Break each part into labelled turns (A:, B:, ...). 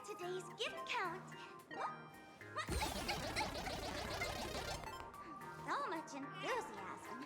A: today's gift count. So much enthusiasm.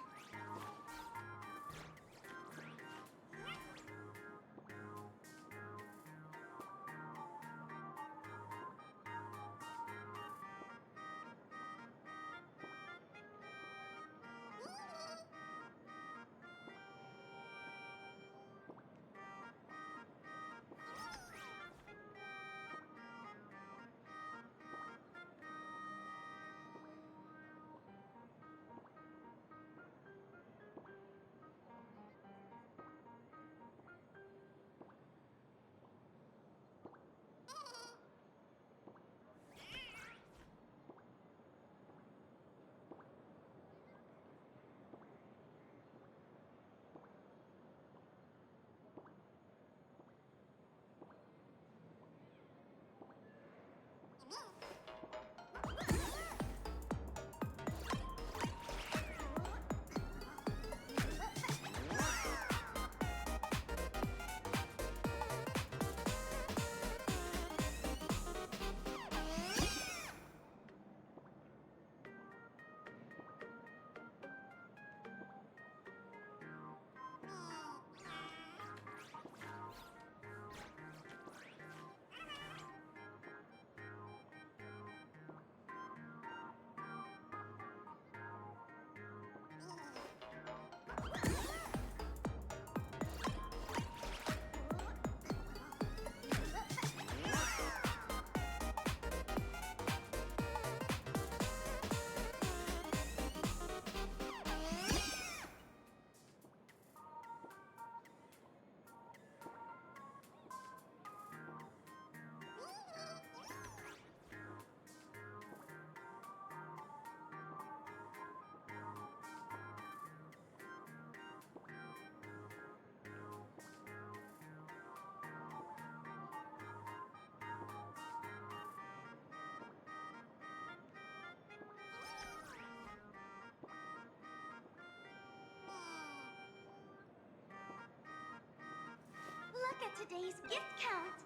A: Look at today's gift count.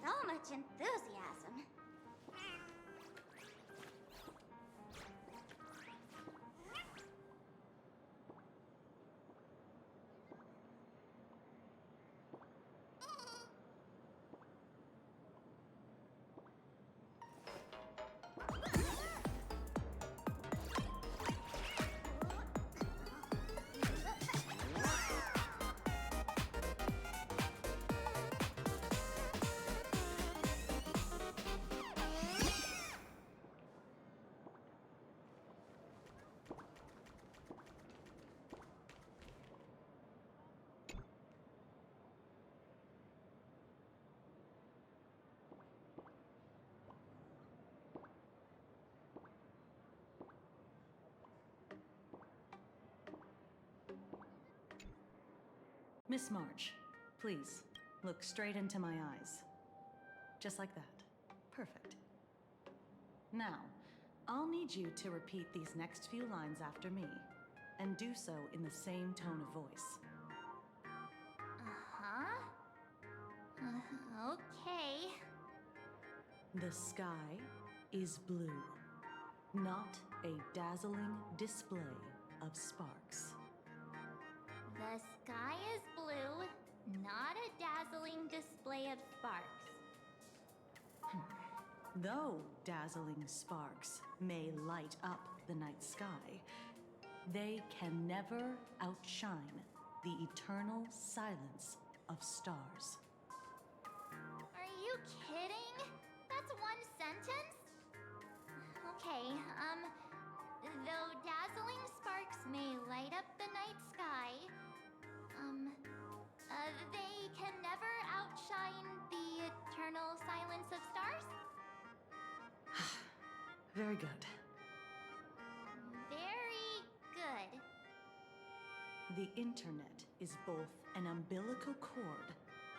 A: So much enthusiasm.
B: Miss March, please, look straight into my eyes. Just like that. Perfect. Now, I'll need you to repeat these next few lines after me, and do so in the same tone of voice.
A: Okay.
B: The sky is blue, not a dazzling display of sparks.
A: The sky is blue, not a dazzling display of sparks.
B: Though dazzling sparks may light up the night sky, they can never outshine the eternal silence of stars.
A: Are you kidding? That's one sentence? Okay, though dazzling sparks may light up the night sky, they can never outshine the eternal silence of stars?
B: Very good.
A: Very good.
B: The internet is both an umbilical cord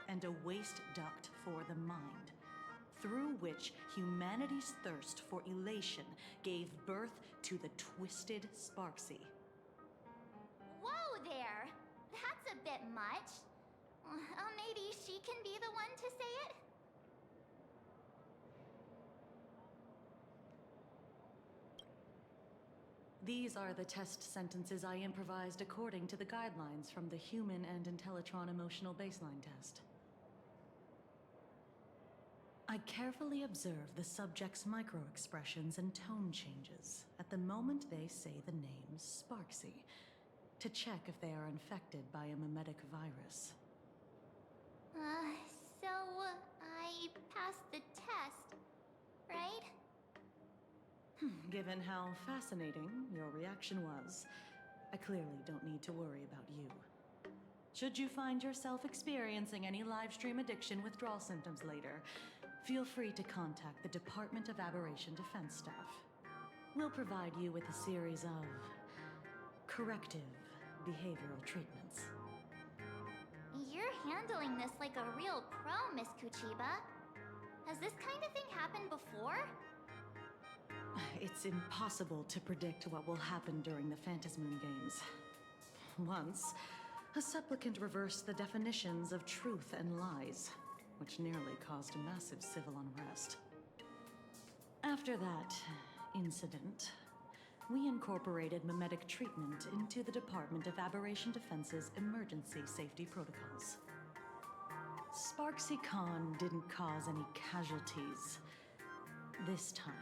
B: and a waste duct for the mind, through which humanity's thirst for elation gave birth to the twisted Sparksy.
A: Whoa there! That's a bit much. Maybe she can be the one to say it?
B: These are the test sentences I improvised according to the guidelines from the Human and Intellitron Emotional Baseline Test. I carefully observe the subject's micro-expressions and tone changes at the moment they say the name Sparksy, to check if they are infected by a mimetic virus.
A: So I passed the test, right?
B: Given how fascinating your reaction was, I clearly don't need to worry about you. Should you find yourself experiencing any livestream addiction withdrawal symptoms later, feel free to contact the Department of Aberration Defense staff. We'll provide you with a series of corrective behavioral treatments.
A: You're handling this like a real pro, Miss Kuchiba. Has this kind of thing happened before?
B: It's impossible to predict what will happen during the Phantasmoon Games. Once, a supplicant reversed the definitions of truth and lies, which nearly caused a massive civil unrest. After that incident, we incorporated mimetic treatment into the Department of Aberration Defense's emergency safety protocols. Sparksy Khan didn't cause any casualties this time.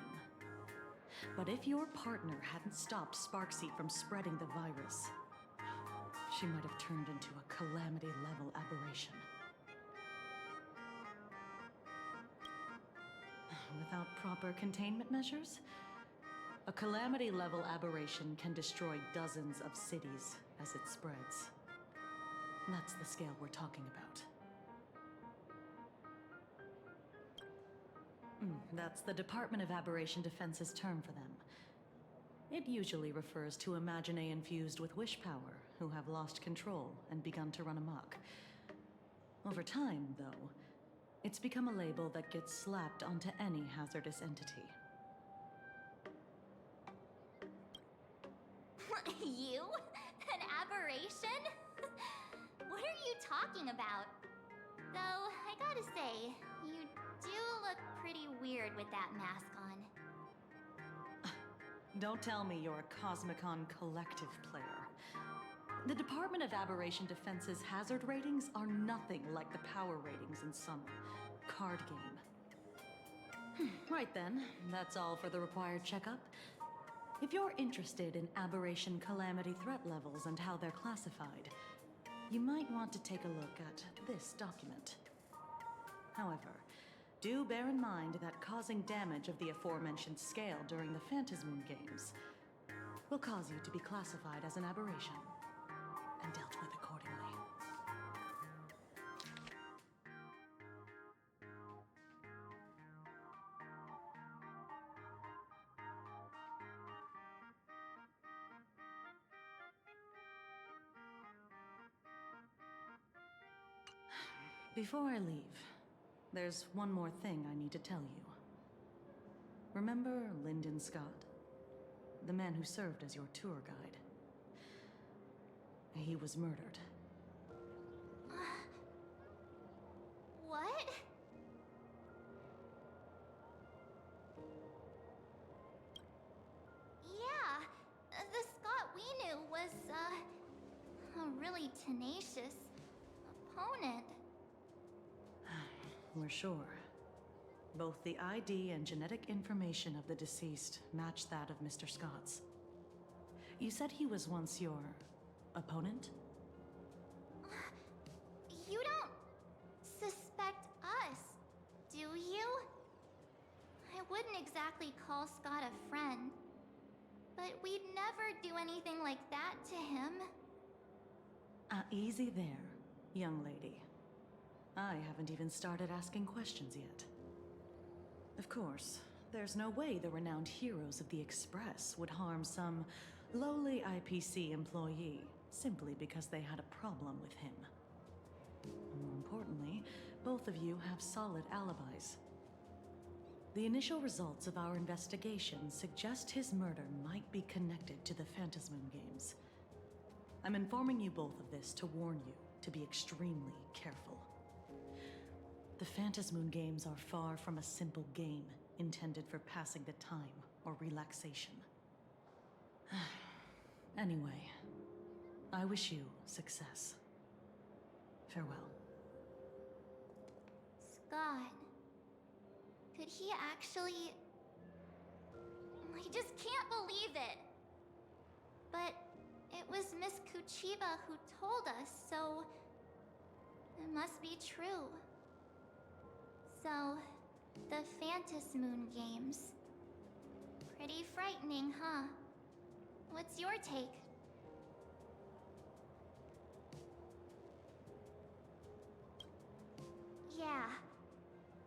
B: But if your partner hadn't stopped Sparksy from spreading the virus, she might have turned into a calamity-level aberration. Without proper containment measures, a calamity-level aberration can destroy dozens of cities as it spreads. That's the scale we're talking about. That's the Department of Aberration Defense's term for them. It usually refers to Imaginae infused with wish power who have lost control and begun to run amok. Over time, though, it's become a label that gets slapped onto any hazardous entity.
A: You? An aberration? What are you talking about? Though, I gotta say, you do look pretty weird with that mask on.
B: Don't tell me you're a Cosmicon collective player. The Department of Aberration Defense's hazard ratings are nothing like the power ratings in some card game. Right then, that's all for the required checkup. If you're interested in aberration calamity threat levels and how they're classified, you might want to take a look at this document. However, do bear in mind that causing damage of the aforementioned scale during the Phantasmoon Games will cause you to be classified as an aberration and dealt with accordingly. Before I leave, there's one more thing I need to tell you. Remember Lyndon Scott? The man who served as your tour guide. He was murdered.
A: What? Yeah, the Scott we knew was, a really tenacious opponent.
B: We're sure. Both the ID and genetic information of the deceased match that of Mr. Scott's. You said he was once your opponent?
A: You don't suspect us, do you? I wouldn't exactly call Scott a friend, but we'd never do anything like that to him.
B: Easy there, young lady. I haven't even started asking questions yet. Of course, there's no way the renowned heroes of the Express would harm some lowly IPC employee simply because they had a problem with him. More importantly, both of you have solid alibis. The initial results of our investigation suggest his murder might be connected to the Phantasmoon Games. I'm informing you both of this to warn you, to be extremely careful. The Phantasmoon games are far from a simple game intended for passing the time or relaxation. Anyway, I wish you success. Farewell.
A: Scott. Could he actually... I just can't believe it! But it was Miss Kuchiba who told us, so... it must be true. So, the Phantasmoon games. Pretty frightening, huh? What's your take? Yeah.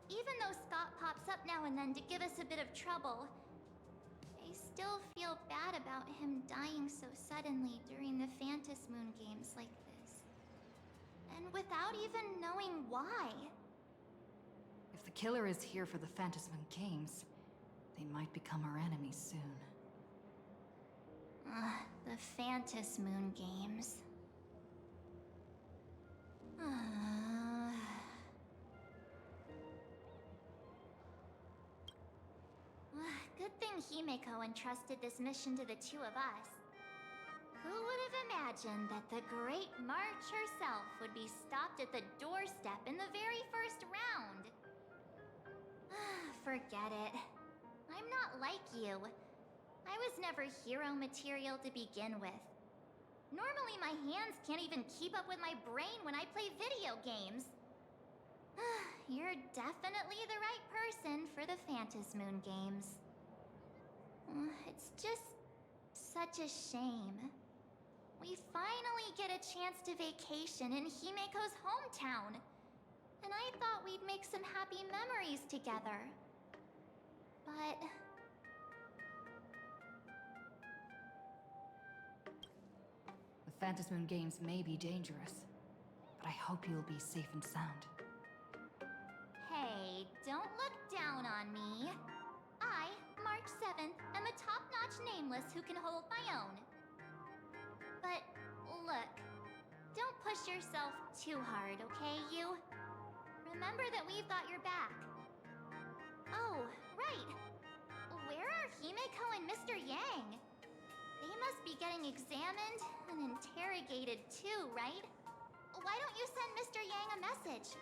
A: Even though Scott pops up now and then to give us a bit of trouble, I still feel bad about him dying so suddenly during the Phantasmoon games like this. And without even knowing why.
C: If the killer is here for the Phantasmoon games, they might become our enemies soon.
A: The Phantasmoon games. Good thing Himeko entrusted this mission to the two of us. Who would have imagined that the Great March herself would be stopped at the doorstep in the very first round? Forget it. I'm not like you. I was never hero material to begin with. Normally my hands can't even keep up with my brain when I play video games. You're definitely the right person for the Phantasmoon games. It's just such a shame. We finally get a chance to vacation in Himeko's hometown. And I thought we'd make some happy memories together. But...
C: The Phantasmoon games may be dangerous, but I hope you'll be safe and sound.
A: Hey, don't look down on me. I, March 7th, am a top-notch nameless who can hold my own. But, look, don't push yourself too hard, okay, you? Remember that we've got your back. Oh, right. Where are Himeko and Mr. Yang? They must be getting examined and interrogated too, right? Why don't you send Mr. Yang a message?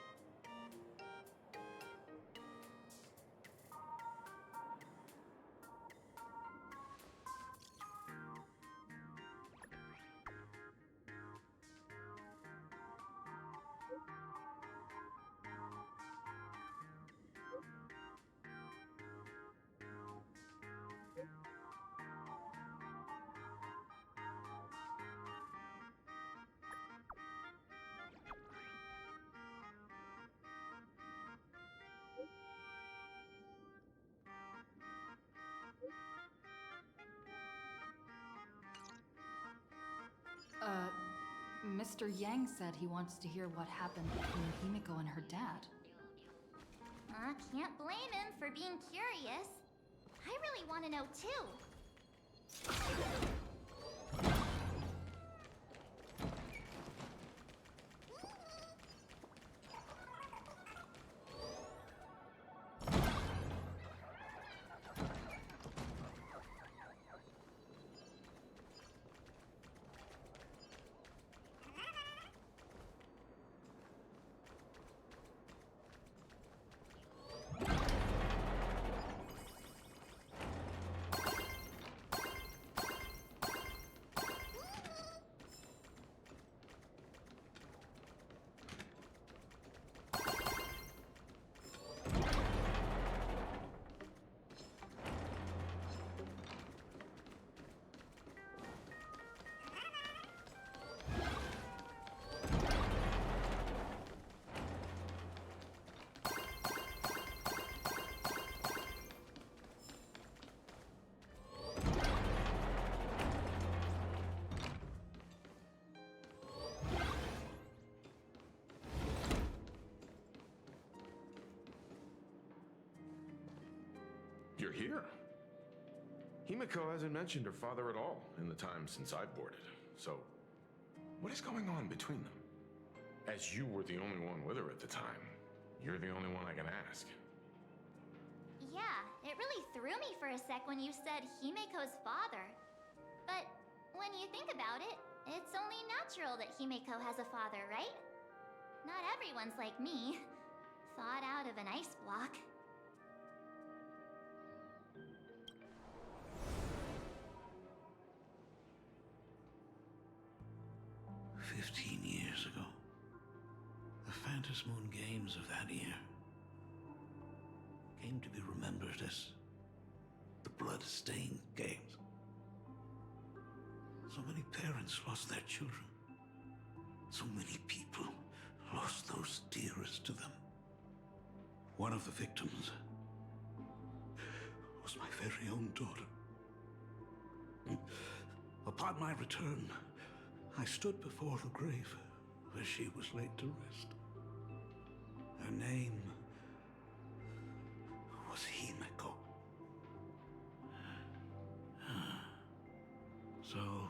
C: Mr. Yang said he wants to hear what happened between Himeko and her dad.
A: Can't blame him for being curious. I really want to know too.
D: You're here. Himeko hasn't mentioned her father at all in the time since I've boarded. So, what is going on between them? As you were the only one with her at the time, you're the only one I can ask.
A: Yeah, it really threw me for a sec when you said Himeko's father. But when you think about it, it's only natural that Himeko has a father, right? Not everyone's like me, thawed out of an ice block.
E: "15 years ago, the Phantom Moon Games of that year came to be remembered as the Blood-Stained Games. So many parents lost their children. So many people lost those dearest to them. One of the victims was my very own daughter. Upon my return, I stood before the grave where she was laid to rest. Her name was Himeko. So,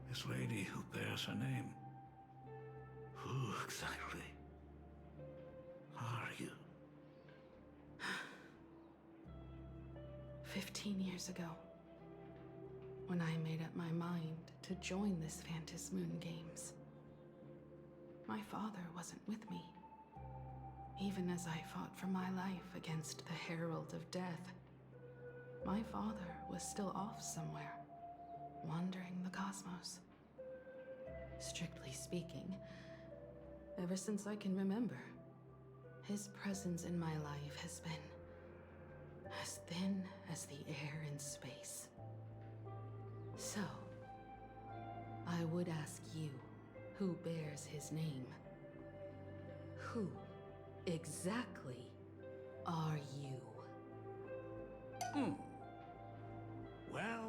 E: this lady who bears her name, who exactly are you?
F: 15 years ago, when I made up my mind to join this Phantom Moon Games, my father wasn't with me. Even as I fought for my life against the Herald of Death, my father was still off somewhere, wandering the cosmos. Strictly speaking, ever since I can remember, his presence in my life has been as thin as the air in space. So, I would ask you, who bears his name, who exactly are you?
E: Well.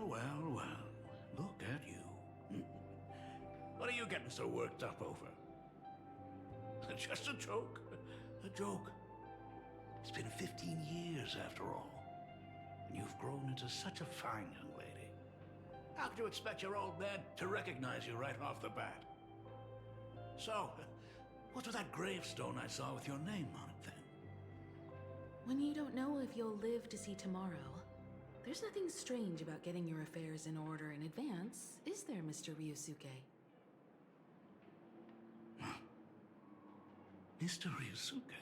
E: Look at you. What are you getting so worked up over? Just a joke. A joke. It's been 15 years after all. And you've grown into such a fine young lady. How could you expect your old man to recognize you right off the bat? So, what's with that gravestone I saw with your name on it then?
F: When you don't know if you'll live to see tomorrow, there's nothing strange about getting your affairs in order in advance, is there, Mr. Ryusuke?
E: Mr. Ryusuke?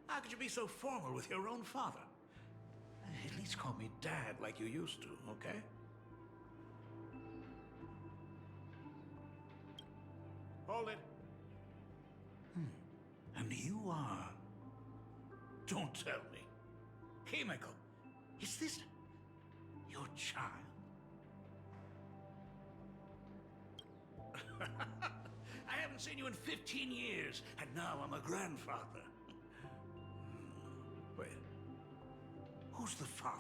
E: How could you be so formal with your own father? At least call me Dad like you used to, okay? Hold it. And you are... Don't tell me. Himeko, is this your child? I haven't seen you in 15 years, and now I'm a grandfather. Wait, who's the father?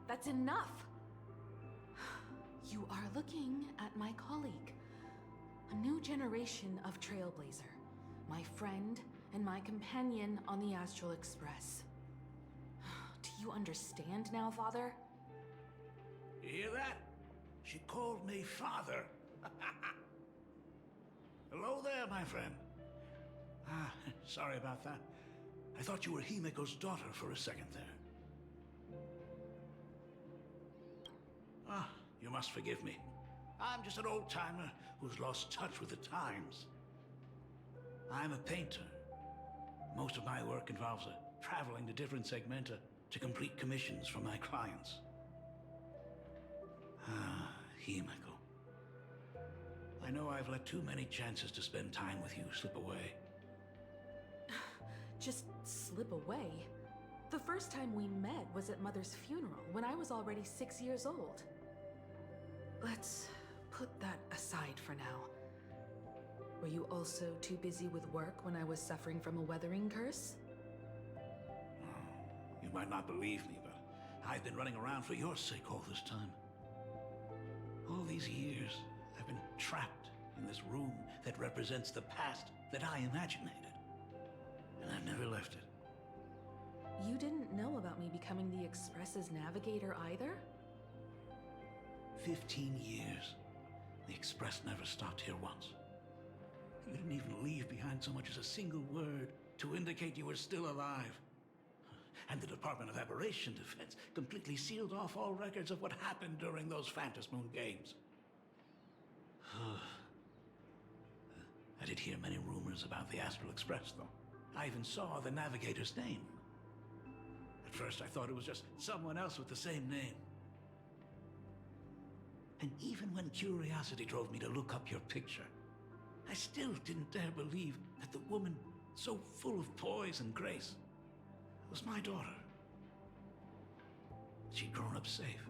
F: That's enough! You are looking at my colleague, a new generation of Trailblazer, my friend and my companion on the Astral Express. Do you understand now, Father?
E: You hear that? She called me father. Hello there, my friend. Sorry about that. I thought you were Himeko's daughter for a second there. You must forgive me. I'm just an old-timer who's lost touch with the times. I'm a painter. Most of my work involves traveling to different segmenta to complete commissions for my clients. Himeko. I know I've let too many chances to spend time with you slip away.
F: Just slip away? The first time we met was at Mother's funeral, when I was already 6 years old. Let's put that aside for now. Were you also too busy with work when I was suffering from a weathering curse?
E: You might not believe me, but I've been running around for your sake all this time. All these years, I've been trapped in this room that represents the past that I imaginated. And I've never left it.
F: You didn't know about me becoming the Express's navigator either?
E: 15 years. The express never stopped here once. You didn't even leave behind so much as a single word to indicate you were still alive. And the Department of Aberration Defense completely sealed off all records of what happened during those Phantom Moon games. I did hear many rumors about the Astral Express, though. I even saw the navigator's name. At first, I thought it was just someone else with the same name. And even when curiosity drove me to look up your picture, I still didn't dare believe that the woman so full of poise and grace was my daughter. She'd grown up safe,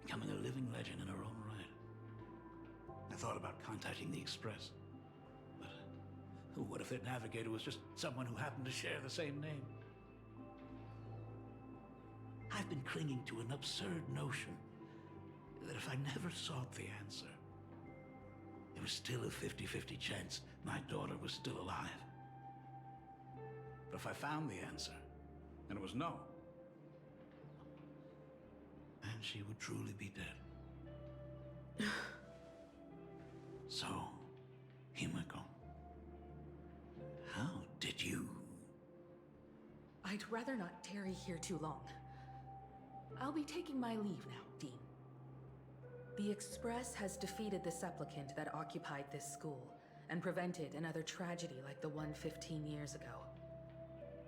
E: becoming a living legend in her own right. I thought about contacting the Express, but what if their navigator was just someone who happened to share the same name? I've been clinging to an absurd notion that if I never sought the answer, there was still a 50-50 chance my daughter was still alive. But if I found the answer, and it was no, then she would truly be dead. So, Himiko, how did you...
F: I'd rather not tarry here too long. I'll be taking my leave now, Dean. The Express has defeated the supplicant that occupied this school and prevented another tragedy like the one 15 years ago.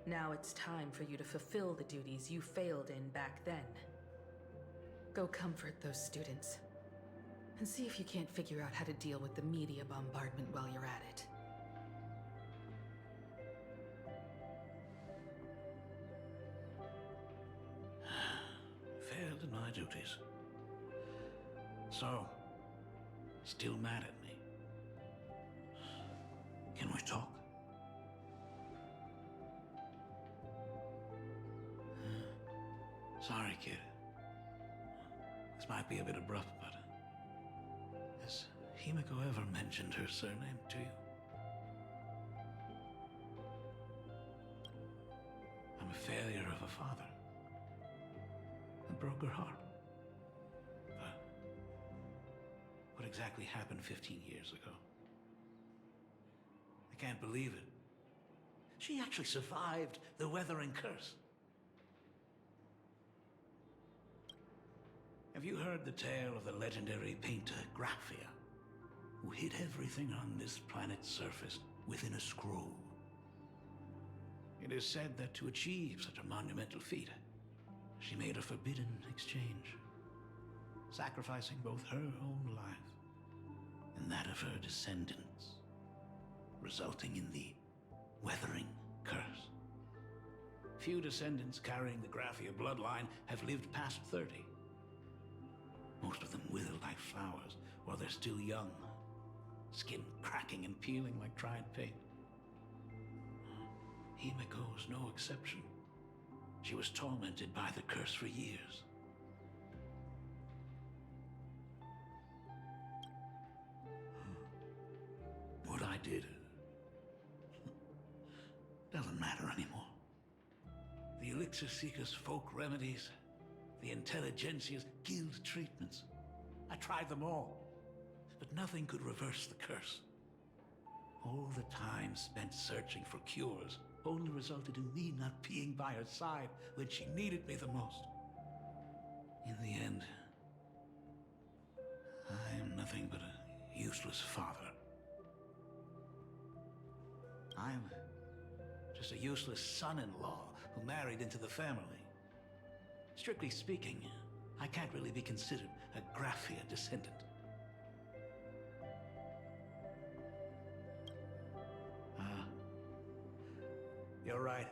F: Now it's time for you to fulfill the duties you failed in back then. Go comfort those students, and see if you can't figure out how to deal with the media bombardment while you're at it.
E: Failed in my duties. So, still mad at me. Can we talk? Sorry, kid. This might be a bit abrupt, but... has Himiko ever mentioned her surname to you? I'm a failure of a father. I broke her heart. But what exactly happened 15 years ago? I can't believe it. She actually survived the weathering curse. Have you heard the tale of the legendary painter Graphia, who hid everything on this planet's surface within a scroll? It is said that to achieve such a monumental feat, she made a forbidden exchange, sacrificing both her own life and that of her descendants, resulting in the weathering curse. Few descendants carrying the Graphia bloodline have lived past 30. Most of them wither like flowers while they're still young, skin cracking and peeling like dried paint. Himiko is no exception. She was tormented by the curse for years. What I did doesn't matter anymore. The Elixir Seekers' folk remedies, the Intelligentsia's guild treatments. I tried them all, but nothing could reverse the curse. All the time spent searching for cures only resulted in me not being by her side when she needed me the most. In the end, I am nothing but a useless father. I'm just a useless son-in-law who married into the family. Strictly speaking, I can't really be considered a Graphia descendant. You're right.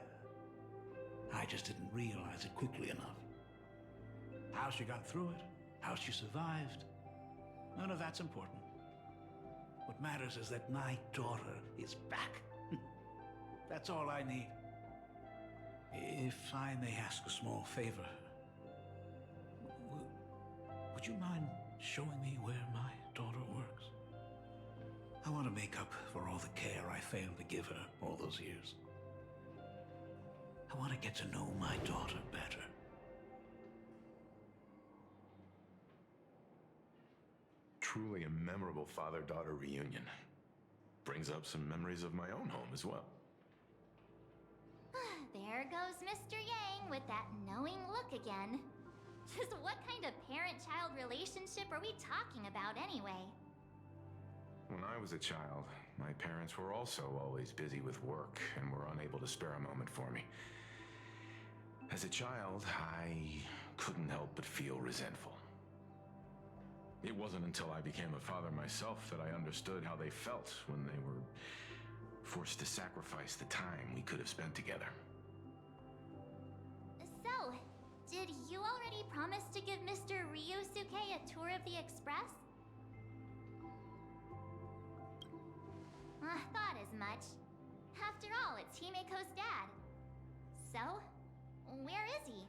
E: I just didn't realize it quickly enough. How she got through it, how she survived, none of that's important. What matters is that my daughter is back. That's all I need. If I may ask a small favor, would you mind showing me where my daughter works? I want to make up for all the care I failed to give her all those years. I want to get to know my daughter better.
D: truly a memorable father-daughter reunion. Brings up some memories of my own home as well.
A: There goes Mr. Yang with that knowing look again. Just what kind of parent-child relationship are we talking about anyway?
D: When I was a child, my parents were also always busy with work and were unable to spare a moment for me. As a child, I couldn't help but feel resentful. It wasn't until I became a father myself that I understood how they felt when they were forced to sacrifice the time we could have spent together.
A: So, did you already promise to give Mr. Ryusuke a tour of the Express? Thought as much. After all, it's Himeko's dad. So, where is he?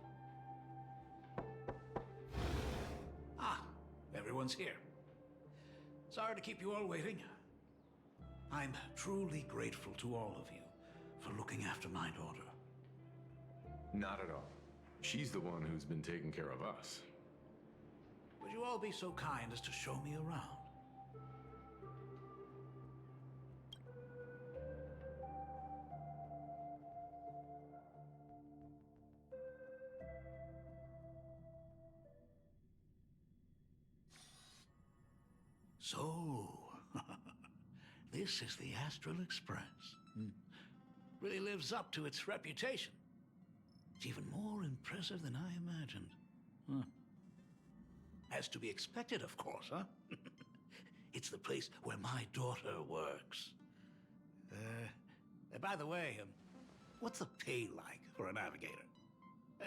E: Ah, everyone's here. Sorry to keep you all waiting. I'm truly grateful to all of you for looking after my daughter.
D: Not at all. She's the one who's been taking care of us.
E: Would you all be so kind as to show me around? So, this is the Astral Express. Really lives up to its reputation. It's even more impressive than I imagined. As to be expected, of course, huh? It's the place where my daughter works. By the way, what's the pay like for a navigator?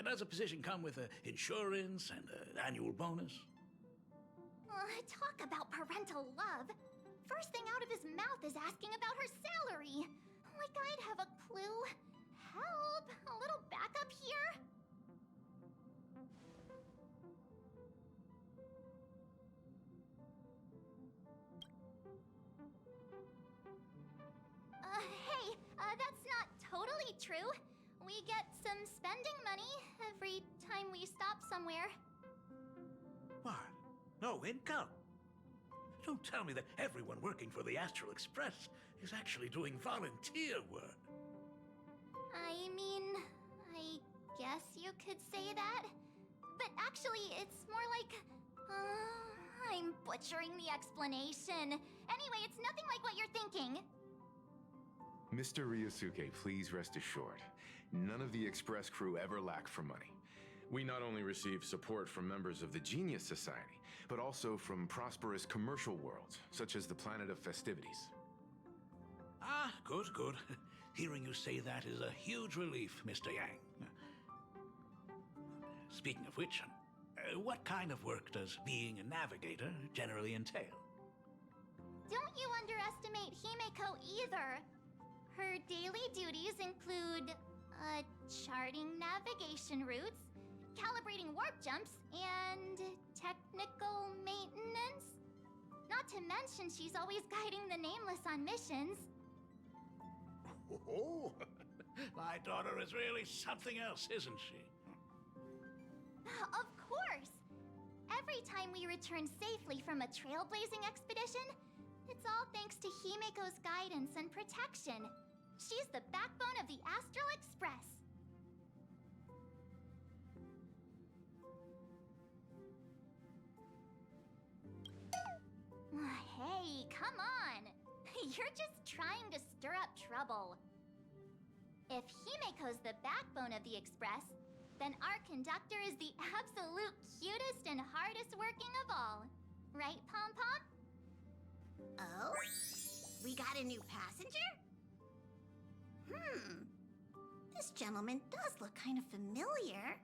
E: Does a position come with insurance and an annual bonus?
A: Talk about parental love. First thing out of his mouth is asking about her salary. Like I'd have a clue. Help! A little backup here? Hey, that's not totally true. We get some spending money every time we stop somewhere.
E: What? No income? Don't tell me that everyone working for the Astral Express is actually doing volunteer work.
A: I mean, I guess you could say that. But actually, it's more like... I'm butchering the explanation. Anyway, it's nothing like what you're thinking.
D: Mr. Ryusuke, please rest assured. None of the Express crew ever lack for money. We not only receive support from members of the Genius Society, but also from prosperous commercial worlds, such as the Planet of Festivities.
E: Ah, good, good. Hearing you say that is a huge relief, Mr. Yang. Speaking of which, what kind of work does being a navigator generally entail?
A: Don't you underestimate Himeko either. Her daily duties include, charting navigation routes, calibrating warp jumps, and technical maintenance. Not to mention she's always guiding the Nameless on missions.
E: Oh, my daughter is really something else, isn't she?
A: Of course! Every time we return safely from a trailblazing expedition, it's all thanks to Himeko's guidance and protection. She's the backbone of the Astral Express. Hey, come on! You're just trying to stir up trouble. If Himeko's the backbone of the Express, then our conductor is the absolute cutest and hardest working of all. Right, Pom Pom?
G: Oh? We got a new passenger? This gentleman does look kind of familiar.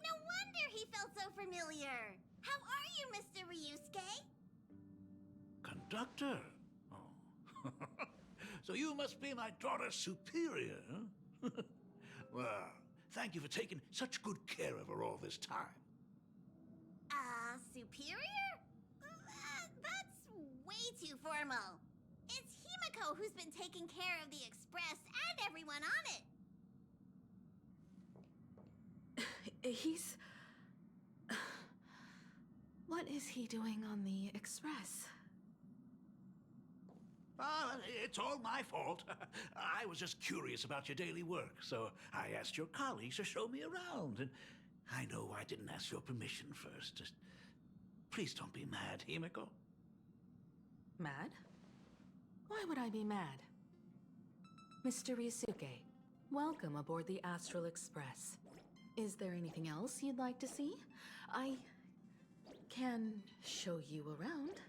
G: No wonder he felt so familiar. How are you, Mr. Ryusuke?
E: Conductor? Oh. So you must be my daughter's superior, huh? Well, thank you for taking such good care of her all this time.
G: Superior? That's way too formal. It's Himeko who's been taking care of the Express and everyone on it.
F: He's... is he doing on the Express?
E: It's all my fault. I was just curious about your daily work, so I asked your colleagues to show me around. And I know I didn't ask your permission first. Just please don't be mad, Himiko.
F: Mad? Why would I be mad? Mr. Ryusuke, welcome aboard the Astral Express. Is there anything else you'd like to see? I can show you around.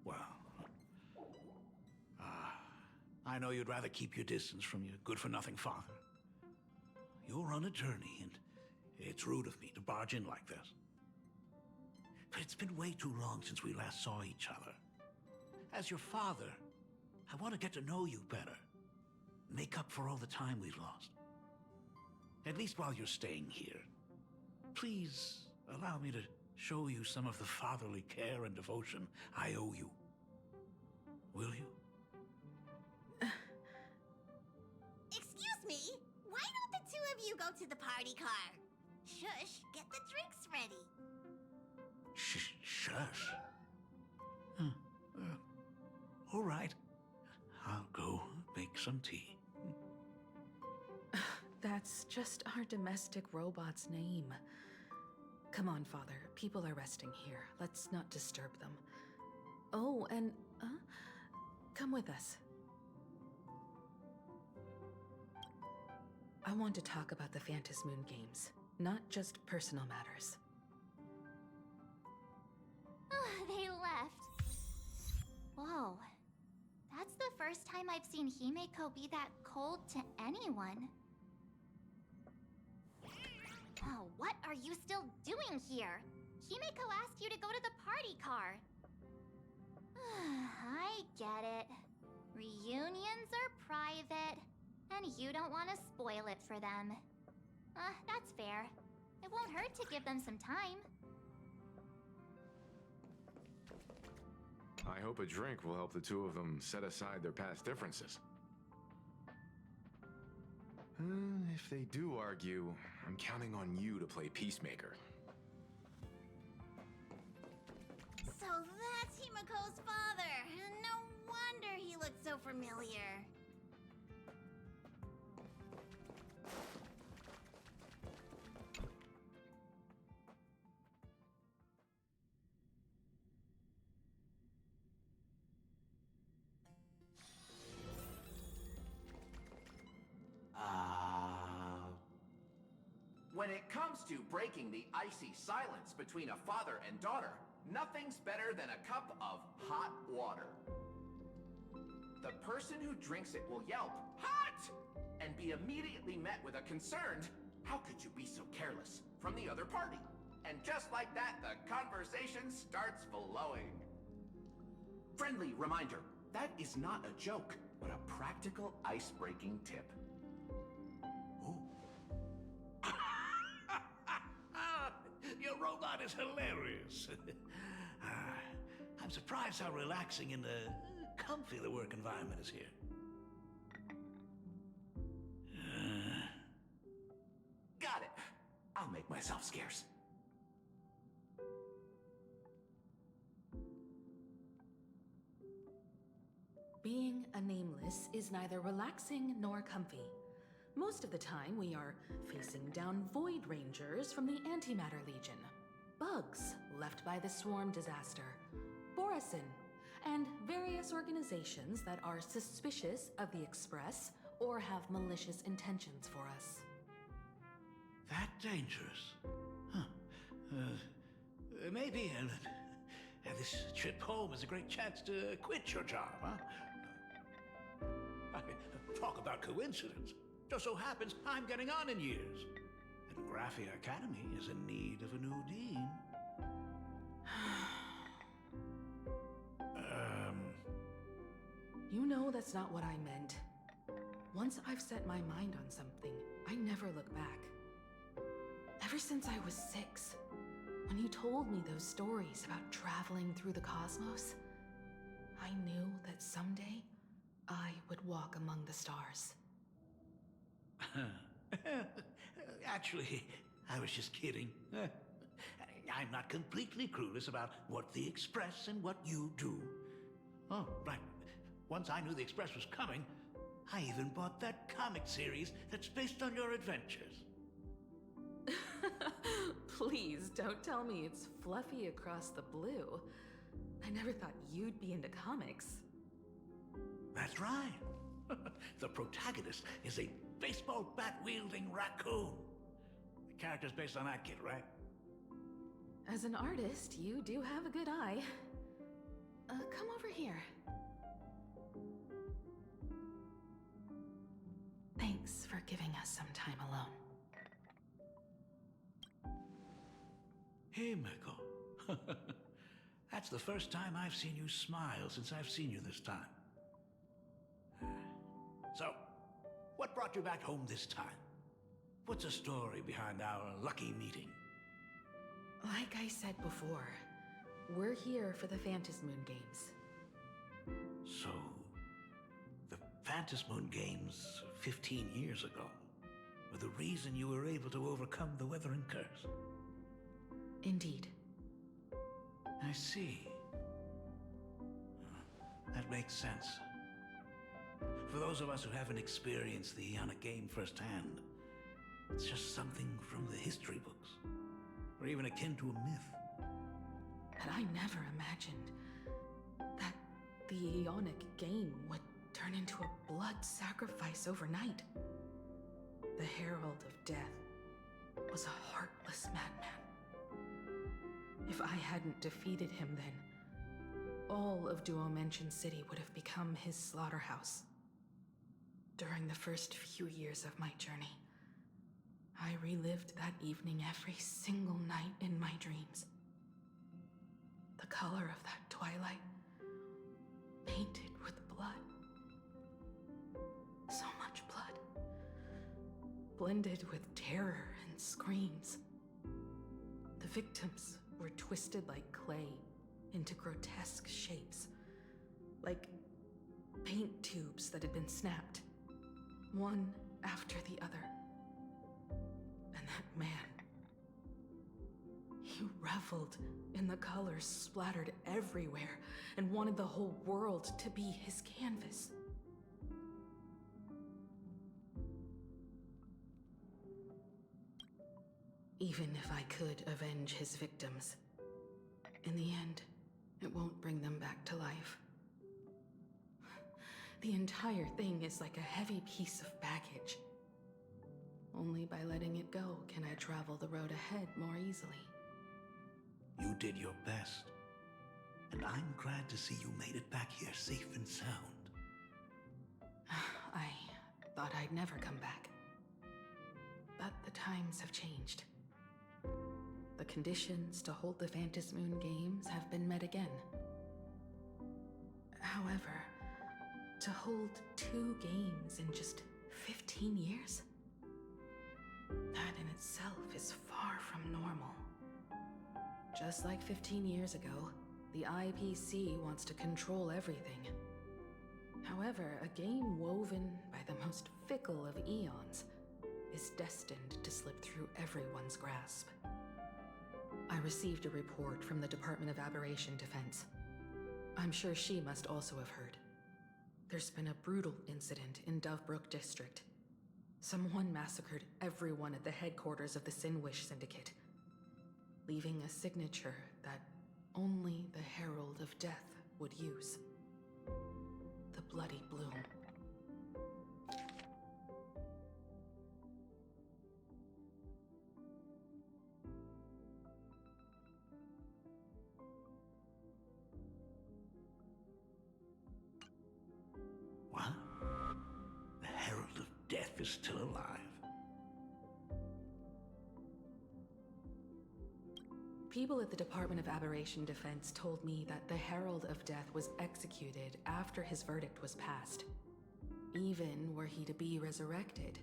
E: Well, I know you'd rather keep your distance from your good-for-nothing father. You're on a journey, and it's rude of me to barge in like this. But it's been way too long since we last saw each other. As your father, I want to get to know you better. Make up for all the time we've lost. At least while you're staying here. Please allow me to show you some of the fatherly care and devotion I owe you. Will you?
G: Excuse me? Why don't the two of you go to the party car? Shush, get the drinks ready.
E: Shush. All right. I'll go make some tea.
F: That's just our domestic robot's name. Come on, Father. People are resting here. Let's not disturb them. Oh, and, come with us. I want to talk about the Phantom Moon Games, not just personal matters.
A: They left. Whoa. That's the first time I've seen Himeko be that cold to anyone. Oh, what are you still doing here? Himeko asked you to go to the party car. I get it. Reunions are private, and you don't want to spoil it for them. That's fair. It won't hurt to give them some time.
D: I hope a drink will help the two of them set aside their past differences. If they do argue, I'm counting on you to play peacemaker.
G: So that's Himiko's father. No wonder he looked so familiar.
H: When it comes to breaking the icy silence between a father and daughter, nothing's better than a cup of hot water. The person who drinks it will yelp, "Hot!" and be immediately met with a concerned, "How could you be so careless?" from the other party. And just like that, the conversation starts flowing. Friendly reminder, that is not a joke, but a practical ice-breaking tip.
E: Your robot is hilarious. I'm surprised how relaxing and comfy the work environment is here.
H: Got it. I'll make myself scarce.
F: Being a nameless is neither relaxing nor comfy. Most of the time, we are facing down Void Rangers from the Antimatter Legion, bugs left by the Swarm disaster, Borisin, and various organizations that are suspicious of the Express or have malicious intentions for us.
E: That dangerous? Huh. Maybe this trip home is a great chance to quit your job, huh? Talk about coincidence. Just so happens I'm getting on in years. And Graphia Academy is in need of a new dean.
F: You know that's not what I meant. Once I've set my mind on something, I never look back. Ever since I was 6, when you told me those stories about traveling through the cosmos, I knew that someday I would walk among the stars.
E: Actually, I was just kidding. I'm not completely clueless about what the Express and what you do. Oh, right. Once I knew the Express was coming, I even bought that comic series that's based on your adventures.
F: Please don't tell me it's fluffy across the blue. I never thought you'd be into comics.
E: That's right. The protagonist is a baseball bat-wielding raccoon. The character's based on that kid, right?
F: As an artist, you do have a good eye. Come over here. Thanks for giving us some time alone.
E: Hey, Miko. That's the first time I've seen you smile since I've seen you this time. So, what brought you back home this time? What's the story behind our lucky meeting?
F: Like I said before, we're here for the Phantasmoon Games.
E: So, the Phantasmoon Games 15 years ago were the reason you were able to overcome the Weathering Curse?
F: Indeed.
E: I see. That makes sense. For those of us who haven't experienced the Ionic game firsthand, it's just something from the history books, or even akin to a myth.
F: But I never imagined that the Ionic game would turn into a blood sacrifice overnight. The Herald of Death was a heartless madman. If I hadn't defeated him then, all of Duomension City would have become his slaughterhouse. During the first few years of my journey, I relived that evening every single night in my dreams. The color of that twilight, painted with blood. So much blood, blended with terror and screams. The victims were twisted like clay into grotesque shapes, like paint tubes that had been snapped, one after the other. And that man, he reveled in the colors splattered everywhere and wanted the whole world to be his canvas. Even if I could avenge his victims, in the end, it won't bring them back to life. The entire thing is like a heavy piece of baggage. Only by letting it go can I travel the road ahead more easily.
E: You did your best, and I'm glad to see you made it back here safe and sound.
F: I thought I'd never come back. But the times have changed. The conditions to hold the Phantasmoon Games have been met again. However, to hold 2 games in just 15 years? That in itself is far from normal. Just like 15 years ago, the IPC wants to control everything. However, a game woven by the most fickle of eons is destined to slip through everyone's grasp. I received a report from the Department of Aberration Defense. I'm sure she must also have heard. There's been a brutal incident in Dovebrook District. Someone massacred everyone at the headquarters of the Sinwish Syndicate, leaving a signature that only the Herald of Death would use. The Bloody Bloom.
E: What? The Herald of Death is still alive.
F: People at the Department of Aberration Defense told me that the Herald of Death was executed after his verdict was passed. Even were he to be resurrected,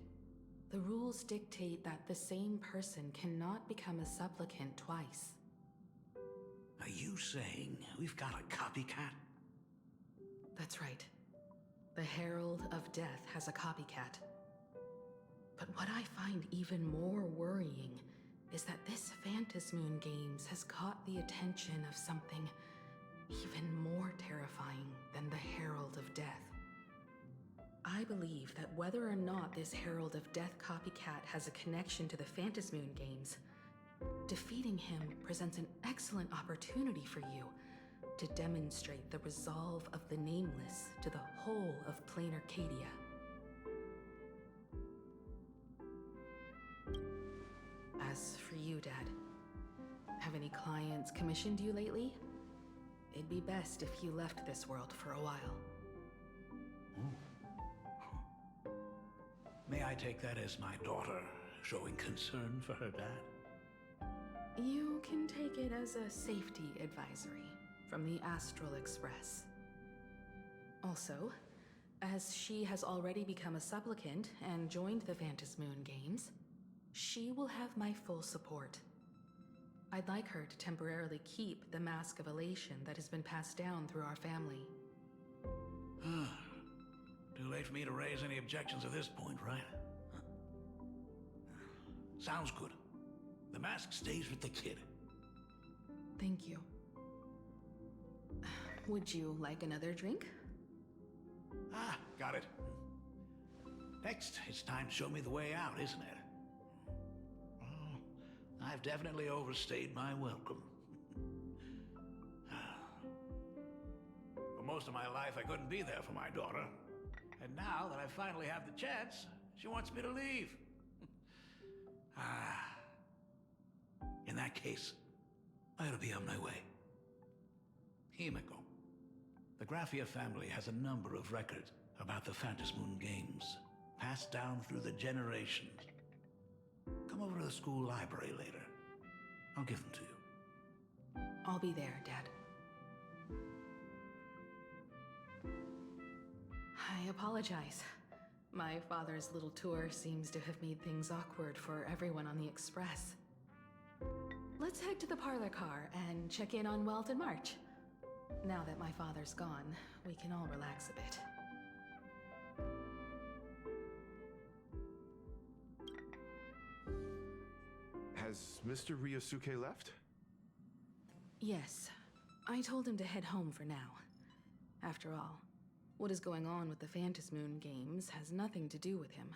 F: the rules dictate that the same person cannot become a supplicant twice.
E: Are you saying we've got a copycat?
F: That's right. The Herald of Death has a copycat. But what I find even more worrying is that this Phantasmoon Moon Games has caught the attention of something even more terrifying than the Herald of Death. I believe that whether or not this Herald of Death copycat has a connection to the Phantasmoon Moon Games, defeating him presents an excellent opportunity for you to demonstrate the resolve of the Nameless to the whole of Plain Arcadia. As for you, Dad, have any clients commissioned you lately? It'd be best if you left this world for a while.
E: May I take that as my daughter showing concern for her dad?
F: You can take it as a safety advisory from the Astral Express. Also, as she has already become a supplicant and joined the Phantasmoon Games, she will have my full support. I'd like her to temporarily keep the Mask of Elation that has been passed down through our family.
E: Too late for me to raise any objections at this point, right? Sounds good. The mask stays with the kid.
F: Thank you. Would you like another drink?
E: Got it. Next, it's time to show me the way out, isn't it? Well, I've definitely overstayed my welcome. For most of my life, I couldn't be there for my daughter. And now that I finally have the chance, she wants me to leave. In that case, I ought to be on my way. Himiko. The Graphia family has a number of records about the Phantasmoon Games, passed down through the generations. Come over to the school library later. I'll give them to you.
F: I'll be there, Dad. I apologize. My father's little tour seems to have made things awkward for everyone on the Express. Let's head to the parlor car and check in on Welt and March. Now that my father's gone, we can all relax a bit.
D: Has Mr. Ryosuke left?
F: Yes. I told him to head home for now. After all, what is going on with the Phantasmoon Games has nothing to do with him.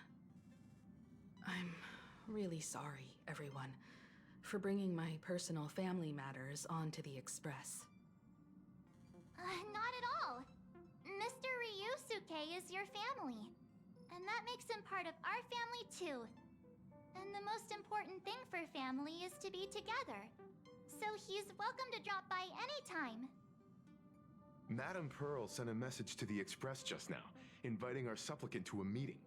F: I'm really sorry, everyone, for bringing my personal family matters onto the Express.
A: Not at all. Mr. Ryusuke is your family. And that makes him part of our family too. And the most important thing for family is to be together. So he's welcome to drop by anytime.
D: Madame Pearl sent a message to the Express just now, inviting our supplicant to a meeting.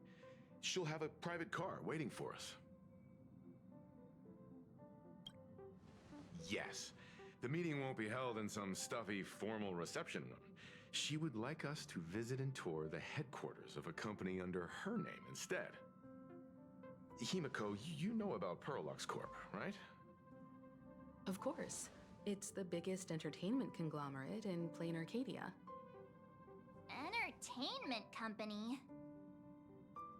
D: She'll have a private car waiting for us. Yes. The meeting won't be held in some stuffy, formal reception room. She would like us to visit and tour the headquarters of a company under her name instead. Himiko, you know about Perlux Corp, right?
F: Of course. It's the biggest entertainment conglomerate in Plain Arcadia.
A: Entertainment company?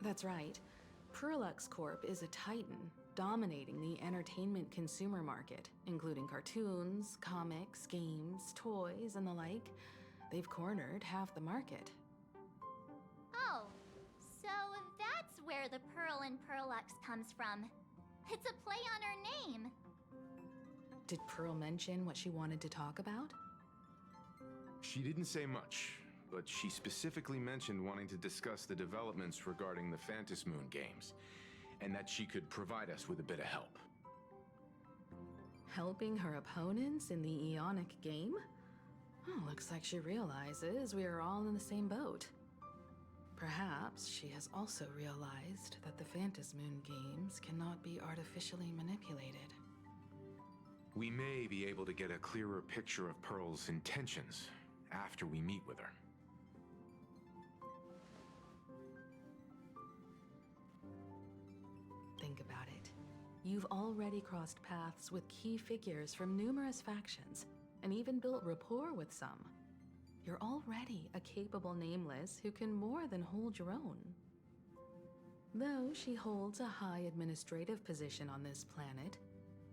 F: That's right. Perlux Corp is a titan, dominating the entertainment consumer market, including cartoons, comics, games, toys, and the like. They've cornered half the market.
A: Oh, so that's where the Pearl in Perlux comes from. It's a play on her name.
F: Did Pearl mention what she wanted to talk about?
D: She didn't say much, but she specifically mentioned wanting to discuss the developments regarding the Phantasmoon Games, and that she could provide us with a bit of help.
F: Helping her opponents in the Ionic game? Oh, looks like she realizes we are all in the same boat. Perhaps she has also realized that the Phantasmoon Games cannot be artificially manipulated.
D: We may be able to get a clearer picture of Pearl's intentions after we meet with her.
F: Think about it. You've already crossed paths with key figures from numerous factions, and even built rapport with some. You're already a capable Nameless who can more than hold your own. Though she holds a high administrative position on this planet,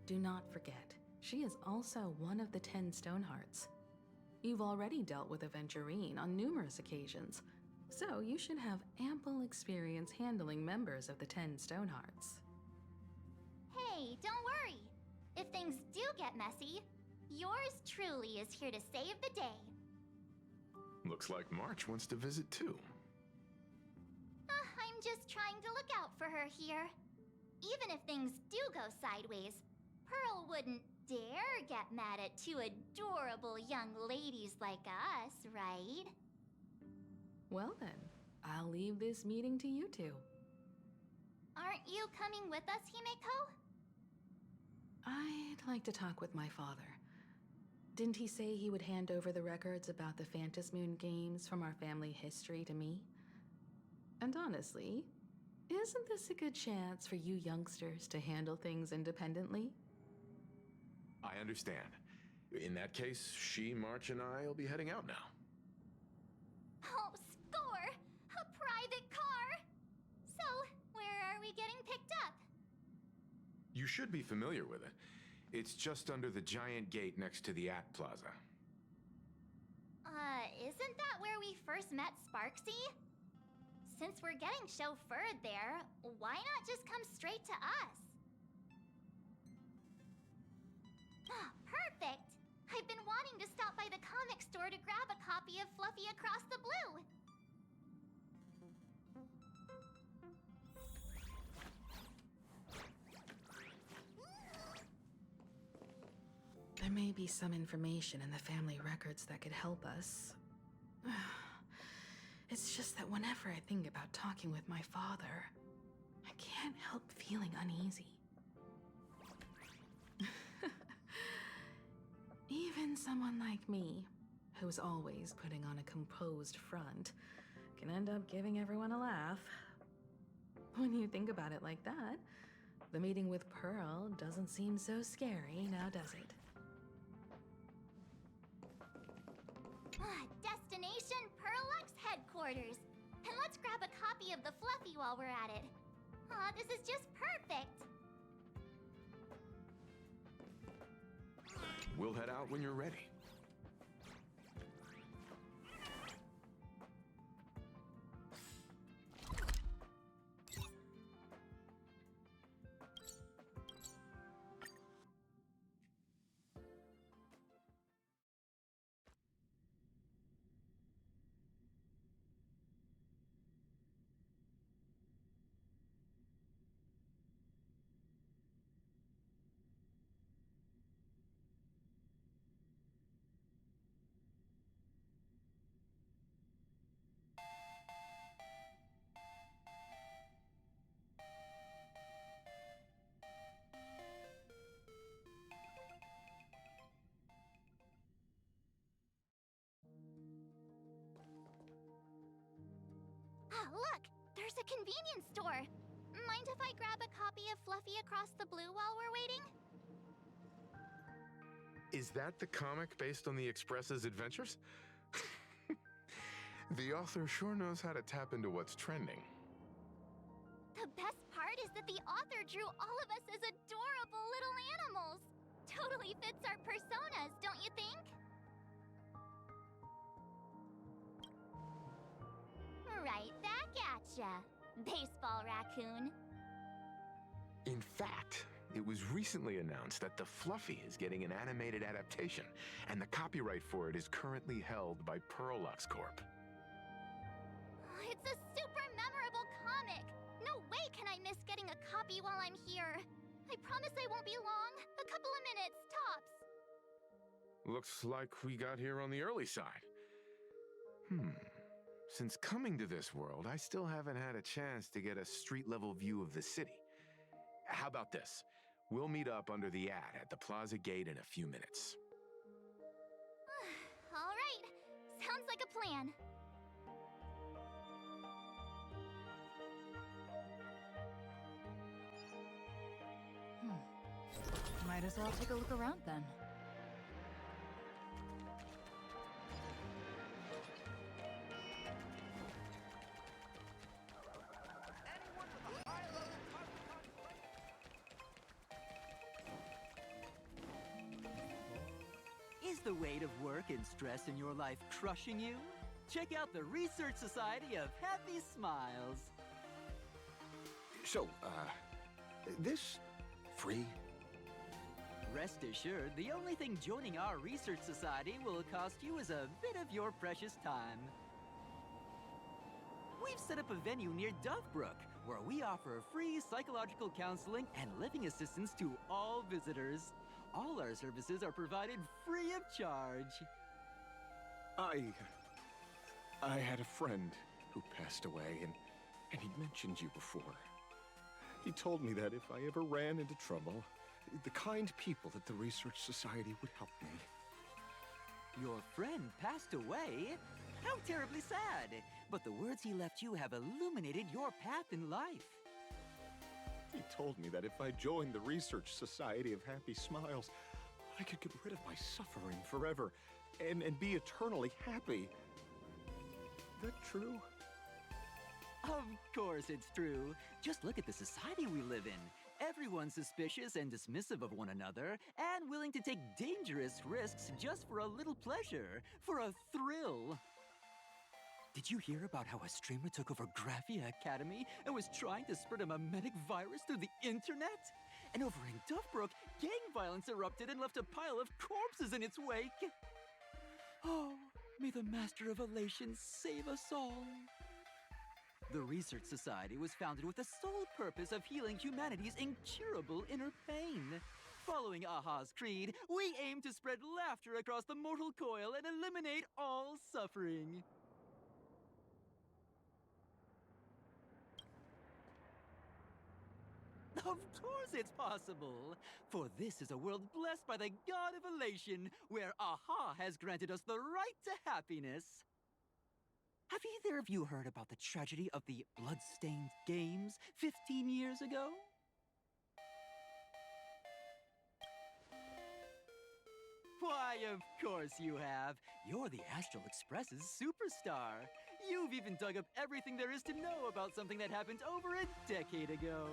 F: Do not forget, she is also one of the 10 Stonehearts. You've already dealt with Aventurine on numerous occasions, so you should have ample experience handling members of the 10 Stonehearts.
A: Hey, don't worry. If things do get messy, yours truly is here to save the day.
D: Looks like March wants to visit too.
A: I'm just trying to look out for her here. Even if things do go sideways, Pearl wouldn't dare get mad at two adorable young ladies like us, right?
F: Well then, I'll leave this meeting to you two.
A: Aren't you coming with us, Himeko?
F: I'd like to talk with my father. Didn't he say he would hand over the records about the Phantasmoon games from our family history to me? And honestly, isn't this a good chance for you youngsters to handle things independently?
D: I understand. In that case, she, March, and I will be heading out now.
A: Oh, score! A private car! So, where are we getting picked up?
D: You should be familiar with it. It's just under the giant gate next to the At Plaza.
A: Isn't that where we first met Sparksy? Since we're getting chauffeured there, why not just come straight to us? Perfect! I've been wanting to stop by the comic store to grab a copy of Fluffy Across the Blue.
F: There may be some information in the family records that could help us. It's just that whenever I think about talking with my father, I can't help feeling uneasy. Even someone like me, who's always putting on a composed front, can end up giving everyone a laugh. When you think about it like that, the meeting with Pearl doesn't seem so scary, now does it?
A: Destination Pearlux headquarters. And let's grab a copy of the Fluffy while we're at it. Aw, this is just perfect.
D: We'll head out when you're ready.
A: Look! There's a convenience store! Mind if I grab a copy of Fluffy Across the Blue while we're waiting?
D: Is that the comic based on the Express's adventures? The author sure knows how to tap into what's trending.
A: The best part is that the author drew all of us as adorable little animals! Totally fits our personas, don't you think? Right back at ya, baseball raccoon.
D: In fact, it was recently announced that the Fluffy is getting an animated adaptation, and the copyright for it is currently held by Pearlux Corp.
A: It's a super memorable comic! No way can I miss getting a copy while I'm here. I promise I won't be long. A couple of minutes, tops.
D: Looks like we got here on the early side. Since coming to this world, I still haven't had a chance to get a street-level view of the city. How about this? We'll meet up under the at the plaza gate in a few minutes.
A: All right. Sounds like a plan.
C: Might as well take a look around then.
I: the weight of work and stress in your life crushing you? Check out the Research Society of Happy Smiles.
E: So, this free?
I: Rest assured, the only thing joining our Research Society will cost you is a bit of your precious time. We've set up a venue near Dovebrook, where we offer free psychological counseling and living assistance to all visitors. All our services are provided free of charge.
J: I had a friend who passed away, and he'd mentioned you before. He told me that if I ever ran into trouble, the kind people at the Research Society would help me.
I: Your friend passed away? How terribly sad! But the words he left you have illuminated your path in life.
J: He told me that if I joined the Research Society of Happy Smiles, I could get rid of my suffering forever and be eternally happy. That true?
I: Of course it's true. Just look at the society we live in. Everyone's suspicious and dismissive of one another, and willing to take dangerous risks just for a little pleasure, for a thrill. Did you hear about how a streamer took over Graphia Academy and was trying to spread a mimetic virus through the internet? And over in Dovebrook, gang violence erupted and left a pile of corpses in its wake. Oh, may the Master of Elation save us all. The Research Society was founded with the sole purpose of healing humanity's incurable inner pain. Following Aha's creed, we aim to spread laughter across the mortal coil and eliminate all suffering. Of course it's possible! For this is a world blessed by the god of elation, where Aha has granted us the right to happiness. Have either of you heard about the tragedy of the Bloodstained Games 15 years ago? Why, of course you have. You're the Astral Express's superstar. You've even dug up everything there is to know about something that happened over a decade ago.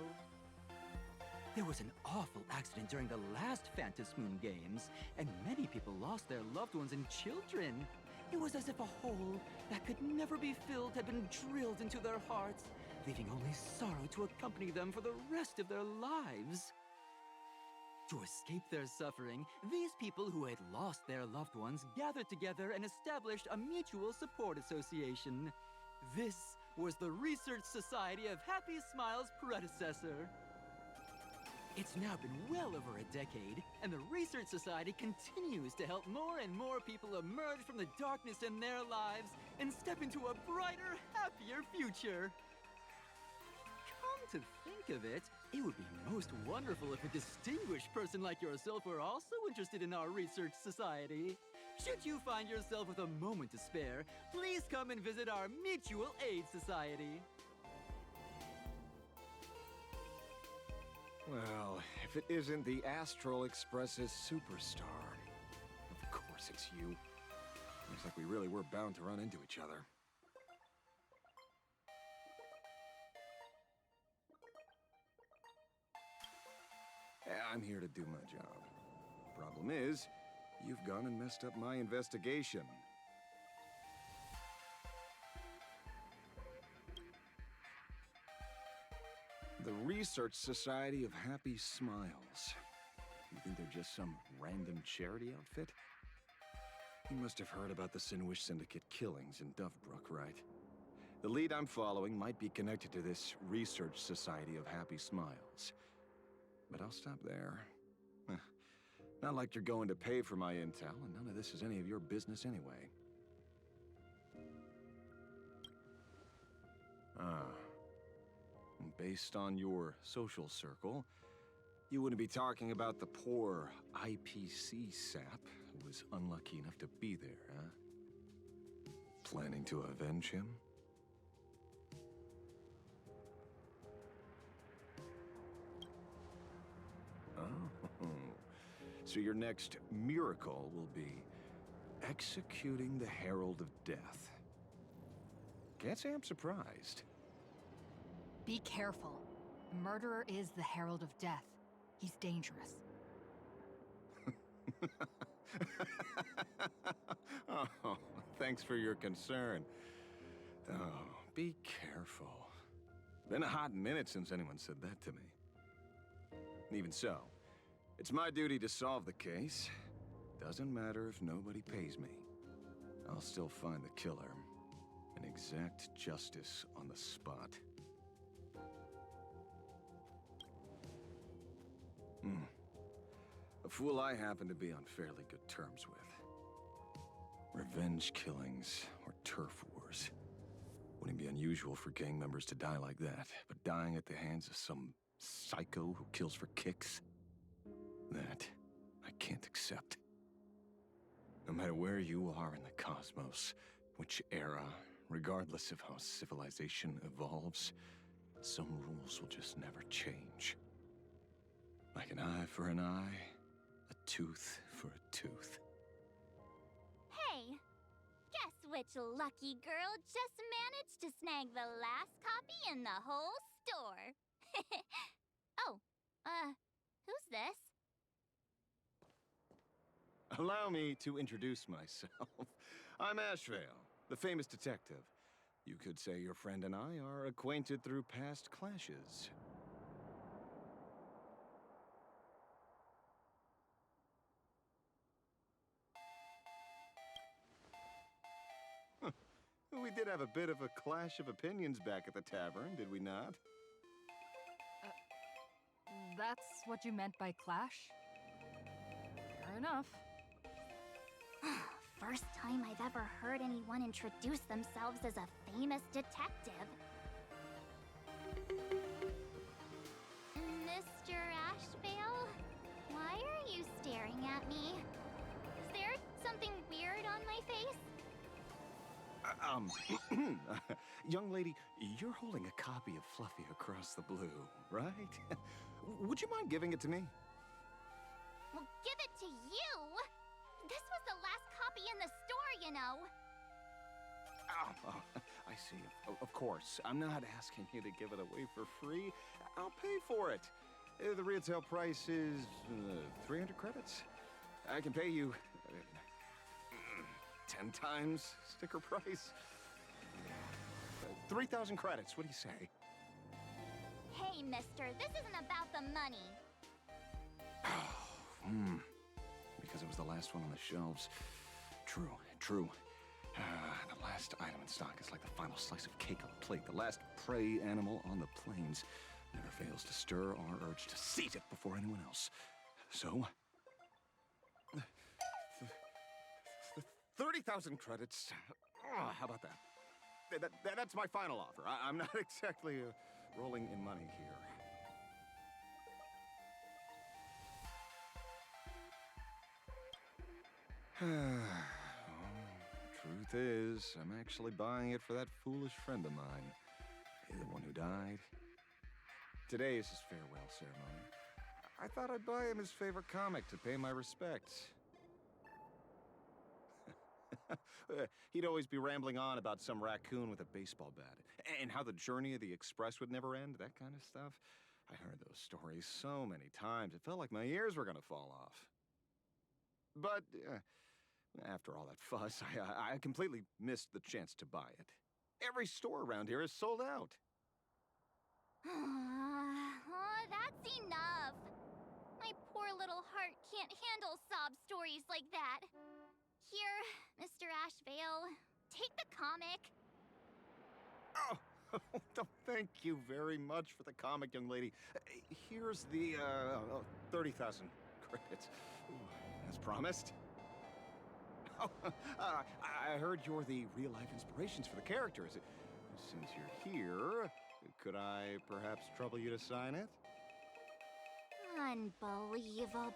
I: There was an awful accident during the last Phantom Moon Games, and many people lost their loved ones and children. It was as if a hole that could never be filled had been drilled into their hearts, leaving only sorrow to accompany them for the rest of their lives. To escape their suffering, these people who had lost their loved ones gathered together and established a mutual support association. This was the Research Society of Happy Smiles' predecessor. It's now been well over a decade, and the Research Society continues to help more and more people emerge from the darkness in their lives and step into a brighter, happier future. Come to think of it, it would be most wonderful if a distinguished person like yourself were also interested in our Research Society. Should you find yourself with a moment to spare, please come and visit our Mutual Aid Society.
J: Well, if it isn't the Astral Express's superstar. Of course it's you. Looks like we really were bound to run into each other. I'm here to do my job. Problem is, you've gone and messed up my investigation. The Research Society of Happy Smiles. You think they're just some random charity outfit? You must have heard about the Sinwish Syndicate killings in Dovebrook, right? The lead I'm following might be connected to this Research Society of Happy Smiles. But I'll stop there. Not like you're going to pay for my intel, and none of this is any of your business anyway. Based on your social circle, you wouldn't be talking about the poor IPC sap who was unlucky enough to be there, huh? Planning to avenge him? Oh, so your next miracle will be executing the Herald of Death. Can't say I'm surprised.
C: Be careful. The murderer is the Herald of Death. He's dangerous.
J: Oh, thanks for your concern. Oh, be careful. Been a hot minute since anyone said that to me. Even so, it's my duty to solve the case. Doesn't matter if nobody pays me. I'll still find the killer and exact justice on the spot. A fool I happen to be on fairly good terms with. Revenge killings or turf wars. Wouldn't be unusual for gang members to die like that, but dying at the hands of some psycho who kills for kicks? That I can't accept. No matter where you are in the cosmos, which era, regardless of how civilization evolves, some rules will just never change. Like an eye for an eye, a tooth for a tooth.
A: Hey, guess which lucky girl just managed to snag the last copy in the whole store? Oh, who's this?
J: Allow me to introduce myself. I'm Ashvale, the famous detective. You could say your friend and I are acquainted through past clashes. Huh. We did have a bit of a clash of opinions back at the tavern, did we not?
C: That's what you meant by clash? Fair enough.
A: First time I've ever heard anyone introduce themselves as a famous detective. Mr. Ashvale? Why are you staring at me? Is there something weird on my face?
J: Young lady, you're holding a copy of Fluffy Across the Blue, right? Would you mind giving it to me?
A: Well, give it to you! This was the last copy in the store, you know.
J: Oh, I see. Of course. I'm not asking you to give it away for free. I'll pay for it. The retail price is 300 credits. I can pay you 10 times sticker price. 3,000 credits. What do you say?
A: Hey, mister, this isn't about the money.
J: Because it was the last one on the shelves. True. The last item in stock is like the final slice of cake on the plate. The last prey animal on the plains never fails to stir our urge to seize it before anyone else. So, 30,000 credits. How about that? That's my final offer. I'm not exactly rolling in money here. Truth is, I'm actually buying it for that foolish friend of mine. The one who died. Today is his farewell ceremony. I thought I'd buy him his favorite comic to pay my respects. He'd always be rambling on about some raccoon with a baseball bat, and how the journey of the Express would never end, that kind of stuff. I heard those stories so many times, it felt like my ears were gonna fall off. But, after all that fuss, I completely missed the chance to buy it. Every store around here is sold out.
A: Oh, that's enough. My poor little heart can't handle sob stories like that. Here, Mr. Ashvale, take the comic.
J: Oh, thank you very much for the comic, young lady. Here's the 30,000 credits, as promised. Oh, I heard you're the real-life inspirations for the characters. Since you're here, could I perhaps trouble you to sign it?
A: Unbelievable.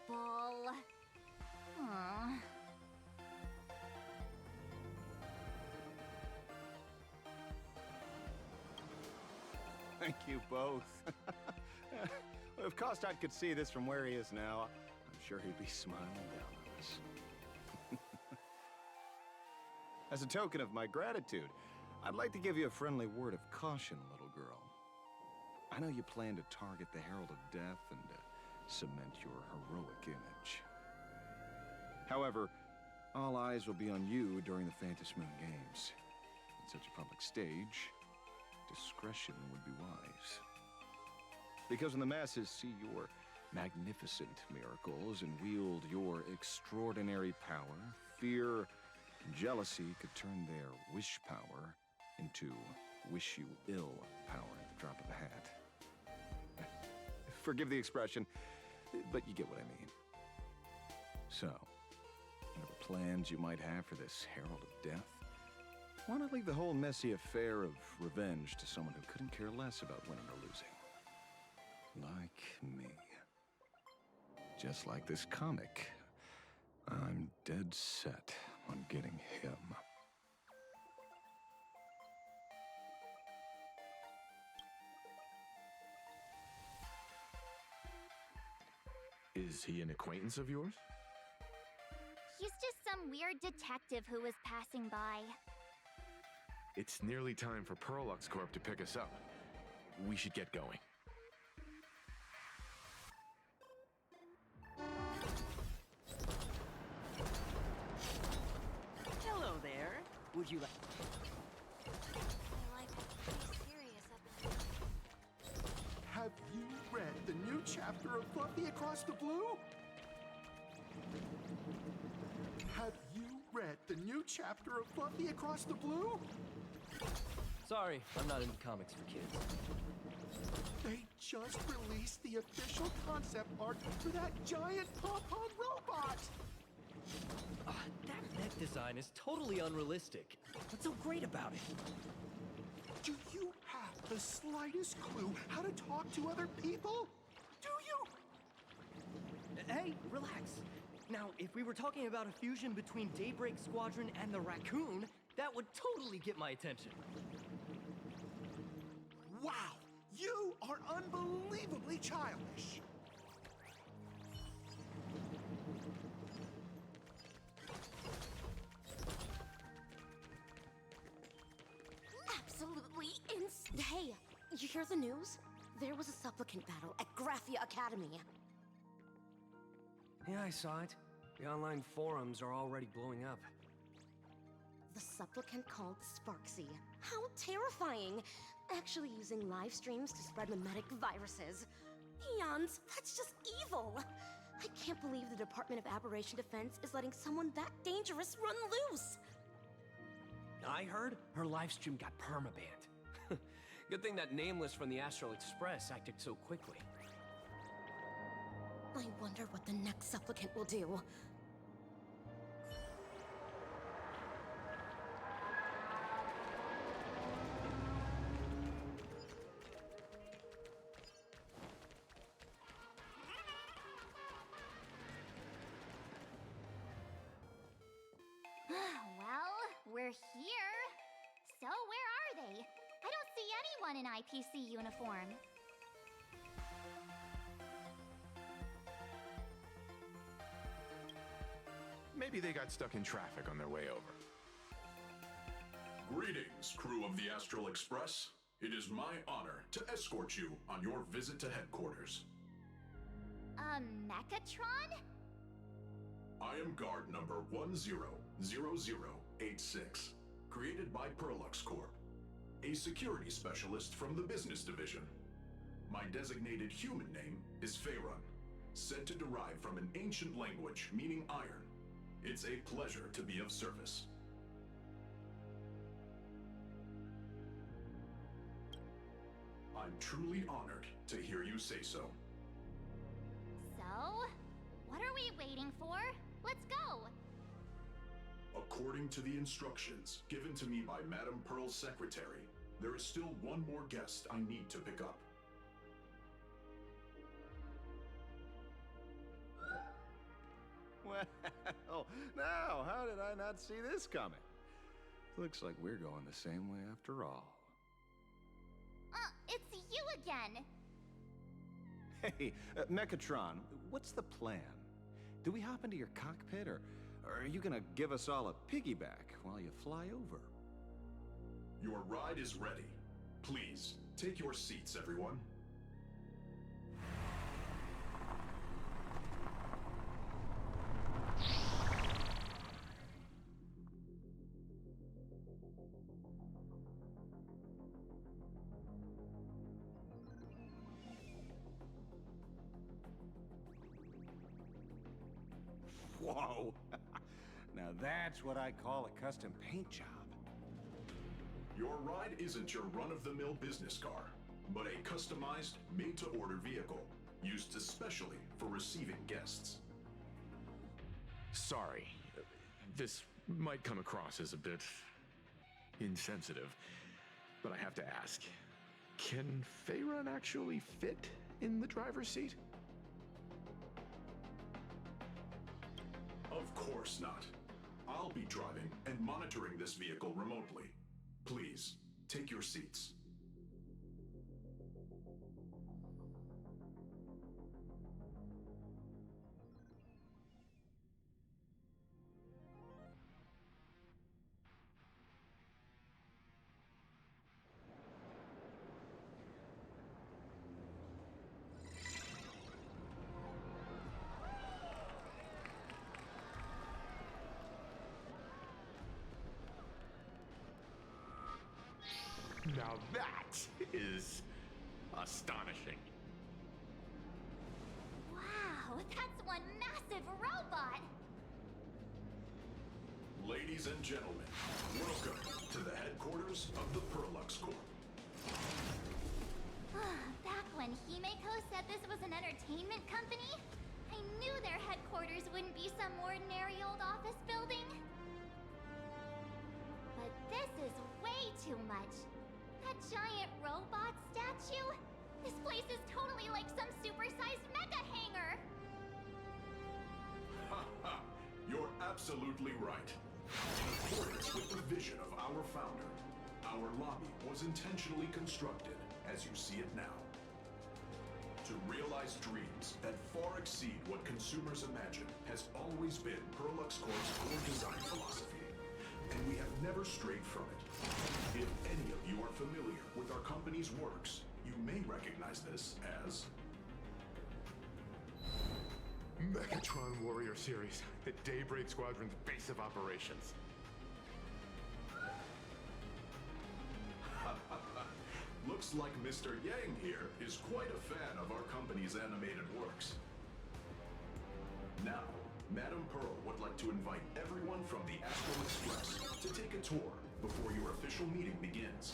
A: Aw.
J: Thank you both. If Kostat could see this from where he is now, I'm sure he'd be smiling down on us. As a token of my gratitude, I'd like to give you a friendly word of caution, little girl. I know you plan to target the Herald of Death and cement your heroic image. However, all eyes will be on you during the Phantom Moon Games. On such a public stage, discretion would be wise. Because when the masses see your magnificent miracles and wield your extraordinary power, fear and jealousy could turn their wish power into wish you ill power at the drop of a hat. Forgive the expression, but you get what I mean. So, whatever plans you might have for this Herald of Death, why not leave the whole messy affair of revenge to someone who couldn't care less about winning or losing? Like me. Just like this comic, I'm dead set on getting him.
D: Is he an acquaintance of yours?
A: He's just some weird detective who was passing by.
D: It's nearly time for Perlux Corp to pick us up. We should get going.
I: Hello there. Would you like...
G: My life is pretty serious up in here.
K: Have you read the new chapter of Fluffy Across the Blue? Have you read the new chapter of Fluffy Across the Blue?
L: Sorry, I'm not into comics for kids.
K: They just released the official concept art for that giant pom-pom robot!
L: That neck design is totally unrealistic. What's so great about it?
K: Do you have the slightest clue how to talk to other people? Do you?
L: Hey, relax. Now, if we were talking about a fusion between Daybreak Squadron and the Raccoon, that would totally get my attention.
K: Wow! You are unbelievably childish!
M: Absolutely Hey, you hear the news? There was a supplicant battle at Graphia Academy.
N: Yeah, I saw it. The online forums are already blowing up.
M: The supplicant called Sparksy. How terrifying! Actually using live streams to spread mimetic viruses. Eons, that's just evil! I can't believe the Department of Aberration Defense is letting someone that dangerous run loose!
N: I heard her livestream got permabanned. Good thing that Nameless from the Astral Express acted so quickly.
M: I wonder what the next supplicant will do.
A: Well, we're here. So where are they? I don't see anyone in IPC uniform.
D: Maybe they got stuck in traffic on their way over.
O: Greetings, crew of the Astral Express. It is my honor to escort you on your visit to headquarters.
A: Mechatron?
O: I am guard number 100086, created by Perlux Corp, a security specialist from the business division. My designated human name is Faerun, said to derive from an ancient language meaning iron. It's a pleasure to be of service. I'm truly honored to hear you say so.
A: So, what are we waiting for? Let's go!
O: According to the instructions given to me by Madame Pearl's secretary, there is still one more guest I need to pick up.
J: Well, now, how did I not see this coming? Looks like we're going the same way after all.
A: It's you again!
J: Hey, Mechatron, what's the plan? Do we hop into your cockpit, or are you gonna give us all a piggyback while you fly over?
O: Your ride is ready. Please, take your seats, everyone.
J: That's what I call a custom paint job.
O: Your ride isn't your run-of-the-mill business car, but a customized, made-to-order vehicle, used especially for receiving guests.
D: Sorry, this might come across as a bit insensitive, but I have to ask. Can Faerun actually fit in the driver's seat?
O: Of course not. I'll be driving and monitoring this vehicle remotely. Please, take your seats.
D: Now that is astonishing.
A: Wow, that's one massive robot!
O: Ladies and gentlemen, welcome to the headquarters of the Perlux Corp.
A: Back when Himeko said this was an entertainment company, I knew their headquarters wouldn't be some ordinary old office building. But this is way too much. That giant robot statue? This place is totally like some supersized mecha hangar!
O: Ha ha! You're absolutely right. In accordance with the vision of our founder, our lobby was intentionally constructed as you see it now. To realize dreams that far exceed what consumers imagine has always been Perlux Corp's core design philosophy, and we have never strayed from it. If any of you are familiar with our company's works, you may recognize this as
D: Megatron Warrior Series, the Daybreak Squadron's base of operations.
O: Looks like Mr. Yang here is quite a fan of our company's animated works. Now, Madame Pearl would like to invite everyone from the Astral Express to take a tour before your official meeting begins.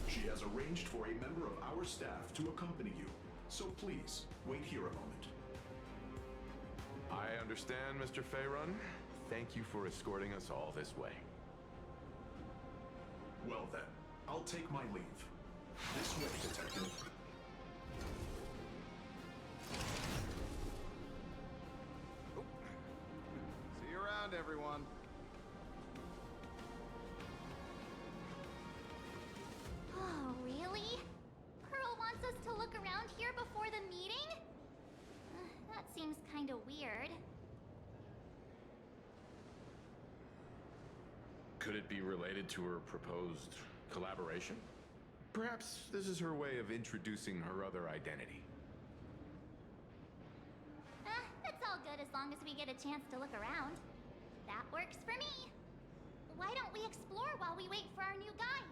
O: She has arranged for a member of our staff to accompany you, so please, wait here a moment.
D: I understand, Mr. Faerun. Thank you for escorting us all this way.
O: Well then, I'll take my leave. This way, Detective.
J: See you around, everyone.
A: Oh, really? Pearl wants us to look around here before the meeting? That seems kinda weird.
D: Could it be related to her proposed collaboration? Perhaps this is her way of introducing her other identity.
A: It's all good as long as we get a chance to look around. That works for me. Why don't we explore while we wait for our new guide?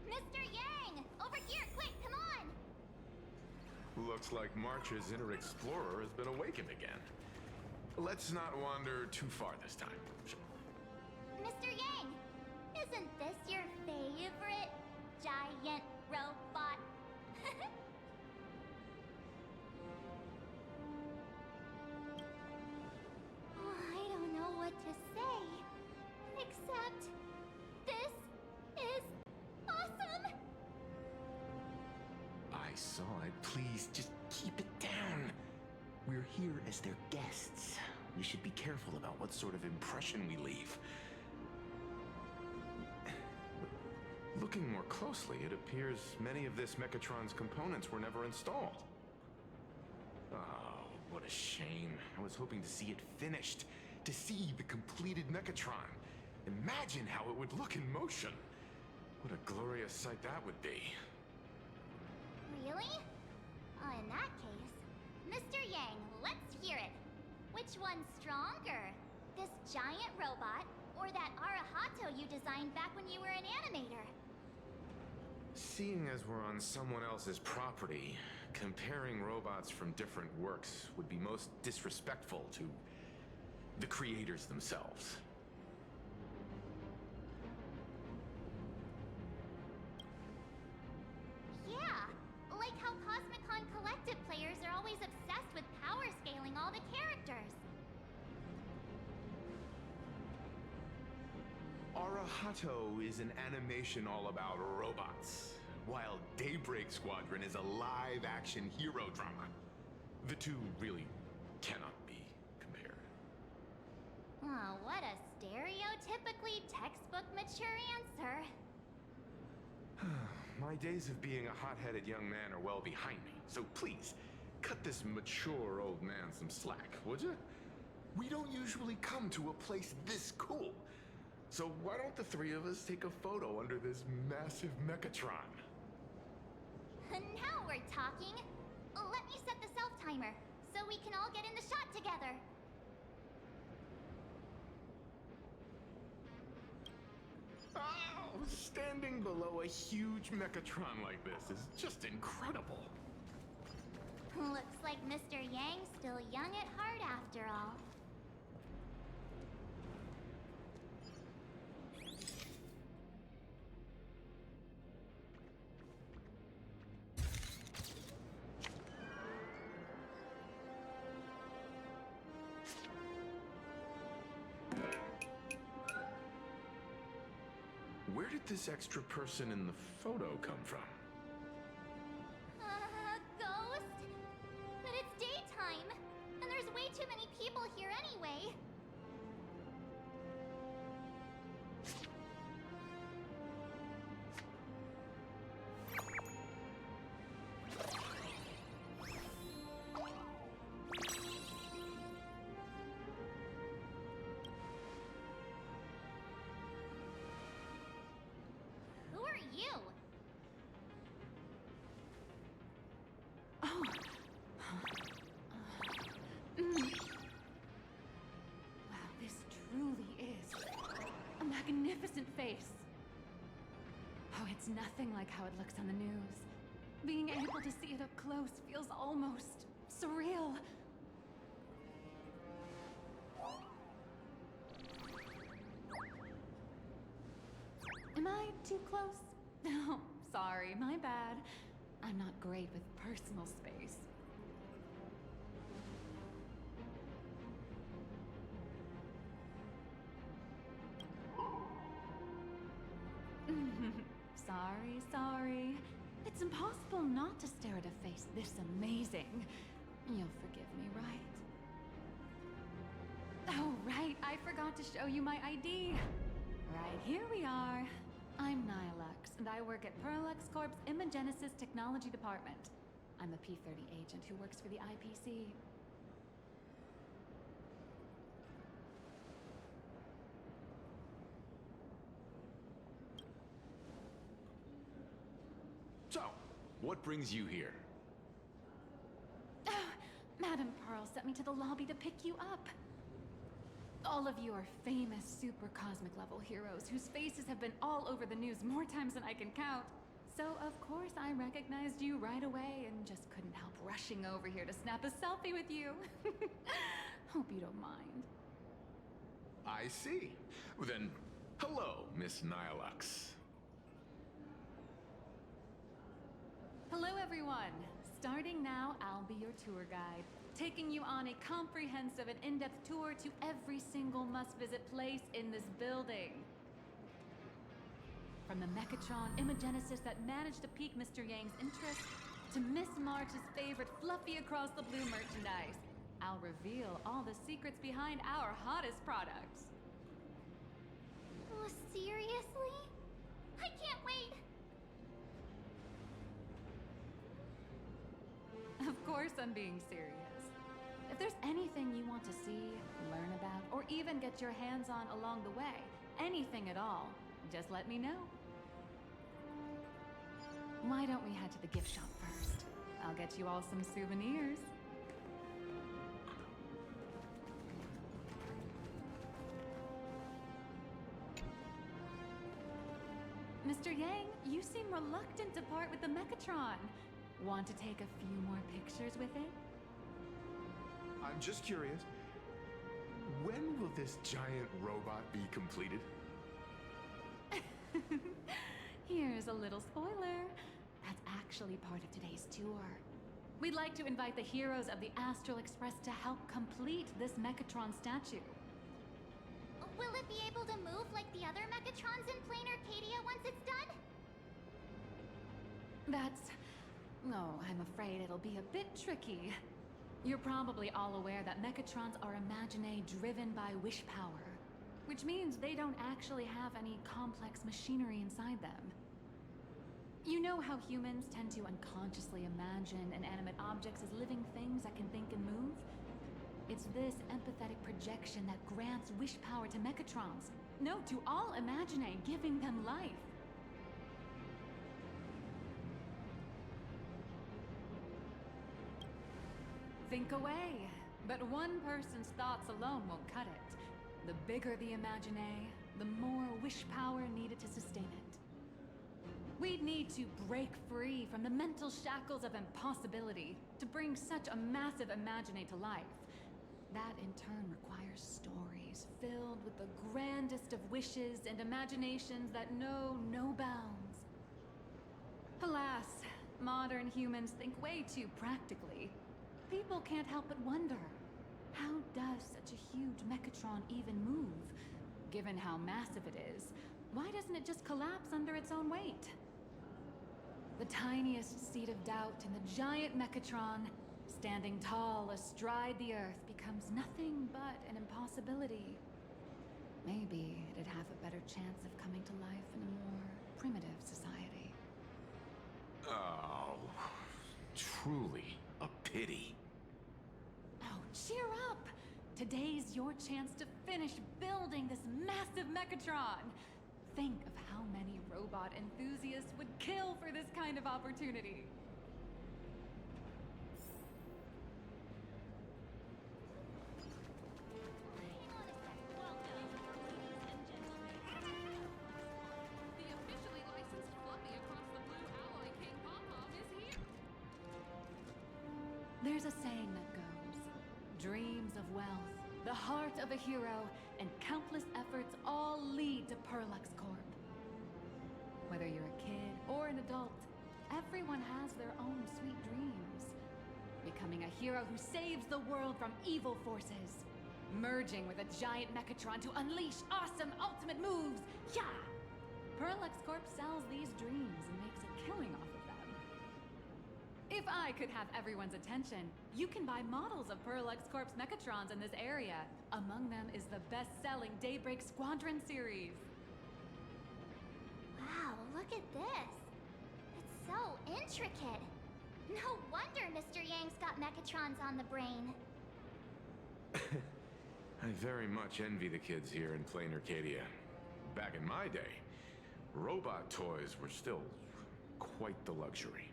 A: Mr. Yang! Over here, quick, come on!
D: Looks like March's inner explorer has been awakened again. Let's not wander too far this time.
A: Mr. Yang! Isn't this your favorite giant robot? I don't know what to say, except this is awesome!
D: I saw it. Please, just keep it down. We're here as their guests. We should be careful about what sort of impression we leave. Looking more closely, it appears many of this Mechatron's components were never installed. Oh, what a shame. I was hoping to see it finished, to see the completed Mechatron. Imagine how it would look in motion. What a glorious sight that would be.
A: Really? In that case, Mr. Yang, let's hear it. Which one's stronger? This giant robot, or that Arahato you designed back when you were an animator?
D: Seeing as we're on someone else's property, comparing robots from different works would be most disrespectful to the creators themselves.
A: Yeah, like how Cosmicon Collective players are always obsessed with power scaling all the characters.
D: Arahato is an animation all about robots, while Daybreak Squadron is a live-action hero drama. The two really cannot be compared.
A: Oh, what a stereotypically textbook mature answer.
D: My days of being a hot-headed young man are well behind me, so please, cut this mature old man some slack, would you? We don't usually come to a place this cool. So why don't the three of us take a photo under this massive Mechatron?
A: Now we're talking. Let me set the self-timer, so we can all get in the shot together.
D: Oh, standing below a huge Mechatron like this is just incredible.
A: Looks like Mr. Yang's still young at heart after all.
D: Where did this extra person in the photo come from?
A: Ghost? But it's daytime, and there's way too many people here anyway. Who are you?
F: Oh. Wow, this truly is a magnificent face. Oh, it's nothing like how it looks on the news. Being able to see it up close feels almost surreal. Am I too close? Oh, sorry, my bad. I'm not great with personal space. Sorry. It's impossible not to stare at a face this amazing. You'll forgive me, right? Oh, right, I forgot to show you my ID. Right, here we are. I'm Nihilux, and I work at Parallax Corp's Imagenesis Technology Department. I'm a P-30 agent who works for the IPC.
D: So, what brings you here?
F: Oh, Madam Pearl sent me to the lobby to pick you up. All of you are famous super cosmic level heroes whose faces have been all over the news more times than I can count. So of course I recognized you right away and just couldn't help rushing over here to snap a selfie with you. Hope you don't mind.
D: I see. Then, hello, Miss Nihilux.
F: Hello everyone. Starting now, I'll be your tour guide, taking you on a comprehensive and in-depth tour to every single must-visit place in this building. From the Mechatron Imagenesis that managed to pique Mr. Yang's interest, to Miss March's favorite fluffy across the blue merchandise, I'll reveal all the secrets behind our hottest products.
A: Oh, seriously? I can't wait!
F: Of course I'm being serious. If there's anything you want to see, learn about, or even get your hands on along the way, anything at all, just let me know. Why don't we head to the gift shop first? I'll get you all some souvenirs. Mr. Yang, you seem reluctant to part with the Mechatron.
C: Want to take a few more pictures with it?
D: I'm just curious. When will this giant robot be completed?
C: Here's a little spoiler. That's actually part of today's tour. We'd like to invite the heroes of the Astral Express to help complete this Mechatron statue.
A: Will it be able to move like the other Mechatrons in Plain Arcadia once it's done?
C: I'm afraid it'll be a bit tricky. You're probably all aware that Mechatrons are imaginae driven by wish power, which means they don't actually have any complex machinery inside them. You know how humans tend to unconsciously imagine inanimate objects as living things that can think and move? It's this empathetic projection that grants wish power to Mechatrons. No, to all imaginae, giving them life. Think away, but one person's thoughts alone won't cut it. The bigger the imaginae, the more wish power needed to sustain it. We'd need to break free from the mental shackles of impossibility to bring such a massive imaginae to life. That in turn requires stories filled with the grandest of wishes and imaginations that know no bounds. Alas, modern humans think way too practically. People can't help but wonder, how does such a huge Mechatron even move? Given how massive it is, why doesn't it just collapse under its own weight? The tiniest seed of doubt in the giant Mechatron, standing tall astride the Earth, becomes nothing but an impossibility. Maybe it'd have a better chance of coming to life in a more primitive society.
D: Oh, truly a pity.
C: Oh, cheer up! Today's your chance to finish building this massive Mechatron. Think of how many robot enthusiasts would kill for this kind of opportunity. The officially licensed Fluffy across the blue alloy King Pom-Pom is here. There's a saying that goes, dreams of wealth, the heart of a hero, and countless efforts all lead to Perlux Corp. Whether you're a kid or an adult, everyone has their own sweet dreams. Becoming a hero who saves the world from evil forces. Merging with a giant Mechatron to unleash awesome ultimate moves. Yeah! Perlux Corp sells these dreams and makes a killing off of them. If I could have everyone's attention, you can buy models of Perlux Corp's Mechatrons in this area. Among them is the best-selling Daybreak Squadron series.
A: Wow, look at this. It's so intricate. No wonder Mr. Yang's got Mechatrons on the brain.
D: I very much envy the kids here in Plain Arcadia. Back in my day, robot toys were still quite the luxury.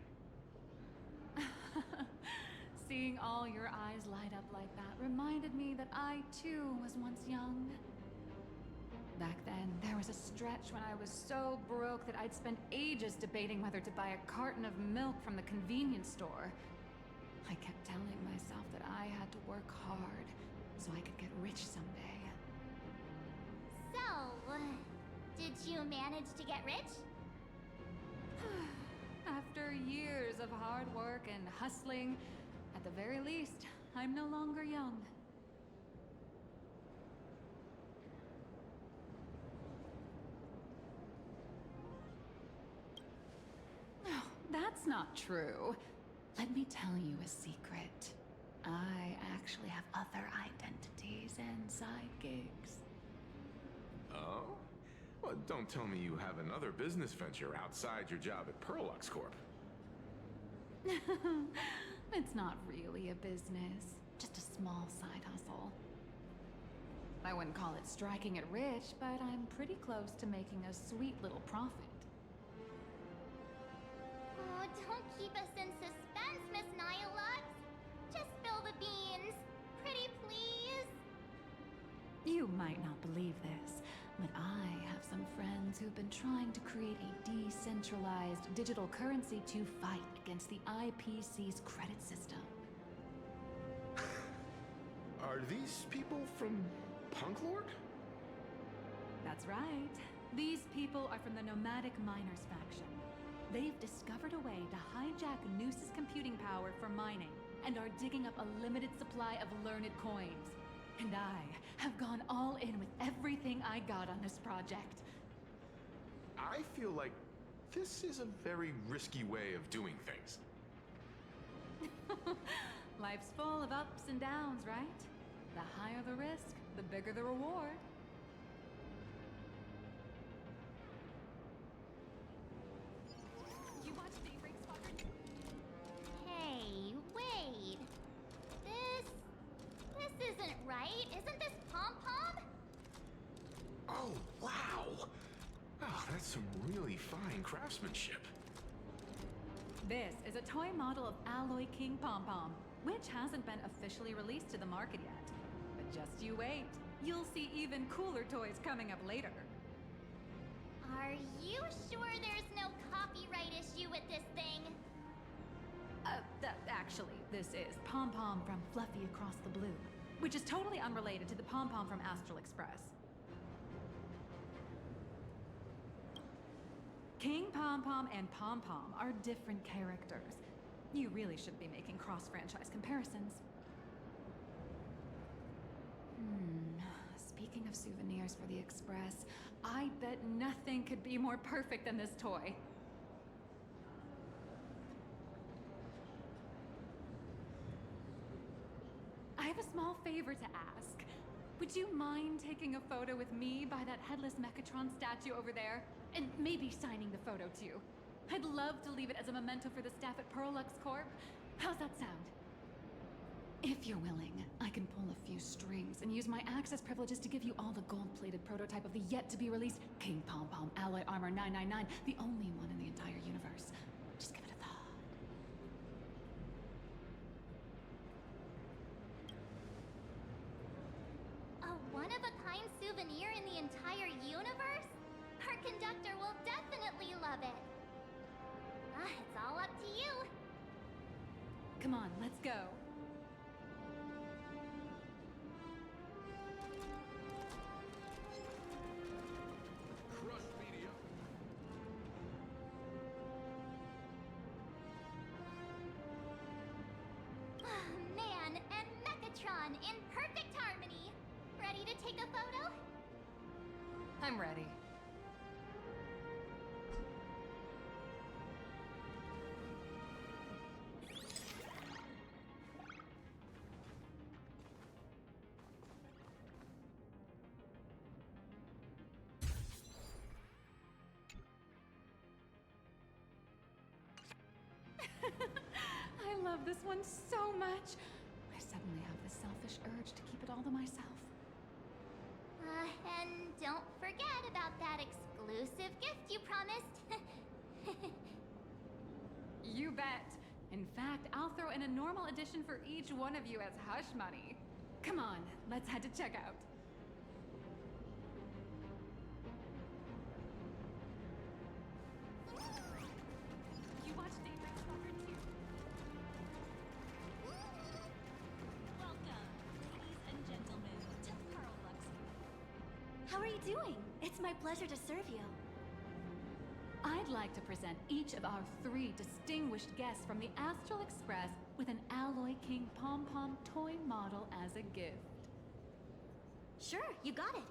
C: Seeing all your eyes light up like that reminded me that I, too, was once young. Back then, there was a stretch when I was so broke that I'd spend ages debating whether to buy a carton of milk from the convenience store. I kept telling myself that I had to work hard so I could get rich someday.
A: So, did you manage to get rich?
C: After years of hard work and hustling, at the very least, I'm no longer young. No, that's not true. Let me tell you a secret. I actually have other identities and side gigs.
D: Oh? Well, don't tell me you have another business venture outside your job at Perlux Corp.
C: It's not really a business, just a small side hustle. I wouldn't call it striking it rich, but I'm pretty close to making a sweet little profit.
A: Oh, don't keep us in suspense, Miss Nihilux. Just spill the beans. Pretty please.
C: You might not believe this, But I have some friends who've been trying to create a decentralized digital currency to fight against the IPC's credit system.
D: Are these people from Punklord?
C: That's right. These people are from the Nomadic Miners faction. They've discovered a way to hijack Noose's computing power for mining and are digging up a limited supply of learned coins. And I have gone all in with everything I got on this project.
D: I feel like this is a very risky way of doing things.
C: Life's full of ups and downs, right? The higher the risk, the bigger the reward. You watch Daybreak Squadron?
A: Hey, wait. This isn't right. Isn't this Pom-Pom?
D: Oh, wow! Oh, that's some really fine craftsmanship.
C: This is a toy model of Alloy King Pom-Pom, which hasn't been officially released to the market yet. But just you wait. You'll see even cooler toys coming up later.
A: Are you sure there's no copyright issue with this thing?
C: Actually, this is Pom-Pom from Fluffy Across the Blue, which is totally unrelated to the Pom-Pom from Astral Express. King Pom-Pom and Pom-Pom are different characters. You really shouldn't be making cross-franchise comparisons. Speaking of souvenirs for the Express, I bet nothing could be more perfect than this toy. I have a small favor to ask. Would you mind taking a photo with me by that headless Mechatron statue over there? And maybe signing the photo too. I'd love to leave it as a memento for the staff at Perlux Corp. How's that sound? If you're willing, I can pull a few strings and use my access privileges to give you all the gold-plated prototype of the yet-to-be-released King Pom-Pom Alloy Armor 999, the only one in the entire universe. Just give it a thought.
A: A one-of-a-kind souvenir in the entire universe? Our conductor will definitely love it. It's all up to you.
C: Come on, let's go.
D: Crush Media.
A: Man and Mechatron in perfect harmony. Ready to take a photo?
C: I'm ready. I love this one so much. I suddenly have this selfish urge to keep it all to myself.
A: And don't forget about that exclusive gift you promised.
C: You bet. In fact, I'll throw in a normal edition for each one of you as hush money. Come on, let's head to checkout. You watch Daybreak Squadron too?
P: Welcome, ladies and gentlemen, to Perlux.
Q: How are you doing? It's my pleasure to serve you.
C: I'd like to present each of our 3 distinguished guests from the Astral Express with an Alloy King Pom-Pom toy model as a gift.
Q: Sure, you got it.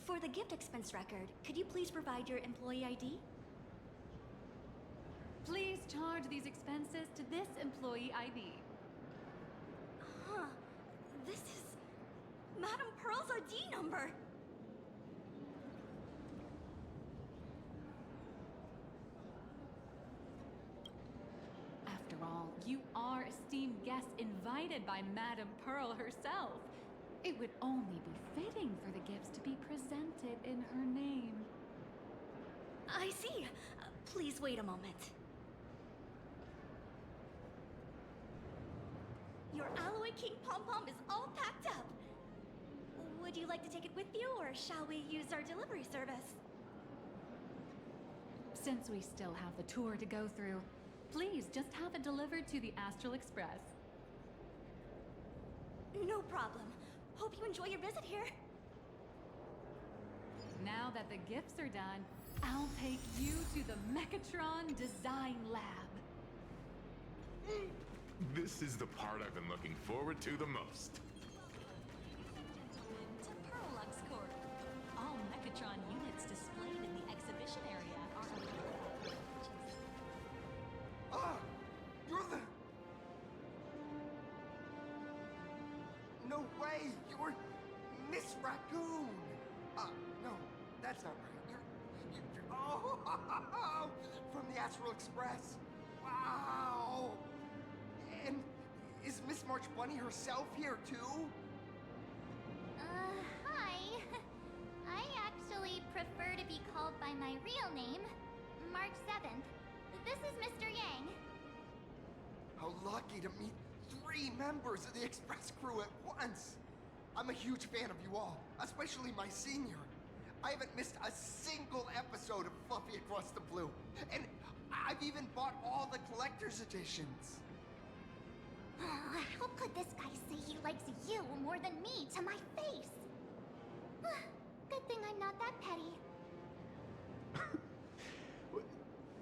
Q: For the gift expense record, could you please provide your employee ID?
C: Please charge these expenses to this employee ID.
Q: Huh. This is Madame Pearl's ID number.
C: After all, you are esteemed guests invited by Madame Pearl herself. It would only be fitting for the gifts to be presented in her name.
Q: I see. Please wait a moment. Your Alloy King Pom-Pom is all packed up. Would you like to take it with you, or shall we use our delivery service?
C: Since we still have the tour to go through, please just have it delivered to the Astral Express.
Q: No problem. Hope you enjoy your visit here.
C: Now that the gifts are done, I'll take you to the Mechatron Design Lab.
D: This is the part I've been looking forward to the most.
P: To Perlux Corp. All Mechatron units displayed in the exhibition area are available.
R: Ah! You're the... No way! You're Miss Raccoon! No, that's not right. You're oh! From the Astral Express! Wow! And is Miss March Bunny herself here, too?
A: Hi. I actually prefer to be called by my real name, March 7th. This is Mr. Yang.
R: How lucky to meet 3 members of the Express crew at once! I'm a huge fan of you all, especially my senior. I haven't missed a single episode of Fluffy Across the Blue, and I've even bought all the collector's editions.
A: How could this guy say he likes you more than me to my face? Good thing I'm not that petty.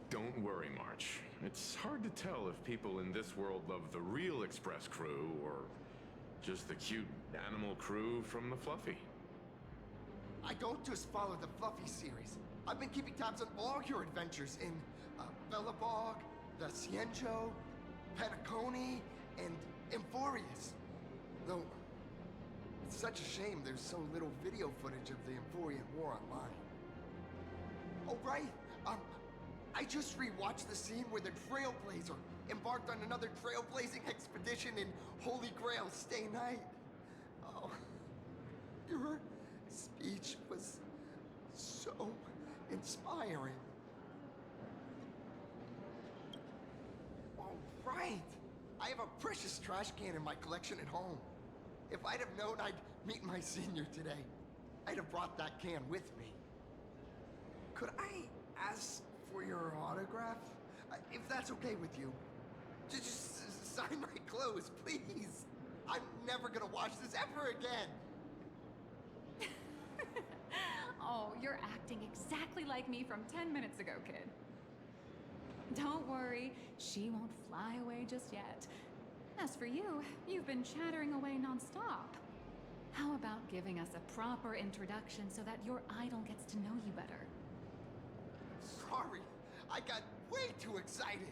D: Don't worry, March. It's hard to tell if people in this world love the real Express crew or just the cute animal crew from the Fluffy.
R: I don't just follow the Fluffy series. I've been keeping tabs on all your adventures in Bellabog, the Cienjo, Penacony, and Emphorius. Though, it's such a shame there's so little video footage of the Emphorian War online. Oh, right. I just rewatched the scene where the Trailblazer embarked on another trailblazing expedition in Holy Grail Stay Night. Oh, your speech was so inspiring. All right. I have a precious trash can in my collection at home. If I'd have known I'd meet my senior today, I'd have brought that can with me. Could I ask for your autograph? If that's okay with you. Just sign my clothes, please. I'm never gonna watch this ever again.
C: Oh, you're acting exactly like me from 10 minutes ago, kid. Don't worry, she won't fly away just yet. As for you, you've been chattering away nonstop. How about giving us a proper introduction so that your idol gets to know you better?
R: Sorry, I got way too excited.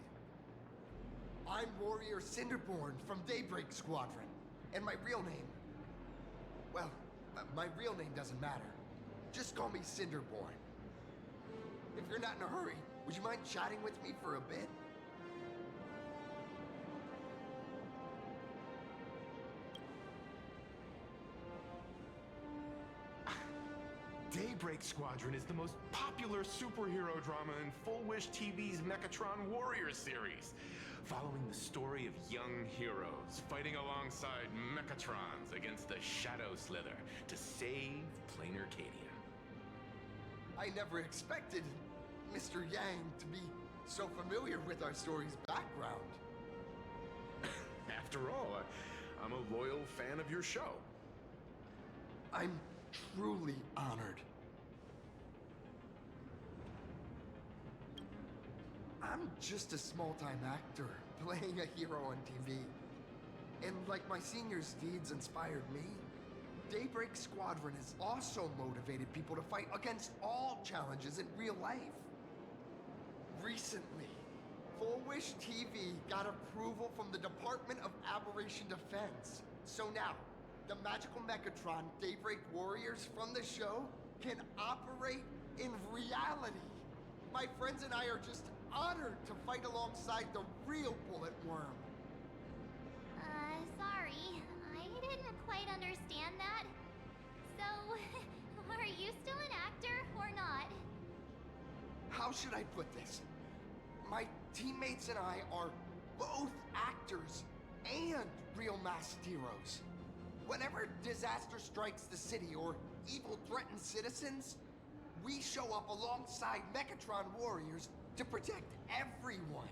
R: I'm Warrior Cinderborn from Daybreak Squadron, and my real name... Well, my real name doesn't matter. Just call me Cinderborn. If you're not in a hurry, would you mind chatting with me for a bit?
D: Daybreak Squadron is the most popular superhero drama in Full Wish TV's Mechatron Warriors series, following the story of young heroes fighting alongside Mechatrons against the Shadow Slither to save Plain Arcadia.
R: I never expected Mr. Yang to be so familiar with our story's background.
D: After all, I'm a loyal fan of your show.
R: I'm truly honored. I'm just a small-time actor playing a hero on TV. And like my senior's deeds inspired me, Daybreak Squadron has also motivated people to fight against all challenges in real life. Recently, Full Wish TV got approval from the Department of Aberration Defense. So now, the magical Mechatron Daybreak Warriors from the show can operate in reality. My friends and I are just honored to fight alongside the real Bullet Worm.
A: Sorry. I didn't quite understand that. So, are you still an actor or not?
R: How should I put this? My teammates and I are both actors and real masked heroes. Whenever disaster strikes the city or evil threatens citizens, we show up alongside Mechatron warriors to protect everyone.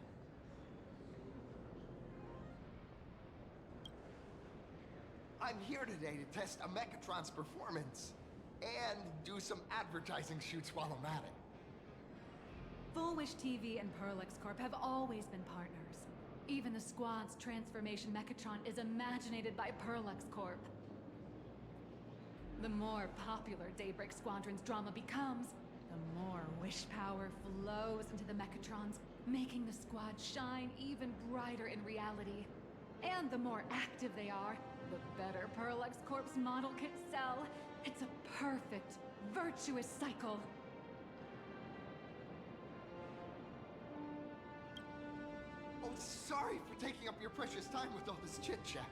R: I'm here today to test a Mechatron's performance and do some advertising shoots while I'm at it.
C: Full Wish TV and Perlex Corp have always been partners. Even the squad's transformation Mechatron is imaginated by Perlex Corp. The more popular Daybreak Squadron's drama becomes, the more wish power flows into the Mechatrons, making the squad shine even brighter in reality. And the more active they are, the better Perlex Corp's model kits sell. It's a perfect, virtuous cycle.
R: Oh, sorry for taking up your precious time with all this chit-chat.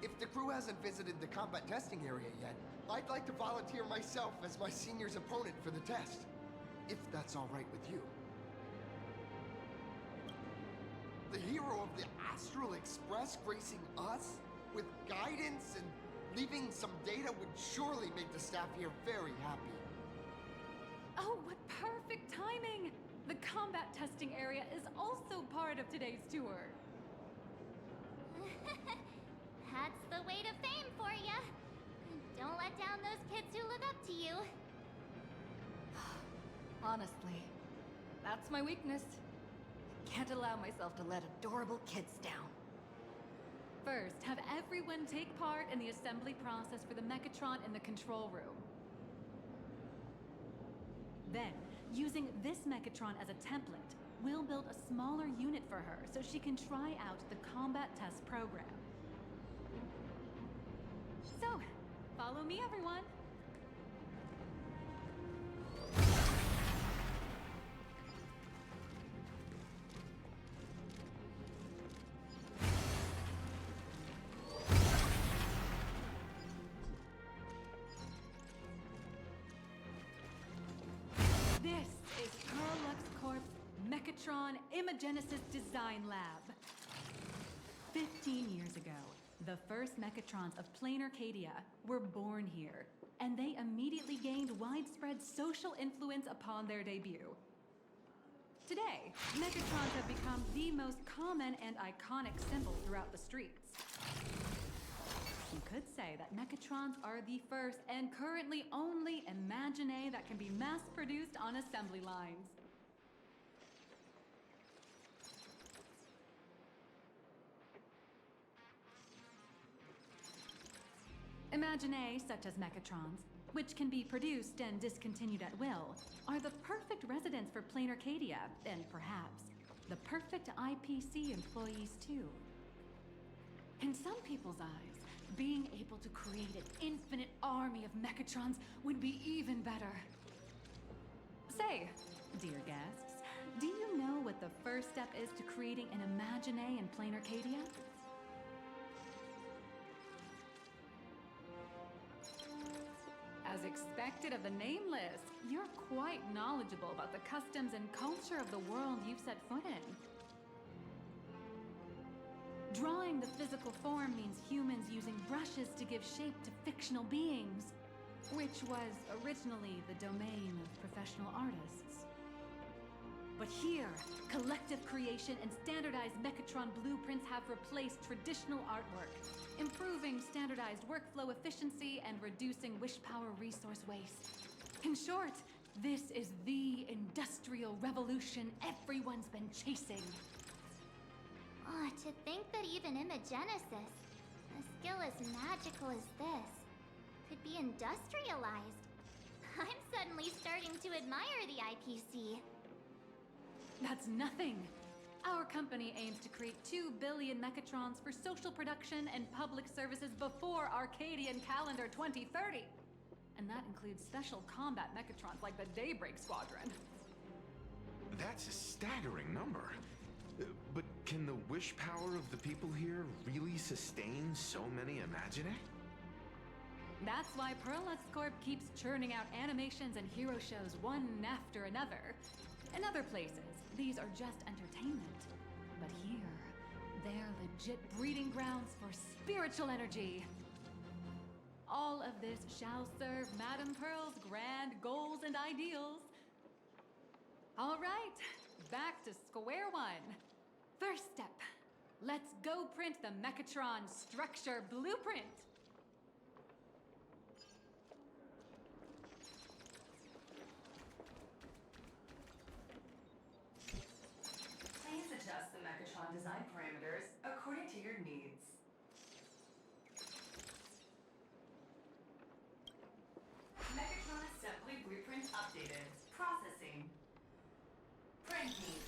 R: If the crew hasn't visited the combat testing area yet, I'd like to volunteer myself as my senior's opponent for the test. If that's all right with you. The hero of the Astral Express gracing us with guidance and leaving some data would surely make the staff here very happy.
C: Oh, what perfect timing! The combat testing area is also part of today's tour.
A: That's the weight of fame for ya. Don't let down those kids who look up to you.
S: Honestly, that's my weakness. Can't allow myself to let adorable kids down.
C: First, have everyone take part in the assembly process for the Mechatron in the control room. Then, using this Mechatron as a template, we'll build a smaller unit for her so she can try out the combat test program. So, follow me, everyone. This is Perlex Corp's Mechatron Imagenesis Design Lab. 15 years ago, the first Mechatrons of Plain Arcadia were born here, and they immediately gained widespread social influence upon their debut. Today, Mechatrons have become the most common and iconic symbol throughout the streets. You could say that Mechatrons are the first and currently only Imagine that can be mass-produced on assembly lines. Imagine such as Mechatrons, which can be produced and discontinued at will, are the perfect residents for Plain Arcadia, and perhaps the perfect IPC employees too. In some people's eyes, being able to create an infinite army of Mechatrons would be even better. Say, dear guests, do you know what the first step is to creating an Imagine in Plain Arcadia? As expected of the Nameless, you're quite knowledgeable about the customs and culture of the world you've set foot in. Drawing the physical form means humans using brushes to give shape to fictional beings, which was originally the domain of professional artists. But here, collective creation and standardized Mechatron blueprints have replaced traditional artwork, improving standardized workflow efficiency and reducing wish power resource waste. In short, this is the industrial revolution everyone's been chasing.
A: Oh, to think that even Imagenesis, a skill as magical as this, could be industrialized. I'm suddenly starting to admire the IPC.
C: That's nothing. Our company aims to create 2 billion Mechatrons for social production and public services before Arcadian calendar 2030. And that includes special combat Mechatrons like the Daybreak Squadron.
D: That's a staggering number. But can the wish power of the people here really sustain so many Imagine?
C: That's why Perlex Corp keeps churning out animations and hero shows one after another. In other places, these are just entertainment. But here, They're legit breeding grounds for spiritual energy. All of this shall serve Madame Pearl's grand goals and ideals. All right, back to square one. First step, let's go print the Mechatron structure blueprint.
F: Please adjust the Mechatron design parameters according to your needs. Mechatron assembly blueprint updated. Processing. Printing.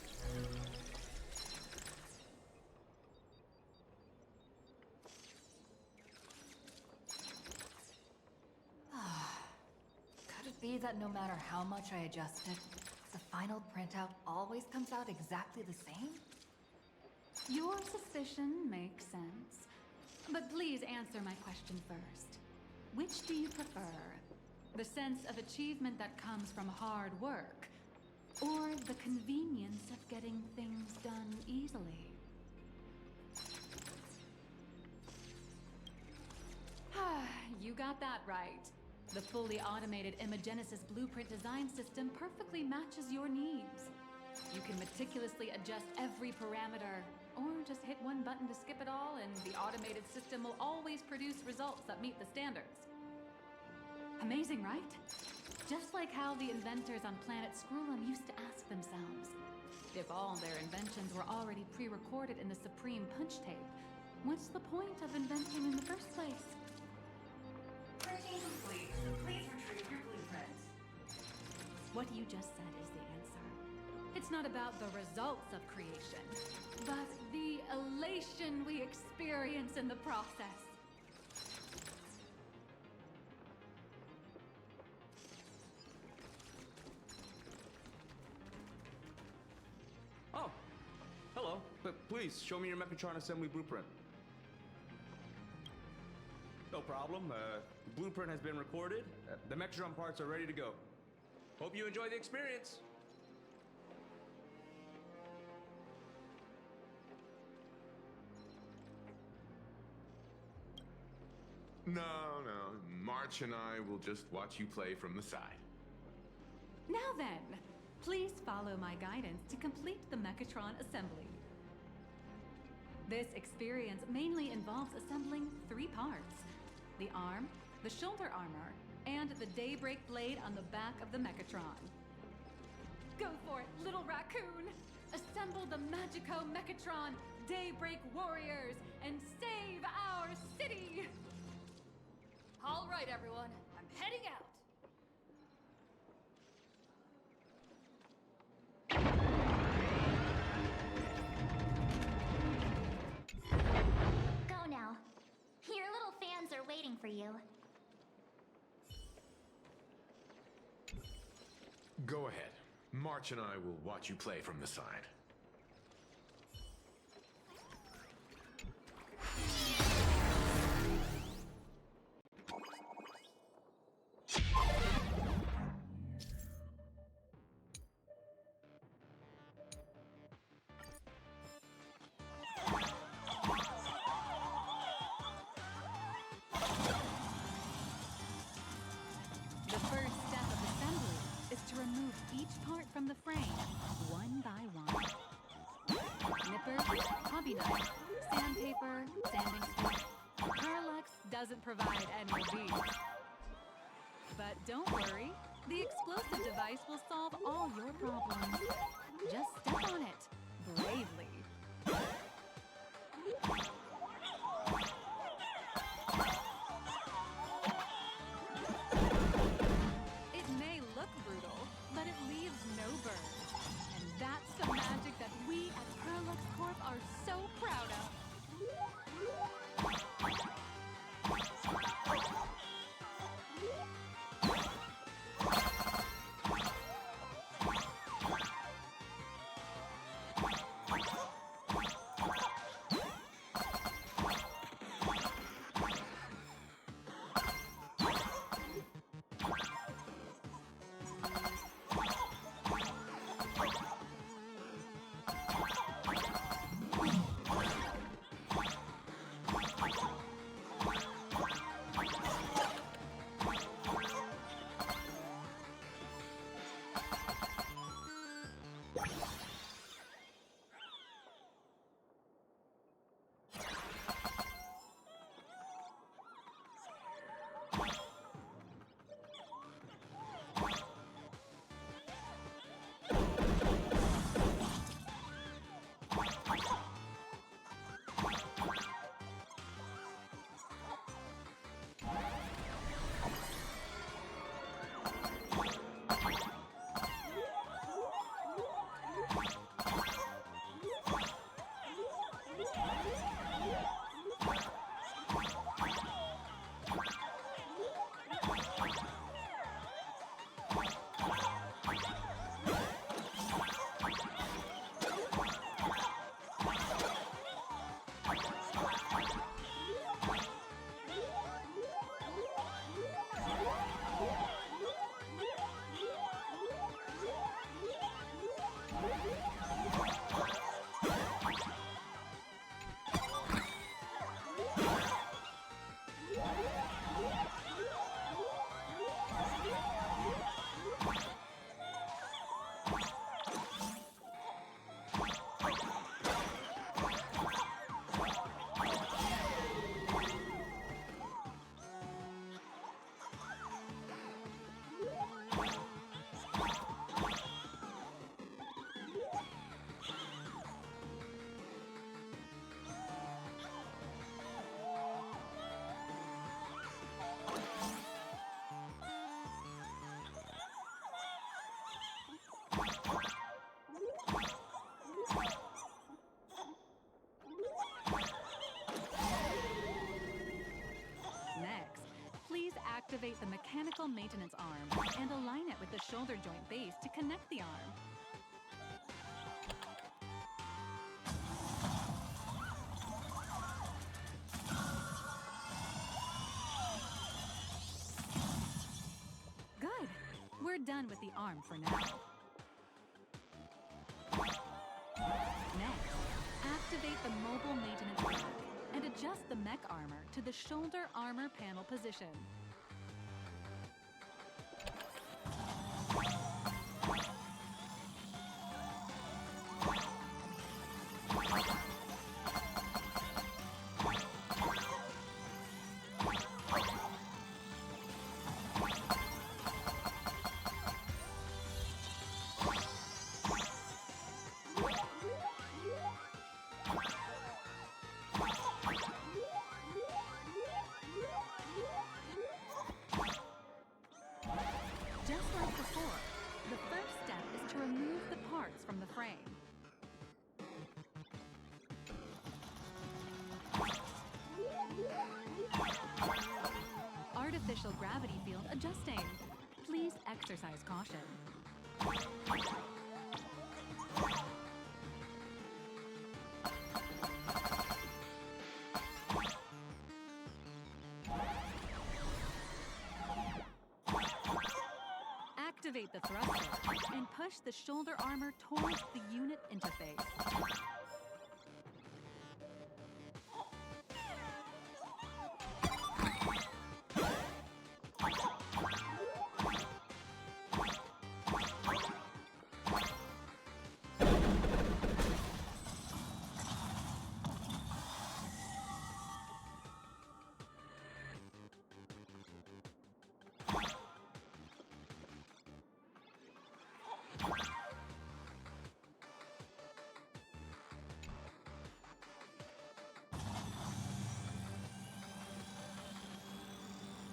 S: Could it be that no matter how much I adjust it, the final printout always comes out exactly the same?
C: Your suspicion makes sense. But please answer my question first. Which do you prefer? The sense of achievement that comes from hard work, or the convenience of getting things done easily? You got that right. The fully automated Imagenesis blueprint design system perfectly matches your needs. You can meticulously adjust every parameter, or just hit one button to skip it all, and the automated system will always produce results that meet the standards. Amazing, right? Just like how the inventors on planet Scroolum used to ask themselves, if all their inventions were already pre-recorded in the Supreme Punch Tape, what's the point of inventing in the first place?
F: Printing complete. Please retrieve your blueprint.
C: What you just said is the answer. It's not about the results of creation, but the elation we experience in the process.
T: Oh, hello. But please, show me your Mechatron assembly blueprint. No problem. The blueprint has been recorded. The Mechatron parts are ready to go. Hope you enjoy the experience.
D: No. March and I will just watch you play from the side.
C: Now then, please follow my guidance to complete the Mechatron assembly. This experience mainly involves assembling 3 parts: the arm, the shoulder armor, and the Daybreak blade on the back of the Mechatron. Go for it, little raccoon! Assemble the Magico Mechatron Daybreak warriors and save our city!
S: All right, everyone, I'm heading out.
A: Go now. Your little fans are waiting for you.
D: Go ahead. March and I will watch you play from the side.
C: The first step of assembly is to remove each part from the frame, one by one. Nippers, hobby knife, sandpaper, sanding stick. Parallax doesn't provide any of these. But don't worry, the explosive device will solve all your problems. Just step on it, bravely. It may look brutal, but it leaves no burns. And that's the magic that we at Parallax Corp are so proud of. mobile maintenance arm and align it with the shoulder joint base to connect the arm. Good. We're done with the arm for now. Next, activate the mobile maintenance rack and adjust the mech armor to the shoulder armor panel position. Just like before, the first step is to remove the parts from the frame. Artificial gravity field adjusting. Please exercise caution. Activate the thruster and push the shoulder armor towards the unit interface.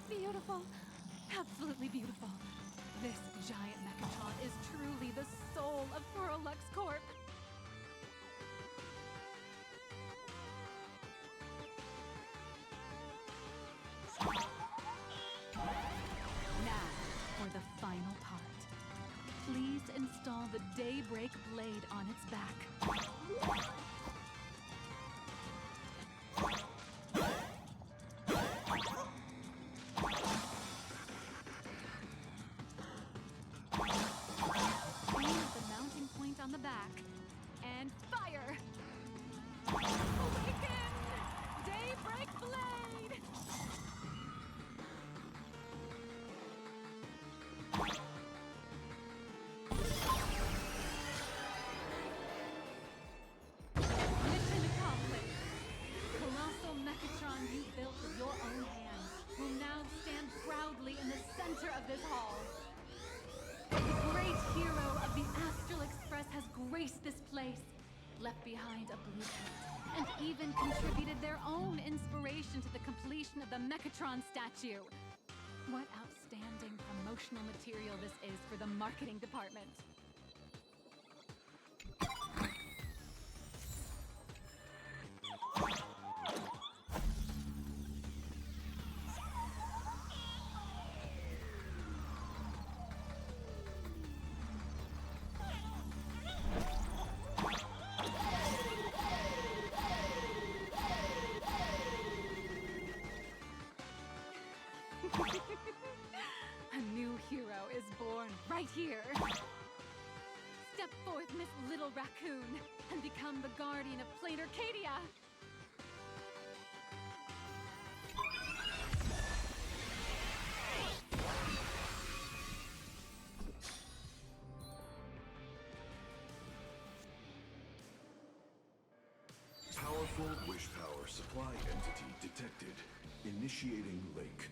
C: Beautiful. Absolutely beautiful. This giant Mechatron is truly the soul of Furolux Corp. Now, for the final part. Please install the Daybreak blade on its back. On the back and fire! Awaken! Daybreak blade! Mission accomplished! Colossal Mechatron you built with your own hands will now stand proudly in the center of this hall. The great hero of the Astral Express has graced this place, left behind a blueprint, and even contributed their own inspiration to the completion of the Mechatron statue. What outstanding promotional material this is for the marketing department. A new hero is born right here. Step forth, Miss Little Raccoon, and become the guardian of Plain Arcadia.
O: Powerful wish power supply entity detected. Initiating link.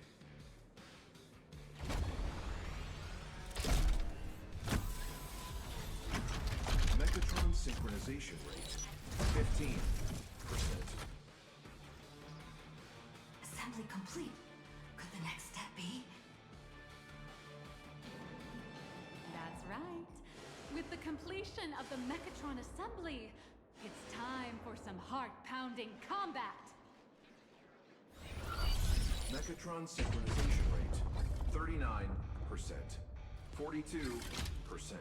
O: Mechatron synchronization rate 15%.
Q: Assembly complete. Could the next step be?
C: That's right. With the completion of the Mechatron assembly, it's time for some heart-pounding combat.
O: Mechatron synchronization rate 30%.
H: 39%. 42%.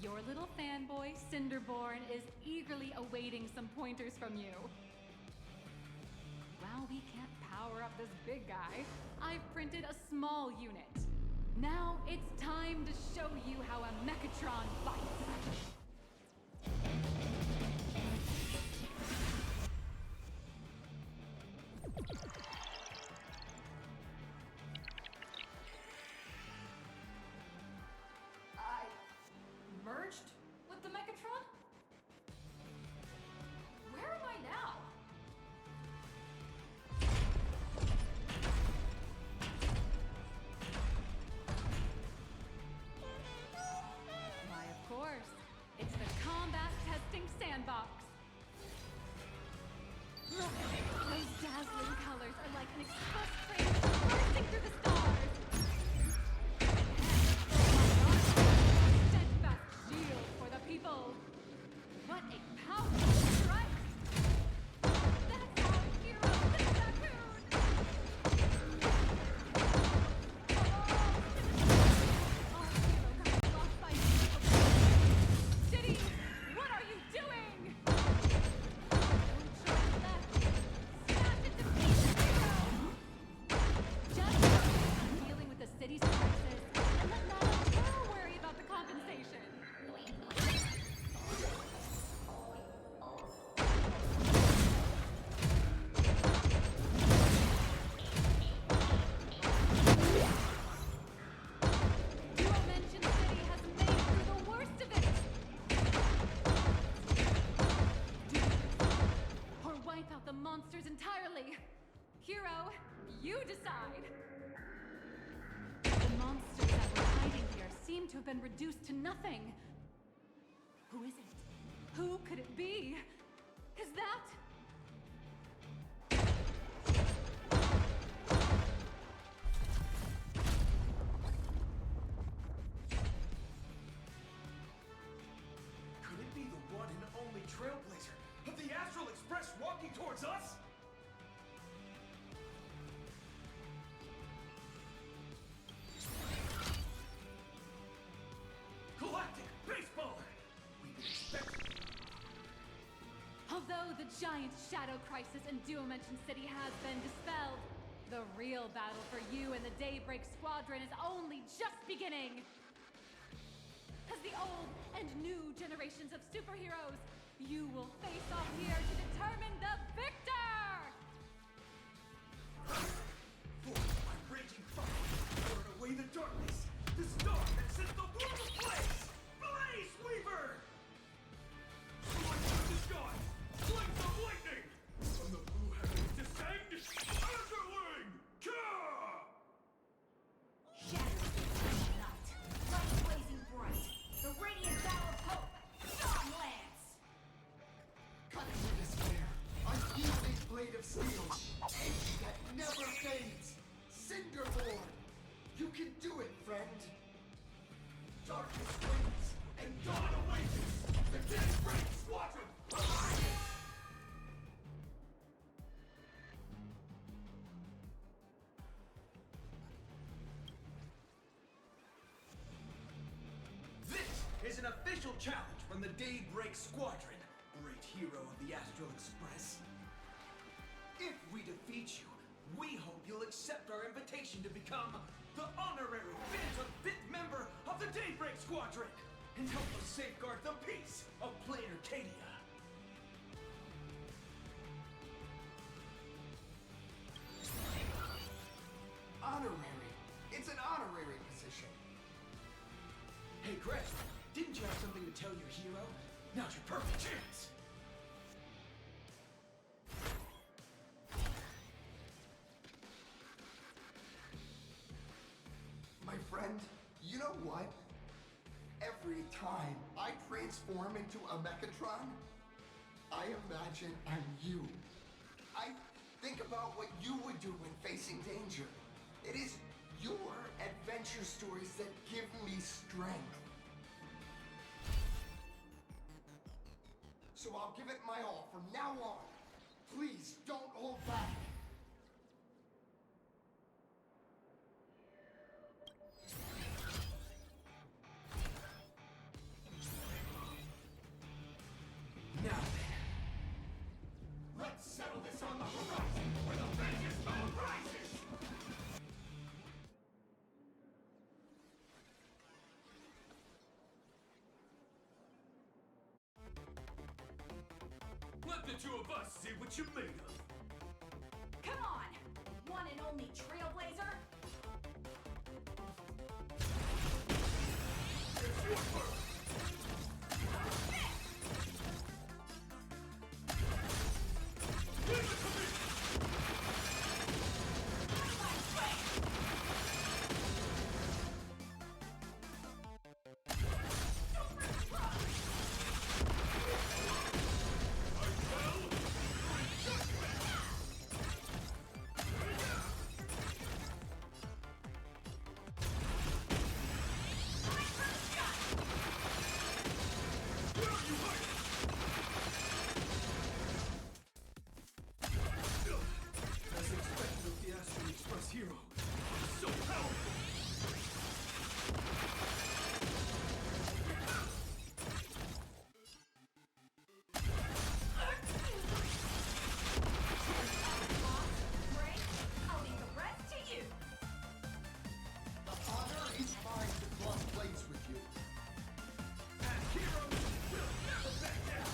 C: Your little fanboy, Cinderborn, is eagerly awaiting some pointers from you. While we can't power up this big guy, I've printed a small unit. Now it's time to show you how a Mechatron fights.
S: Merged with the Mechatron? Where am I now?
C: Why, of course. It's the combat testing sandbox. Look, those dazzling colors are like an express train bursting through the stars. Steadfast shield for the people. What a powerful strike! That's our hero, the raccoon! Our hero got blocked by City, what are you doing? No choice left. Smash it to pieces, hero! Just focus on dealing with the city's crisis and let Madame worry about the compensation. Dimension City has made it through the worst of it! Do this, or wipe out the monsters entirely. Hero, you decide. The monsters that were hiding here seem to have been reduced to nothing. Who is it? Who could it be? Is that...
U: Could it be the one and only trailblazer of the Astral Express walking towards us? Galactic Baseballer! We can expect...
C: Although the giant shadow crisis in Dimension City has been dispelled, the real battle for you and the Daybreak Squadron is only just beginning! As the old and new generations of superheroes, you will face off here to determine the victor!
U: Forged by raging fire, burn away the darkness! The star that sets the world ablaze! Blaze Weaver! Light of the sky! Flames of lightning! From the blue heavens descend! Azurling! Ka!
G: Shadows of night, light blazing bright, the radiant bow of hope, Dawn Lance!
R: Cut through despair. I feel a blade of steel, edge that never fades. Cinderborn, you can do it, friend. Darkness waits, and dawn awakens. The Daybreak Squadron, alive!
U: This is an official challenge from the Daybreak Squadron, great hero of the Astral Express. If we defeat you, we hope you'll accept our invitation to become the honorary Phantom fifth member of the Daybreak Squadron and help us safeguard the peace of Planet Arcadia.
R: Honorary. It's an honorary position.
U: Hey, Crest, didn't you have something to tell your hero? Now's your perfect chance.
R: My friend, you know what? Every time I transform into a Mechatron, I imagine I'm you. I think about what you would do when facing danger. It is your adventure stories that give me strength. So I'll give it my all from now on. Please don't hold back.
U: the two of us see what you're made of.
S: Come on! One and only Trailblazer!
U: It's your turn! Leave it to me! As expected of the Astral Express hero, so powerful!
S: Frank, I'll leave the rest to you!
R: The honor is mine to cross blades with you.
U: And heroes will never back down!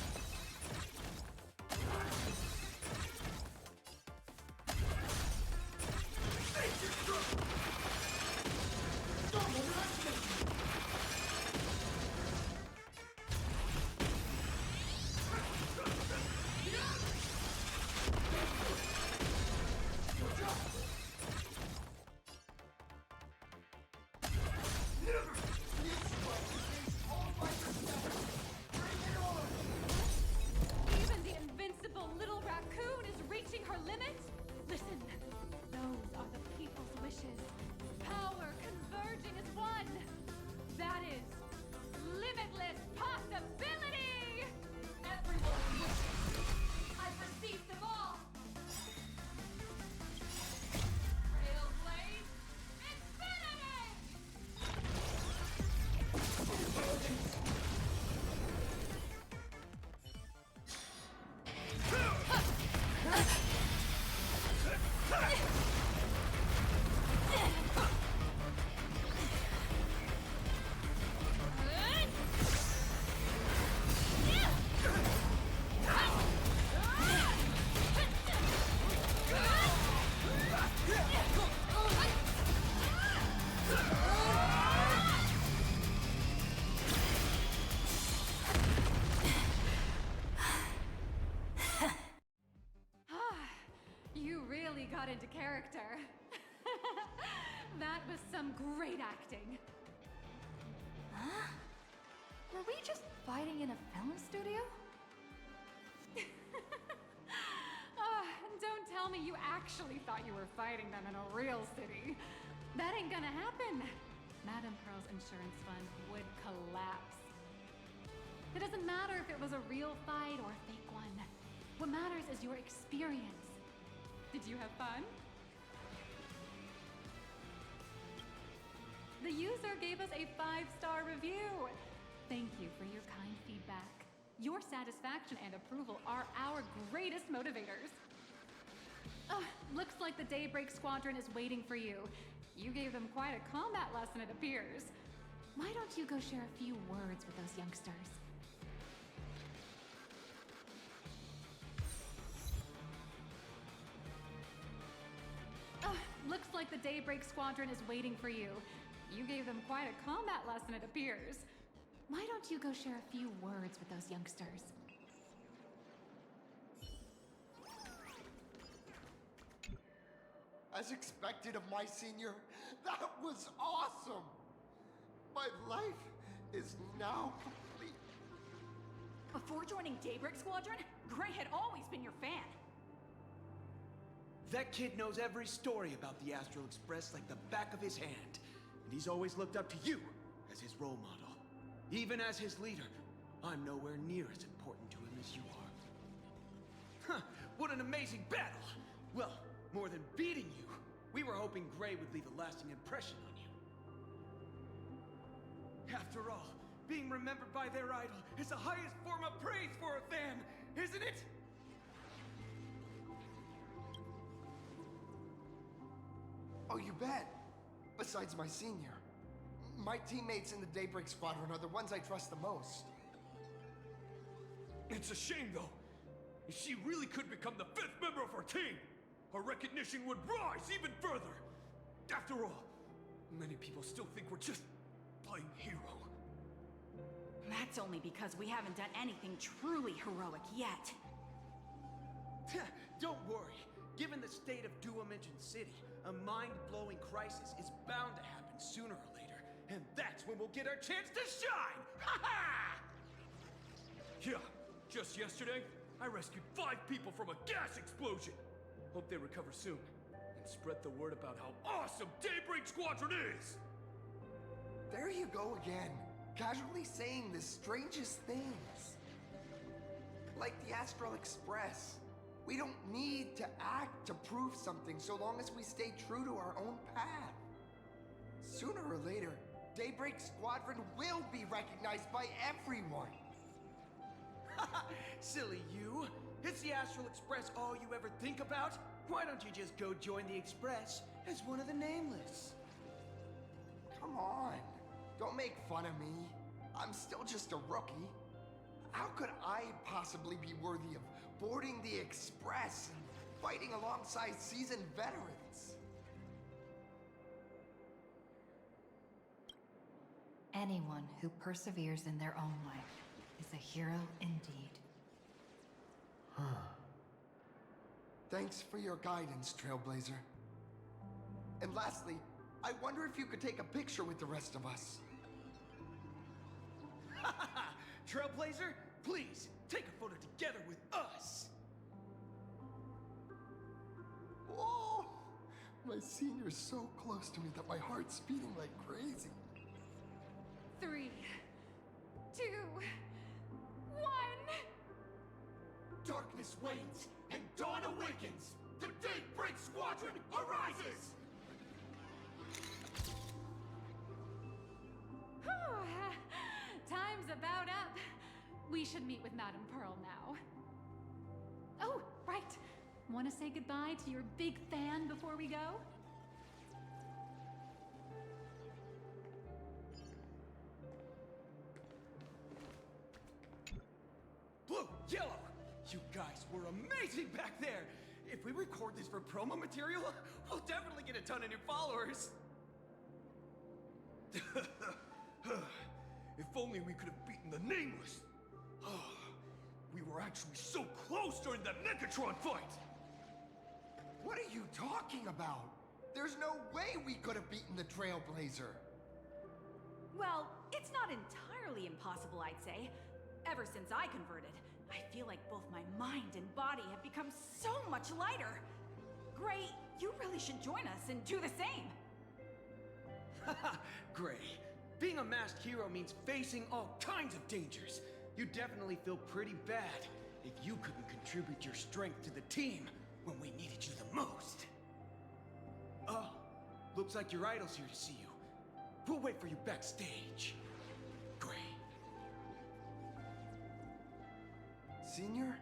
U: Face your struggle!
R: Don't underestimate me!
C: Even the invincible little raccoon is reaching her limit? Listen, those are the people's wishes. Power converging as one. That is limitless possibility!
S: Everyone's wishes! I've received them all! Trailblaze Infinity!
C: You really got into character. That was some great acting.
S: Huh? Were we just fighting in a film studio?
C: Don't tell me you actually thought you were fighting them in a real city. That ain't gonna happen. Madame Pearl's insurance fund would collapse. It doesn't matter if it was a real fight or a fake one. What matters is your experience. Did you have fun? The user gave us a 5-star review. Thank you for your kind feedback. Your satisfaction and approval are our greatest motivators. Looks like the Daybreak Squadron is waiting for you. You gave them quite a combat lesson, it appears. Why don't you go share a few words with those youngsters? Looks like the Daybreak Squadron is waiting for you. You gave them quite a combat lesson, it appears. Why don't you go share a few words with those youngsters?
R: As expected of my senior, that was awesome! My life is now complete.
S: Before joining Daybreak Squadron, Gray had always been your fan.
U: That kid knows every story about the Astral Express like the back of his hand. And he's always looked up to you as his role model. Even as his leader, I'm nowhere near as important to him as you are. Huh, what an amazing battle! Well, more than beating you, we were hoping Gray would leave a lasting impression on you. After all, being remembered by their idol is the highest form of praise for a fan, isn't it?
R: Oh, you bet. Besides my senior. My teammates in the Daybreak Squadron are the ones I trust the most.
U: It's a shame, though.
N: She really could become the 5th member of our team. Our recognition would rise even further. After all, many people still think we're just playing hero.
B: That's only because we haven't done anything truly heroic yet.
U: Don't worry. Given the state of Duomension City, a mind-blowing crisis is bound to happen sooner or later. And that's when we'll get our chance to shine! Ha ha!
N: Yeah, just yesterday, I rescued 5 people from a gas explosion. Hope they recover soon. And spread the word about how awesome Daybreak Squadron is!
R: There you go again, casually saying the strangest things. Like the Astral Express. We don't need to act to prove something so long as we stay true to our own path. Sooner or later, Daybreak Squadron will be recognized by everyone.
U: Silly you. Is the Astral Express all you ever think about? Why don't you just go join the Express as one of the Nameless?
R: Come on. Don't make fun of me. I'm still just a rookie. How could I possibly be worthy of boarding the Express and fighting alongside seasoned veterans?
S: Anyone who perseveres in their own life is a hero indeed.
R: Thanks for your guidance, Trailblazer. And lastly, I wonder if you could take a picture with the rest of us.
U: Trailblazer, please, take a photo together with us!
R: Oh, my senior's so close to me that my heart's beating like crazy.
C: 3, 2, 1.
U: Darkness wanes and dawn awakens! The Daybreak Squadron arises!
C: Time's about up. We should meet with Madame Pearl now. Oh, right. Want to say goodbye to your big fan before we go?
U: Blue, yellow! You guys were amazing back there! If we record this for promo material, we'll definitely get a ton of new followers!
N: If only we could have beaten the Nameless! We were actually so close during that Megatron fight!
R: What are you talking about? There's no way we could have beaten the Trailblazer.
B: Well, it's not entirely impossible, I'd say. Ever since I converted, I feel like both my mind and body have become so much lighter. Gray, you really should join us and do the same.
U: Haha, Gray. Being a masked hero means facing all kinds of dangers. You definitely feel pretty bad if you couldn't contribute your strength to the team when we needed you the most. Oh, looks like your idol's here to see you. We'll wait for you backstage. Gray.
R: Senior?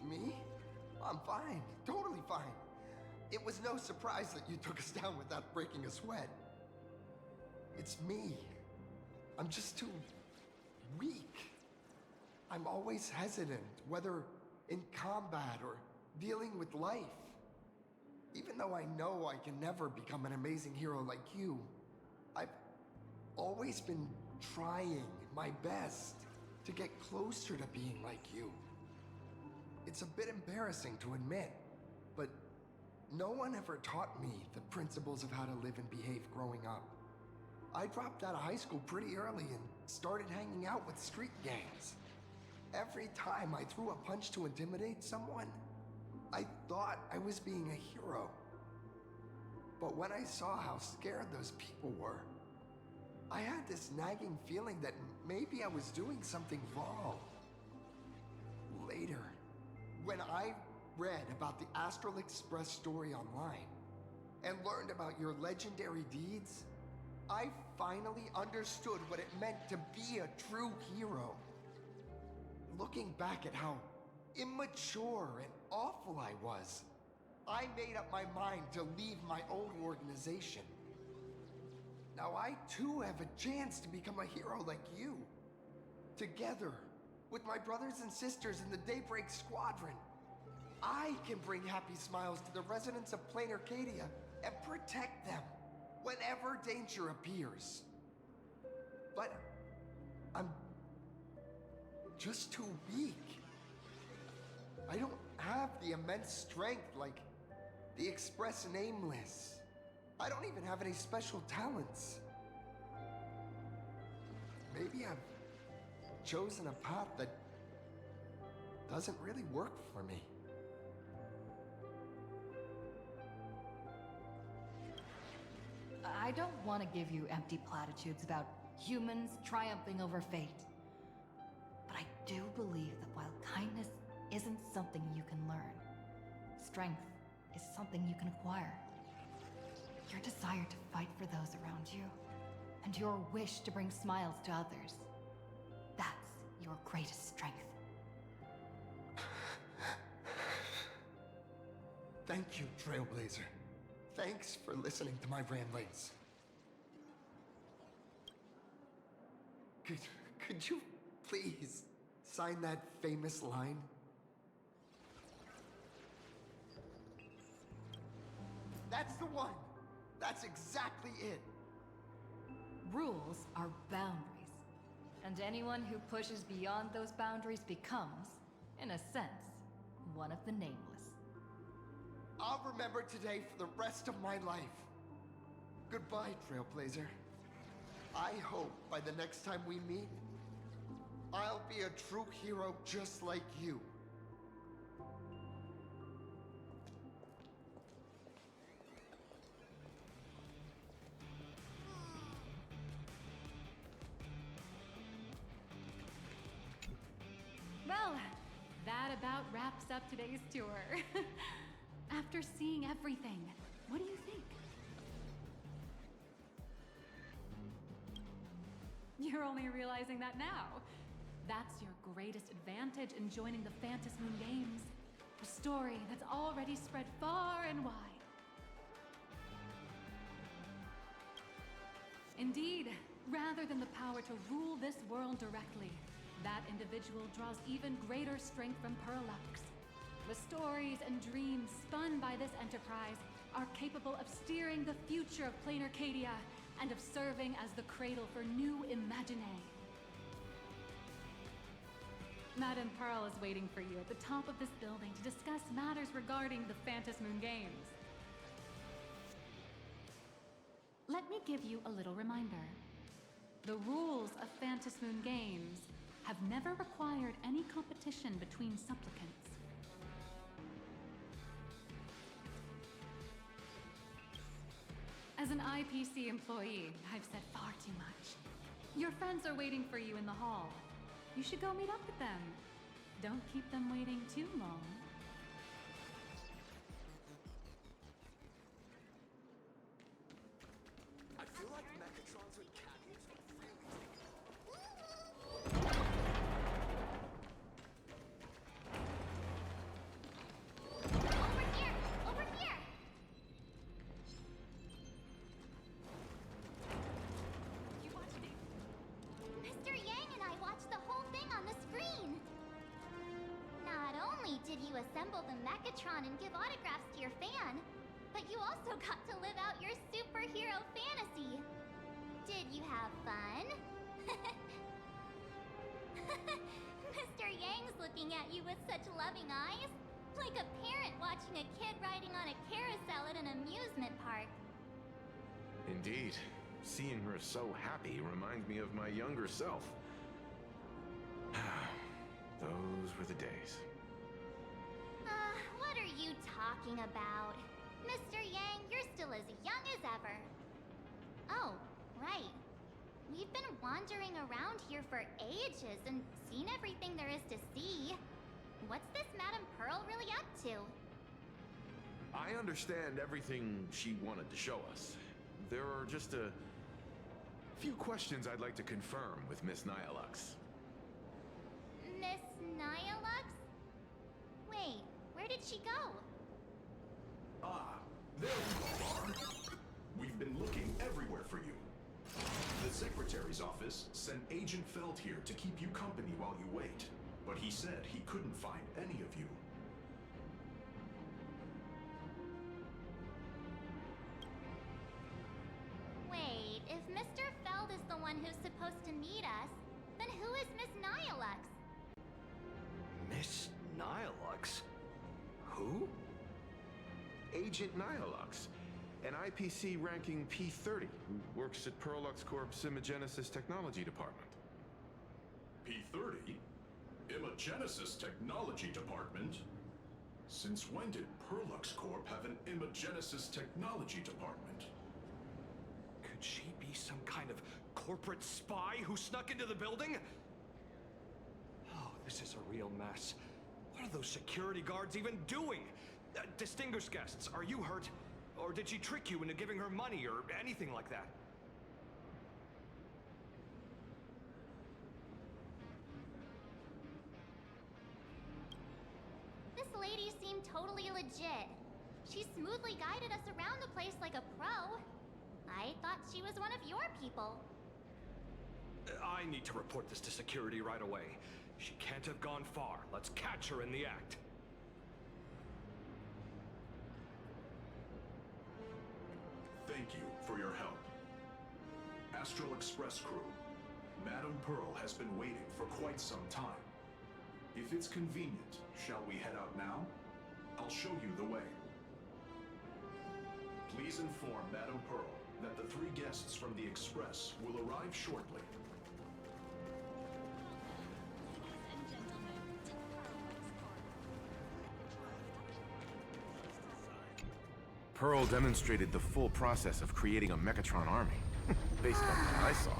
R: Me? I'm fine. Totally fine. It was no surprise that you took us down without breaking a sweat. It's me. I'm just too weak. I'm always hesitant, whether in combat or dealing with life. Even though I know I can never become an amazing hero like you, I've always been trying my best to get closer to being like you. It's a bit embarrassing to admit, but no one ever taught me the principles of how to live and behave growing up. I dropped out of high school pretty early and started hanging out with street gangs. Every time I threw a punch to intimidate someone, I thought I was being a hero. But when I saw how scared those people were, I had this nagging feeling that maybe I was doing something wrong. Later, when I read about the Astral Express story online and learned about your legendary deeds, I finally understood what it meant to be a true hero. Looking back at how immature and awful I was, I made up my mind to leave my old organization. Now I too have a chance to become a hero like you. Together, with my brothers and sisters in the Daybreak Squadron, I can bring happy smiles to the residents of Plain Arcadia and protect them whenever danger appears. But I'm just too weak. I don't have the immense strength like the Express Nameless. I don't even have any special talents. Maybe I've chosen a path that doesn't really work for me.
S: I don't want to give you empty platitudes about humans triumphing over fate. But I do believe that while kindness isn't something you can learn, strength is something you can acquire. Your desire to fight for those around you, and your wish to bring smiles to others, that's your greatest strength.
R: Thank you, Trailblazer. Thanks for listening to my ramblings. Could you please sign that famous line? That's the one! That's exactly it!
S: Rules are boundaries, and anyone who pushes beyond those boundaries becomes, in a sense, one of the nameless.
R: I'll remember today for the rest of my life. Goodbye, Trailblazer. I hope by the next time we meet, I'll be a true hero just like you.
C: Well, that about wraps up today's tour. After seeing everything, what do you think? You're only realizing that now. That's your greatest advantage in joining the Fantas Moon Games. A story that's already spread far and wide. Indeed, rather than the power to rule this world directly, that individual draws even greater strength from Parallax. The stories and dreams spun by this enterprise are capable of steering the future of Plain Arcadia and of serving as the cradle for new Imaginae. Madame Pearl is waiting for you at the top of this building to discuss matters regarding the Fantas Moon Games. Let me give you a little reminder. The rules of Fantas Moon Games have never required any competition between supplicants. As an IPC employee, I've said far too much. Your friends are waiting for you in the hall. You should go meet up with them. Don't keep them waiting too long.
K: I feel like Mechatrons and caddies would
A: Over here! Over here!
C: You watched it.
A: Mr. Yang and I watched the whole thing on the screen. Not only did you assemble the Mechatron and give autographs to your fan, but you also got to live out your superhero fantasy. Did you have fun? Mr. Yang's looking at you with such loving eyes, like a parent watching a kid riding on a carousel at an amusement park.
D: Indeed. Seeing her so happy reminds me of my younger self. Those were the days.
A: What are you talking about? Mr. Yang, you're still as young as ever. Oh, right. We've been wandering around here for ages and seen everything there is to see. What's this Madame Pearl really up to?
D: I understand everything she wanted to show us. There are just a few questions I'd like to confirm with Miss Nihilux.
A: Miss Nihilux? Wait, where did she go?
O: Ah, there you are. We've been looking everywhere for you. Secretary's office sent Agent Feld here to keep you company while you wait, but he said he couldn't find any of you.
A: Wait, if Mr. Feld is the one who's supposed to meet us, then who is Miss Nihilux?
J: Miss Nihilux? Who?
D: Agent Nihilux, an IPC ranking P30 who works at Perlux Corp's Imagenesis Technology Department.
O: P30? Imagenesis Technology Department? Since when did Perlux Corp have an Imagenesis Technology Department?
J: Could she be some kind of corporate spy who snuck into the building? Oh, this is a real mess. What are those security guards even doing? Distinguished guests, are you hurt? Or did she trick you into giving her money or anything like that?
A: This lady seemed totally legit. She smoothly guided us around the place like a pro. I thought she was one of your people.
J: I need to report this to security right away. She can't have gone far. Let's catch her in the act.
O: Thank you for your help. Astral Express crew, Madame Pearl has been waiting for quite some time. If it's convenient, shall we head out now? I'll show you the way. Please inform Madame Pearl that the 3 guests from the Express will arrive shortly.
D: Pearl demonstrated the full process of creating a Mechatron army, based on what I saw.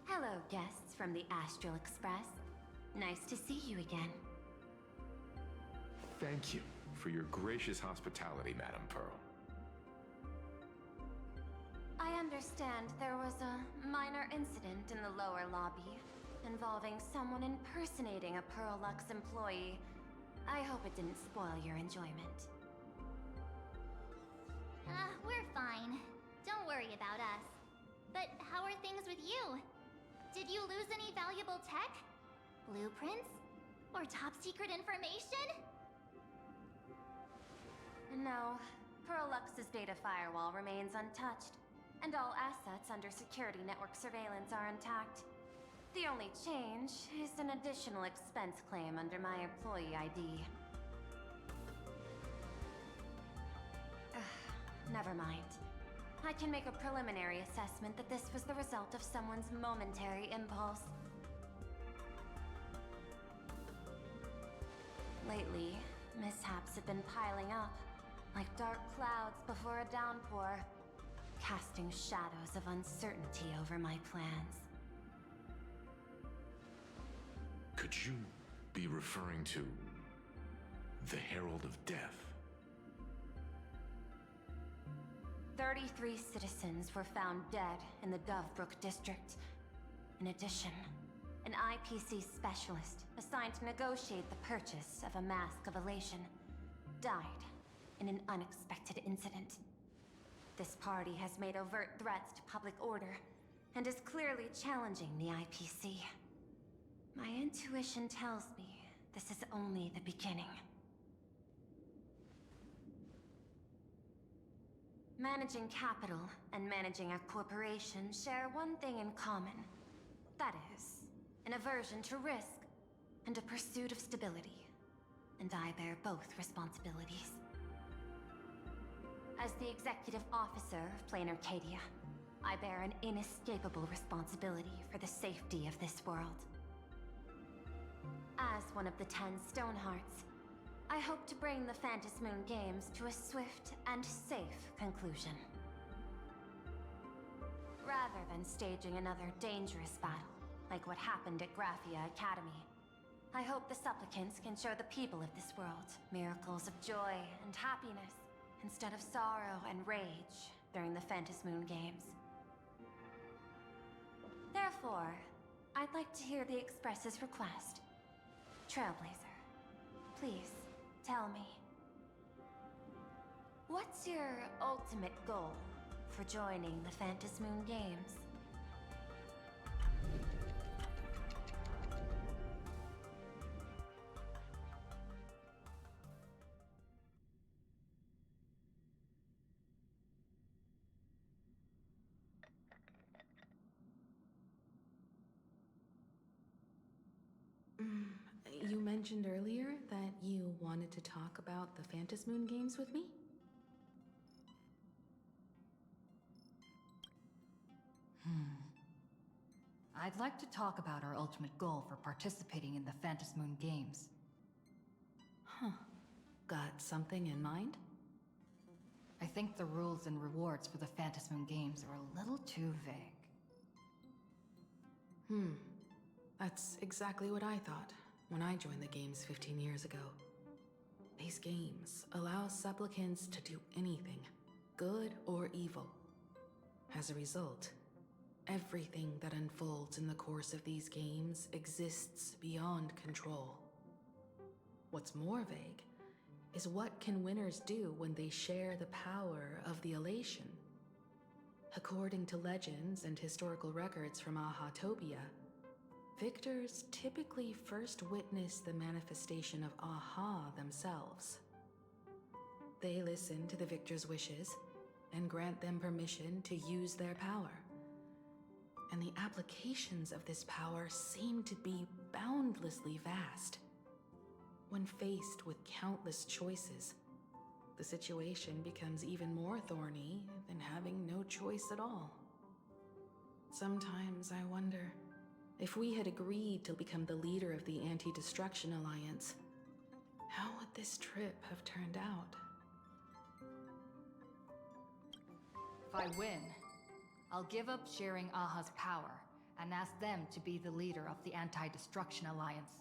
E: Hello, guests from the Astral Express. Nice to see you again.
D: Thank you for your gracious hospitality, Madame Pearl.
E: I understand there was a minor incident in the lower lobby involving someone impersonating a Perlux employee. I hope it didn't spoil your enjoyment.
A: We're fine. Don't worry about us. But how are things with you? Did you lose any valuable tech? Blueprints? Or top secret information?
E: No, Perlux's data firewall remains untouched, and all assets under security network surveillance are intact. The only change is an additional expense claim under my employee ID. Never mind. I can make a preliminary assessment that this was the result of someone's momentary impulse. Lately, mishaps have been piling up, like dark clouds before a downpour, casting shadows of uncertainty over my plans.
D: Could you be referring to the Herald of Death?
E: 33 citizens were found dead in the Dovebrook district. In addition, an IPC specialist assigned to negotiate the purchase of a Mask of Elation died in an unexpected incident. This party has made overt threats to public order and is clearly challenging the IPC. My intuition tells me this is only the beginning. Managing capital and managing a corporation share one thing in common. That is, an aversion to risk and a pursuit of stability. And I bear both responsibilities. As the executive officer of Plain Arcadia, I bear an inescapable responsibility for the safety of this world. As one of the 10 Stonehearts, I hope to bring the Phantasmoon Games to a swift and safe conclusion. than staging another dangerous battle, like what happened at Graphia Academy. I hope the supplicants can show the people of this world miracles of joy and happiness, instead of sorrow and rage during the Phantasmoon Games. Therefore, I'd like to hear the Express's request. Trailblazer, please, tell me. What's your ultimate goal for joining the Phantasmoon Games?
F: You mentioned earlier that you wanted to talk about the Phantasmoon Games with me?
S: I'd like to talk about our ultimate goal for participating in the Phantasmoon Games.
F: Huh. Got something in mind?
S: I think the rules and rewards for the Phantasmoon Games are a little too vague.
F: That's exactly what I thought when I joined the games 15 years ago. These games allow supplicants to do anything, good or evil. As a result, everything that unfolds in the course of these games exists beyond control. What's more vague is what can winners do when they share the power of the elation. According to legends and historical records from Ahatopia, victors typically first witness the manifestation of Aha themselves. They listen to the victor's wishes and grant them permission to use their power. And the applications of this power seem to be boundlessly vast. When faced with countless choices, the situation becomes even more thorny than having no choice at all. Sometimes I wonder, if we had agreed to become the leader of the Anti-Destruction Alliance, how would this trip have turned out?
S: If I win, I'll give up sharing Aha's power and ask them to be the leader of the Anti-Destruction Alliance.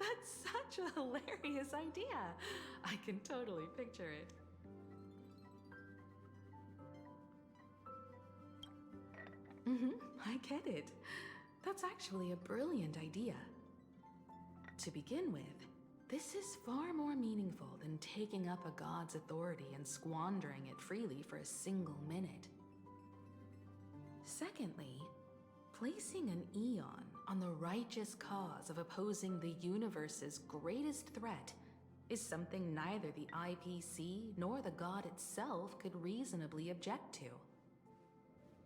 F: That's such a hilarious idea. I can totally picture it. I get it. That's actually a brilliant idea. To begin with, this is far more meaningful than taking up a god's authority and squandering it freely for a single minute. Secondly, placing an Eon on the righteous cause of opposing the universe's greatest threat is something neither the IPC nor the god itself could reasonably object to.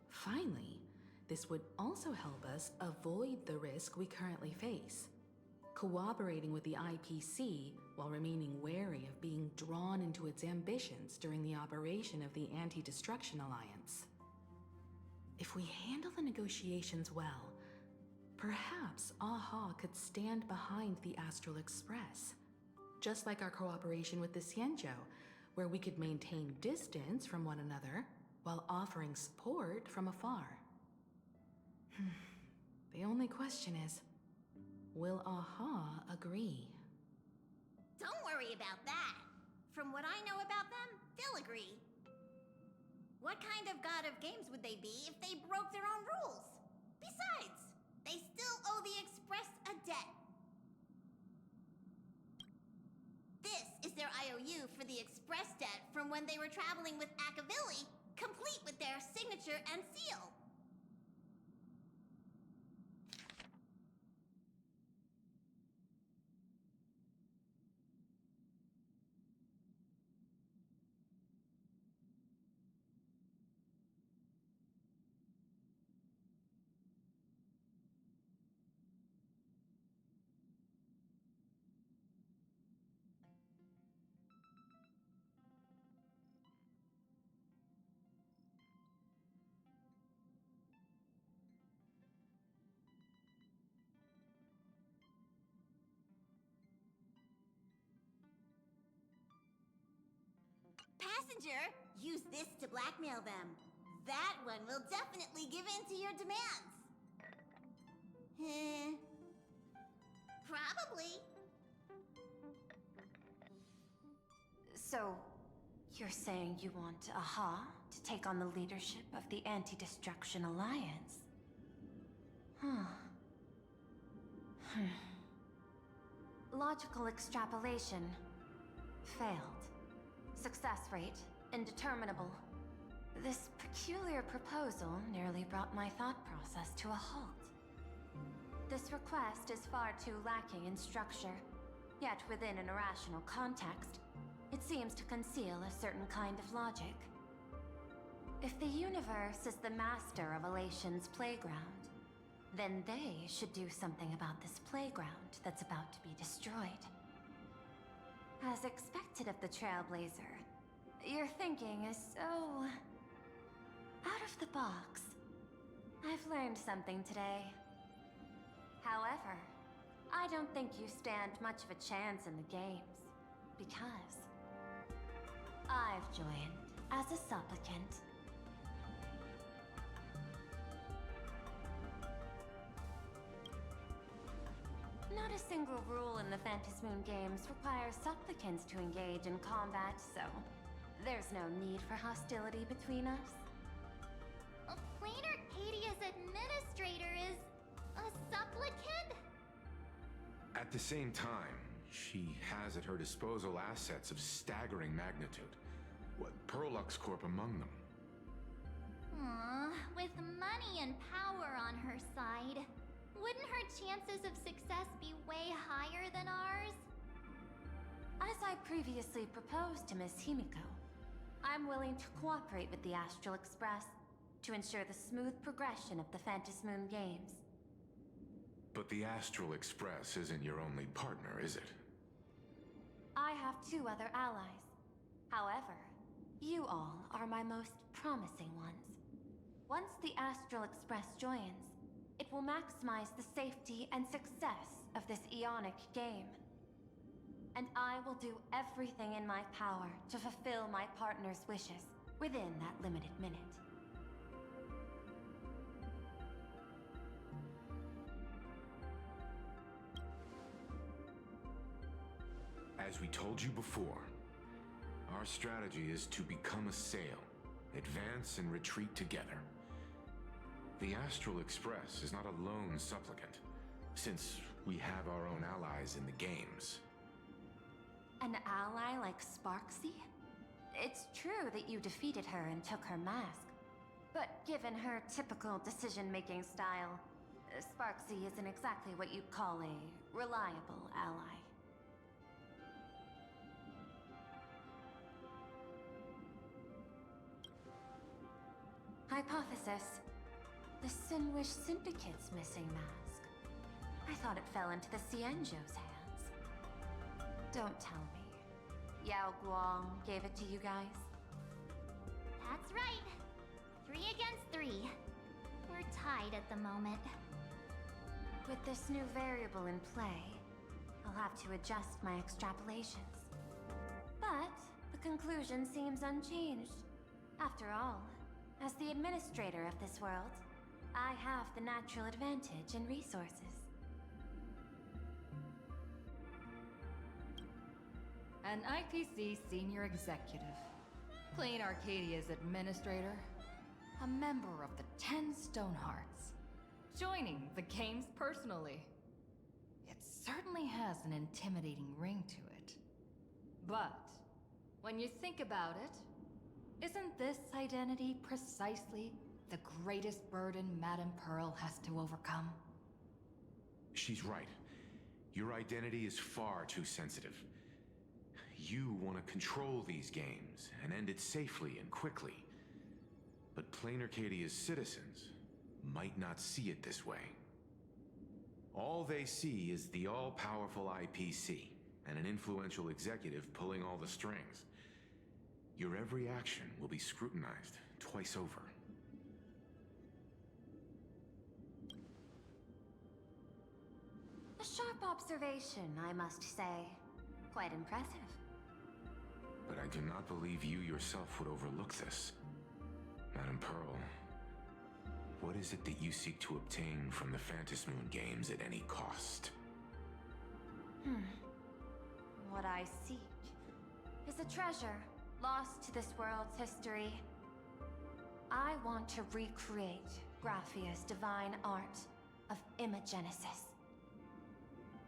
F: Finally, this would also help us avoid the risk we currently face. Cooperating with the IPC while remaining wary of being drawn into its ambitions during the operation of the Anti-Destruction Alliance. If we handle the negotiations well, perhaps Aha could stand behind the Astral Express, just like our cooperation with the Xianzhou, where we could maintain distance from one another while offering support from afar. The only question is, will Aha agree?
G: Don't worry about that. From what I know about them, they'll agree. What kind of god of games would they be if they broke their own rules? Besides, they still owe the Express a debt. This is their IOU for the Express debt from when they were traveling with Akavilli, complete with their signature and seal. messenger, use this to blackmail them. That one will definitely give in to your demands. Probably.
E: So, you're saying you want Aha to take on the leadership of the Anti-Destruction Alliance? Logical extrapolation. Failed. Success rate indeterminable. This peculiar proposal nearly brought my thought process to a halt. This request is far too lacking in structure, yet within an irrational context, it seems to conceal a certain kind of logic. If the universe is the master of Elation's playground, then they should do something about this playground that's about to be destroyed. As expected of the Trailblazer, your thinking is so... out of the box. I've learned something today. However, I don't think you stand much of a chance in the games, because I've joined as a supplicant. Not a single rule in the Phantasmoon games requires supplicants to engage in combat, so there's no need for hostility between us.
A: Plain Arcadia's administrator is a supplicant?
D: At the same time, she has at her disposal assets of staggering magnitude. What, Perlux Corp among them?
A: Aww, with money and power on her side, wouldn't her chances of success be way higher than ours?
E: As I previously proposed to Miss Himiko, I'm willing to cooperate with the Astral Express to ensure the smooth progression of the Phantasmoon games.
D: But the Astral Express isn't your only partner, is it?
E: I have 2 other allies. However, you all are my most promising ones. Once the Astral Express joins, it will maximize the safety and success of this Ionic game. And I will do everything in my power to fulfill my partner's wishes within that limited minute.
D: As we told you before, our strategy is to become a sail, advance and retreat together. The Astral Express is not a lone supplicant, since we have our own allies in the games.
E: An ally like Sparksy? It's true that you defeated her and took her mask, but given her typical decision-making style, Sparksy isn't exactly what you'd call a reliable ally. Hypothesis. The Sinwish Syndicate's missing mask. I thought it fell into the Cienjo's hands. Don't tell me. Yao Guang gave it to you guys?
A: That's right. 3 against 3. We're tied at the moment.
E: With this new variable in play, I'll have to adjust my extrapolations. But the conclusion seems unchanged. After all, as the administrator of this world, I have the natural advantage in resources.
S: An IPC senior executive, Plain Arcadia's administrator, a member of the 10 Stonehearts, joining the games personally. It certainly has an intimidating ring to it. But when you think about it, isn't this identity precisely the greatest burden Madame Pearl has to overcome?
D: She's right. Your identity is far too sensitive. You want to control these games and end it safely and quickly. But Plain Arcadia's citizens might not see it this way. All they see is the all-powerful IPC and an influential executive pulling all the strings. Your every action will be scrutinized twice over.
E: A sharp observation, I must say. Quite impressive.
D: But I I do not believe you yourself would overlook this. Madam Pearl, what is it that you seek to obtain from the Phantasmoon games at any cost?
E: What I seek is a treasure lost to this world's history. I want to recreate Graphia's divine art of imagenesis.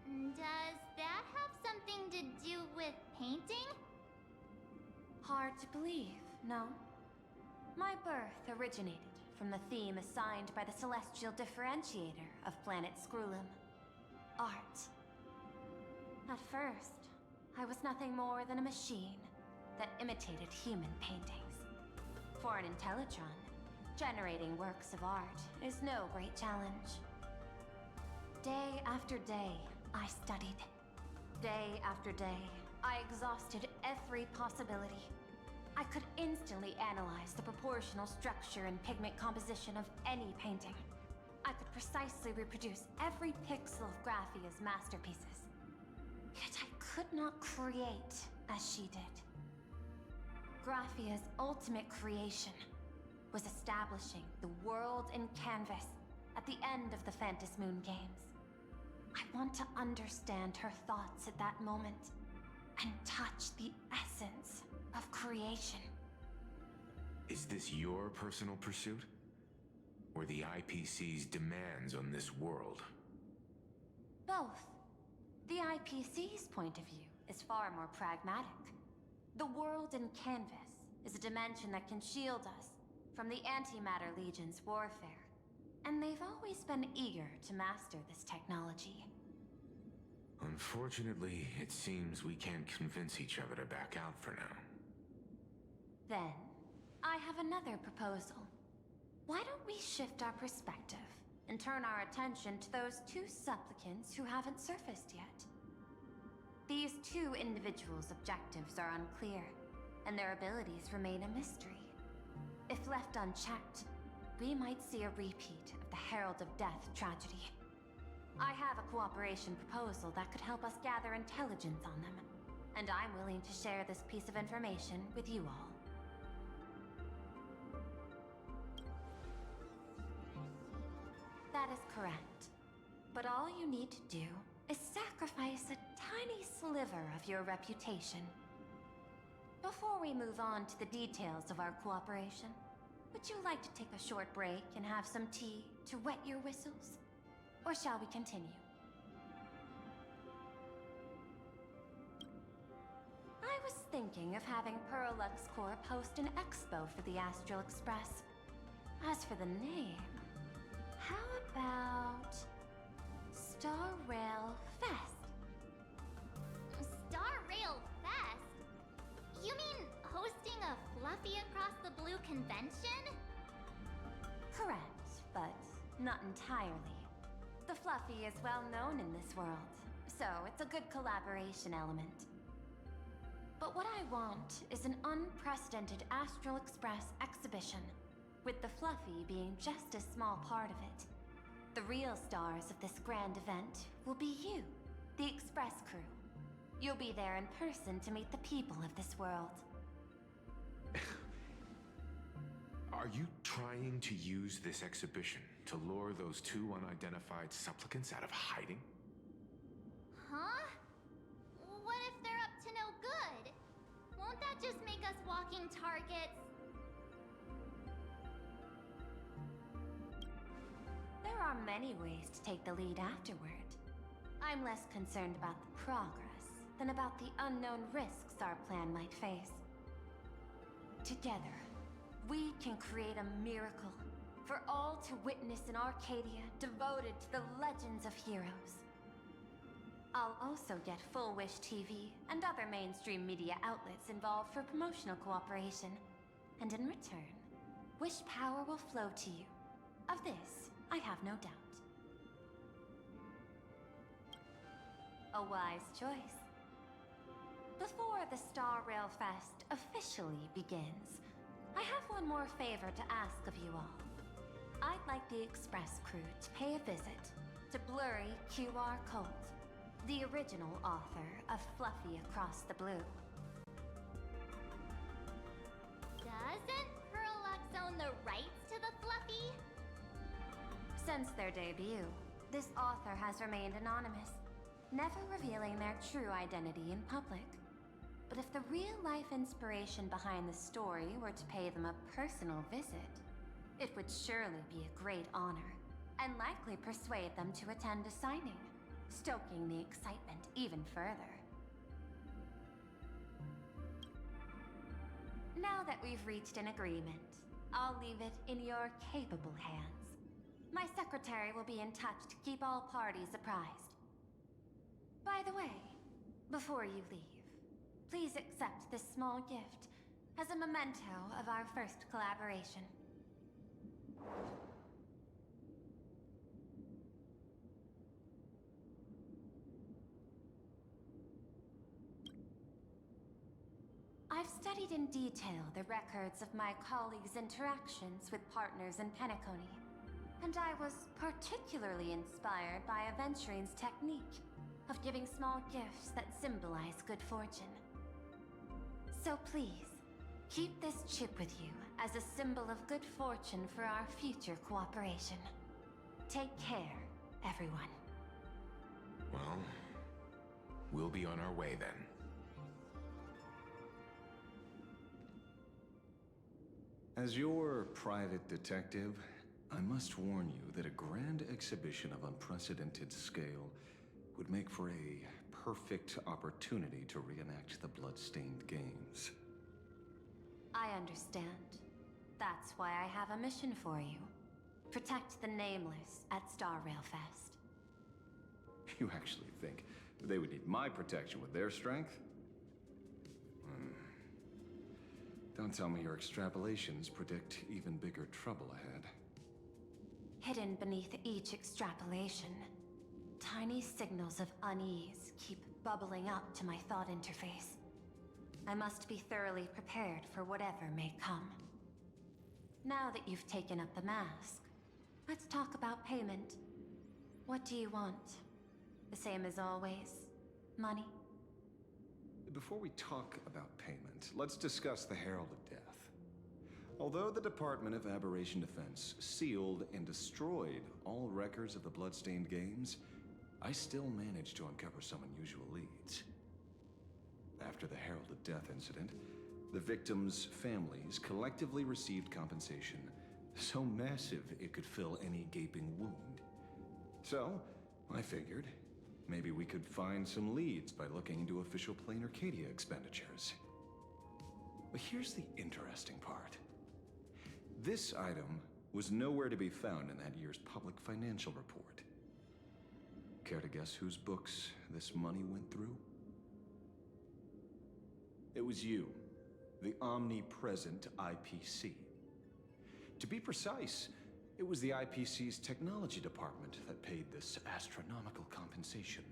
A: Does that have something to do with painting?
E: Hard to believe, no? My birth originated from the theme assigned by the celestial differentiator of planet Scrulum. Art. At first, I was nothing more than a machine that imitated human paintings. For an Intellitron, generating works of art is no great challenge. Day after day, I studied. Day after day, I exhausted every possibility. I could instantly analyze the proportional structure and pigment composition of any painting. I could precisely reproduce every pixel of Graphia's masterpieces. Yet I could not create as she did. Graphia's ultimate creation was establishing the world in canvas at the end of the Phantasmoon games. I want to understand her thoughts at that moment and touch the essence of creation.
D: Is this your personal pursuit? Or the IPC's demands on this world?
E: Both. The IPC's point of view is far more pragmatic. The world in canvas is a dimension that can shield us from the Antimatter Legion's warfare, and they've always been eager to master this technology.
D: Unfortunately, it seems we can't convince each other to back out for now.
E: Then, I have another proposal. Why don't we shift our perspective and turn our attention to those two supplicants who haven't surfaced yet? These two individuals' objectives are unclear, and their abilities remain a mystery. If left unchecked, we might see a repeat of the Herald of Death tragedy. I have a cooperation proposal that could help us gather intelligence on them, and I'm willing to share this piece of information with you all. That is correct. But all you need to do is sacrifice a tiny sliver of your reputation. Before we move on to the details of our cooperation, would you like to take a short break and have some tea to wet your whistles? Or shall we continue? I was thinking of having Perlux Corp host an expo for the Astral Express. As for the name, how about Star Rail Fest?
A: Star Rail Fest? You mean hosting a Fluffy Across the Blue convention?
E: Correct, but not entirely. The Fluffy is well known in this world, so it's a good collaboration element. But what I want is an unprecedented Astral Express exhibition, with the Fluffy being just a small part of it. The real stars of this grand event will be you, the Express crew. You'll be there in person to meet the people of this world.
D: Are you trying to use this exhibition to lure those two unidentified supplicants out of hiding?
A: Huh? What if they're up to no good? Won't that just make us walking targets?
E: There are many ways to take the lead afterward. I'm less concerned about the progress than about the unknown risks our plan might face. Together, we can create a miracle for all to witness in Arcadia devoted to the legends of heroes. I'll also get Full Wish TV and other mainstream media outlets involved for promotional cooperation. And in return, Wish power will flow to you. Of this, I have no doubt. A wise choice. Before the Star Rail Fest officially begins, I have one more favor to ask of you all. I'd like the Express crew to pay a visit to Blurry QR Colt, the original author of Fluffy Across the Blue. Since their debut, this author has remained anonymous, never revealing their true identity in public. But if the real-life inspiration behind the story were to pay them a personal visit, it would surely be a great honor, and likely persuade them to attend a signing, stoking the excitement even further. Now that we've reached an agreement, I'll leave it in your capable hands. My secretary will be in touch to keep all parties apprised. By the way, before you leave, please accept this small gift as a memento of our first collaboration. I've studied in detail the records of my colleagues' interactions with partners in Penacony, and I was particularly inspired by Aventurine's technique of giving small gifts that symbolize good fortune. So please, keep this chip with you as a symbol of good fortune for our future cooperation. Take care, everyone.
D: Well, we'll be on our way then.
J: As your private detective, I must warn you that a grand exhibition of unprecedented scale would make for a perfect opportunity to reenact the blood-stained games.
E: I understand. That's why I have a mission for you. Protect the Nameless at Star Rail Fest.
J: You actually think they would need my protection with their strength? Don't tell me your extrapolations predict even bigger trouble ahead.
E: Hidden beneath each extrapolation, tiny signals of unease keep bubbling up to my thought interface. I must be thoroughly prepared for whatever may come. Now that you've taken up the mask, let's talk about payment. What do you want? The same as always? Money?
J: Before we talk about payment, let's discuss the Herald of Death. Although the Department of Aberration Defense sealed and destroyed all records of the Bloodstained Games, I still managed to uncover some unusual leads. After the Herald of Death incident, the victims' families collectively received compensation so massive it could fill any gaping wound. So, I figured, maybe we could find some leads by looking into official Plain Arcadia expenditures. But here's the interesting part. This item was nowhere to be found in that year's public financial report. Care to guess whose books this money went through? It was you, the omnipresent IPC. To be precise, it was the IPC's technology department that paid this astronomical compensation.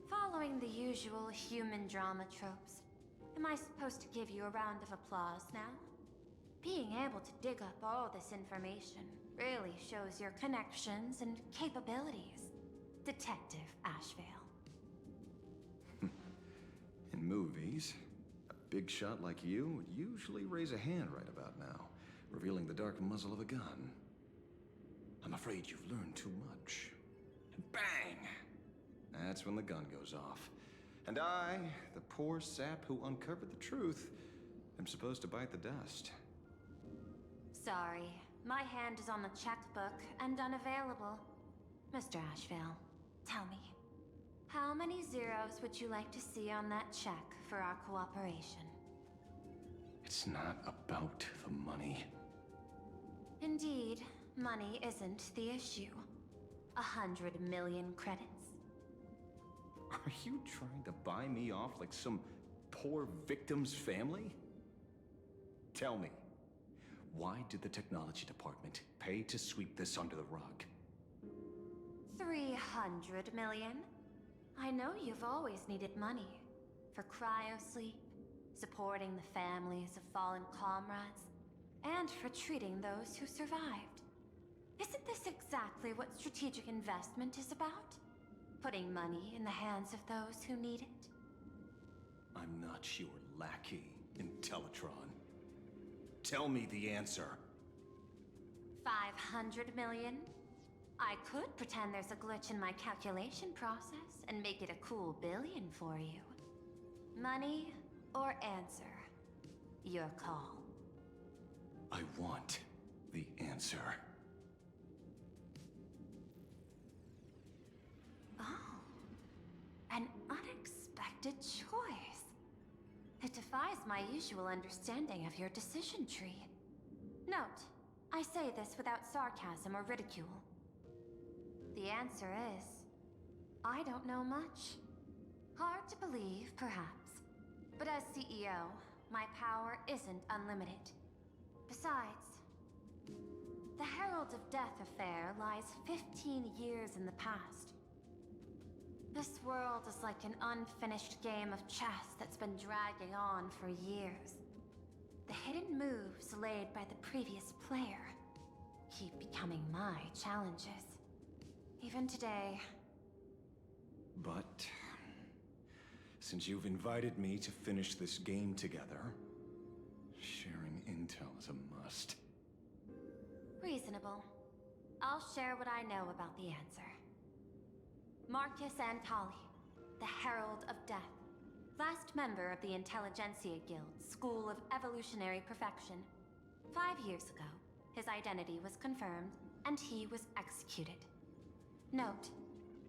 E: Following the usual human drama tropes, am I supposed to give you a round of applause now? Being able to dig up all this information really shows your connections and capabilities, Detective Ashvale.
J: In movies, a big shot like you would usually raise a hand right about now, revealing the dark muzzle of a gun. I'm afraid you've learned too much. And bang! That's when the gun goes off. And I, the poor sap who uncovered the truth, am supposed to bite the dust.
E: Sorry, my hand is on the checkbook and unavailable. Mr. Ashvale, tell me, how many zeros would you like to see on that check for our cooperation?
J: It's not about the money.
E: Indeed, money isn't the issue. 100 million credits.
J: Are you trying to buy me off like some poor victim's family? Tell me, why did the technology department pay to sweep this under the rug?
E: 300 million? I know you've always needed money. For cryosleep, supporting the families of fallen comrades, and for treating those who survived. Isn't this exactly what strategic investment is about? putting money in the hands of those who need it.
J: I'm not your lackey, Intellitron. Tell me the answer.
E: 500 million? I could pretend there's a glitch in my calculation process and make it a cool billion for you. Money or answer? Your call.
J: I want the answer.
E: Oh, an unexpected choice. It defies my usual understanding of your decision tree. Note, I say this without sarcasm or ridicule. The answer is, I don't know much. Hard to believe, perhaps. But as CEO, my power isn't unlimited. Besides, the Herald of Death affair lies 15 years in the past. This world is like an unfinished game of chess that's been dragging on for years. The hidden moves laid by the previous player keep becoming my challenges. Even today.
J: But since you've invited me to finish this game together, sharing intel is a must.
E: Reasonable. I'll share what I know about the answer. Marcus Antali, the Herald of Death. Last member of the Intelligentsia Guild's School of Evolutionary Perfection. 5 years ago, his identity was confirmed, and he was executed. Note,